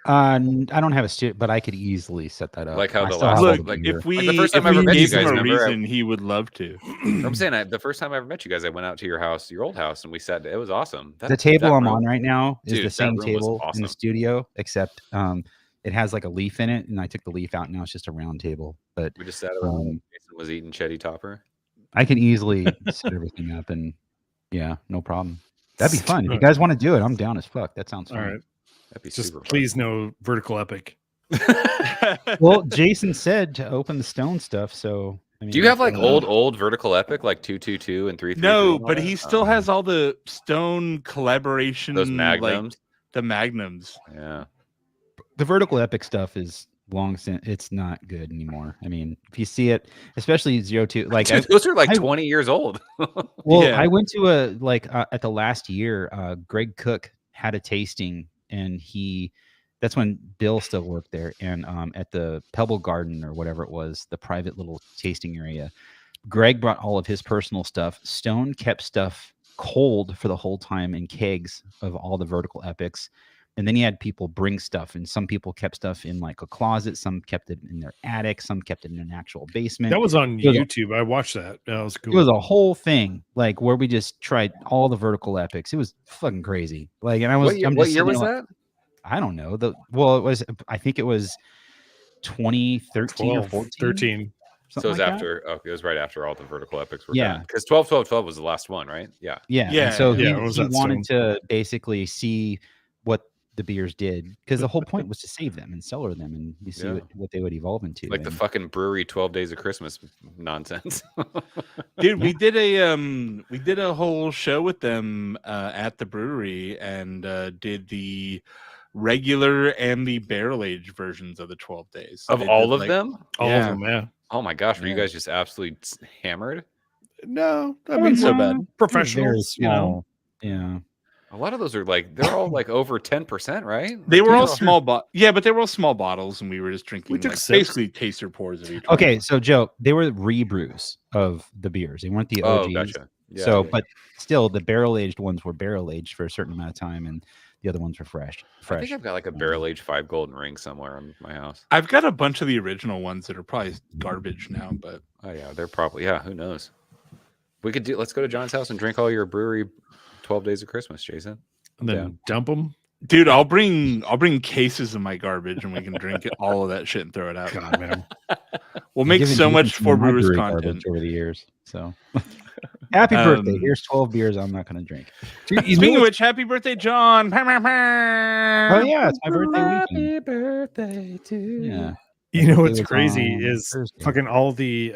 I don't have a studio, but I could easily set that up. Like how I the still last have all Look, the like, gear. if we the first if time I ever we met you gave guys, him a remember? reason, he would love to. I'm saying the first time I ever met you guys, I went out to your house, your old house, and we sat. It was awesome. The table that I'm room- on right now is Dude, the that same room was table in the awesome. studio, except it has like a leaf in it, and I took the leaf out. Now it's just a round table. But We just sat around. And Jason was eating Chetty Topper. I can easily set everything up, and yeah, no problem. That'd be fun. If you Alright. guys want to do it, I'm down as fuck. That sounds All fun. right. That'd be Just super fun. please no vertical epic. Well, Jason said to open the stone stuff, so I mean, Do you have like uh, old vertical epic like 222 and 333? No, and all but that? he still has all the stone collaboration, those like magnums. the magnums. Yeah. the vertical epic stuff is long since it's not good anymore. I mean, if you see it, especially 02, like Dude, those are like I- 20 years old. well, Yeah. I went to at the last year, Greg Cook had a tasting, and that's when Bill still worked there, and at the Pebble Garden or whatever it was, the private little tasting area, Greg brought all of his personal stuff. Stone kept stuff cold for the whole time in kegs of all the vertical epics. And then he had people bring stuff, and some people kept stuff in like a closet, some kept it in their attic, some kept it in an actual basement. That was on It was a- YouTube. I watched that. That was cool. It was a whole thing, like where we just tried all the vertical epics. It was fucking crazy. Like, and What year was that? I don't know. I think it was 2013 or 12, 14. 13. So it was after. Oh, it was right after all the vertical epics were Yeah. done. Because 12, 12, 12 was the last one, right? Yeah. Yeah. Yeah, And so yeah, it he was that wanted to basically see what the beers did, because the whole point was to save them and cellar them and you see Yeah. what they would evolve into. Like the And fucking brewery 12 Days of Christmas nonsense. Dude, we did a whole show with them at the brewery, and did the regular and the barrel aged versions of the 12 days. So Of they all did, of like- them? All Yeah. of them, yeah. Oh my gosh, were you Yeah. guys just absolutely hammered? No, I Wasn't mean, so bad. very professionals, you know. small. Yeah. A lot of those are like they're all like over 10%, right? They Like, were all these are- small but they were all small bottles, and we were just drinking took like sips. basically taster pours of each one. Okay, so Joe, they were rebrews of the beers. They weren't the OGs. Oh, gotcha. Yeah, so, yeah. but still, the barrel aged ones were barrel aged for a certain amount of time, and the other ones were fresh. I think I've got like a barrel aged 5 golden ring somewhere in my house. I've got a bunch of the original ones that are probably garbage now, but Oh yeah, they're probably who knows. Let's go to John's house and drink all your brewery 12 Days of Christmas, Jason. And then Yeah. dump them. dude, I'll bring cases of my garbage, and we can drink all of that shit and throw it out. God, man. We'll make Given so Jason much some for of my Brewers brewery content. garbage over the years. So, happy birthday! Um, Here's 12 beers I'm not going to drink. Dude, you Speaking know of what's- which, happy birthday, John! Oh yeah, it's my birthday weekend. birthday to Yeah. you know It what's was crazy on is Thursday. fucking all the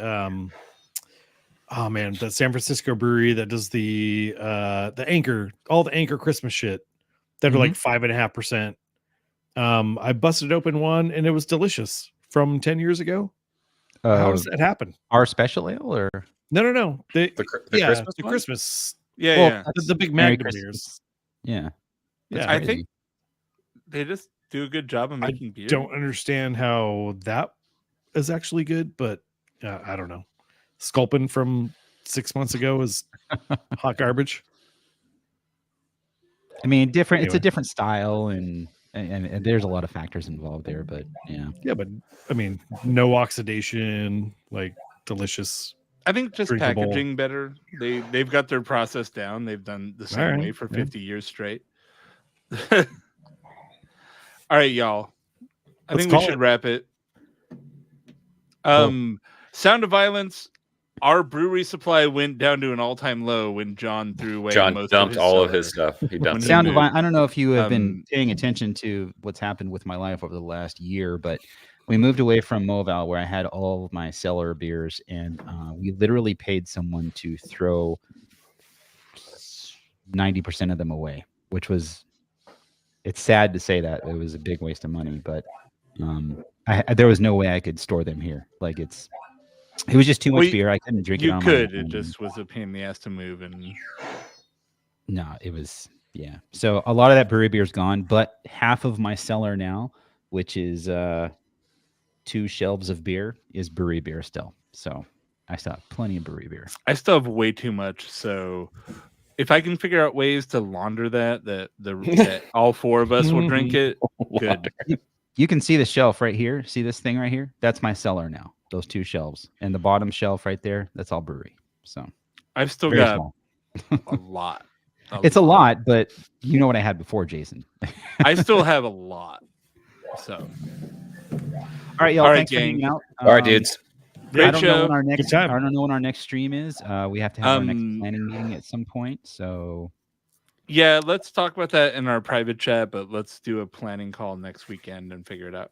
oh man, the San Francisco brewery that does the Anchor, all the Anchor Christmas shit that are like 5.5%. I busted open one and it was delicious from 10 years ago. How does that happen? Our special ale, or No. the Yeah, Christmas the one? Christmas, Yeah, Well, yeah. the big Merry Magnum Christmas. beers. Yeah, Yeah, I crazy. think they just do a good job of I making beer. don't understand how that is actually good, but I don't know. Sculpin from 6 months ago is hot garbage. I mean, different. It's a Anyway. different style, and there's a lot of factors involved there. But yeah, Yeah, but I mean, no oxidation, like delicious. I think just drinkable. packaging better. They've got their process down. They've done the same Alright, way for yeah. 50 years straight. All right, y'all. I Let's think we call should it. wrap it. Sound of Violence. Our brewery supply went down to an all-time low when John threw away. John most dumped of all of cellar. his stuff. He When dumped he it. Sound of moved. I don't know if you have been Um, paying attention to what's happened with my life over the last year, but we moved away from Moval, where I had all of my cellar beers, and we literally paid someone to throw 90% of them away, which was, it's sad to say that it was a big waste of money, but there was no way I could store them here. Like it was just too much Well, beer. I couldn't drink it You on could. my It own. just was a pain in the ass to move. And No, it was, yeah. So a lot of that brewery beer is gone, but half of my cellar now, which is 2 shelves of beer, is brewery beer still. So I still have plenty of brewery beer. I still have way too much. So if I can figure out ways to launder that all 4 of us will drink it, good. You can see the shelf right here. See this thing right here? That's my cellar now. Those 2 shelves. And the bottom shelf right there, that's all brewery. So I've still very got small. a lot. It's a lot, but you know what I had before, Jason. I still have a lot. So, all right, y'all. All right, Thanks for hanging gang. out. All right, dudes. Great I don't know show. when our next. Good time. I don't know when our next stream is. We have to have our next planning meeting at some point. So Yeah, let's talk about that in our private chat, but let's do a planning call next weekend and figure it out.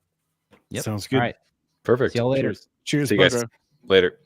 yep. Sounds good. All right. Perfect. See y'all later. Cheers. Cheers. See you bud. guys later.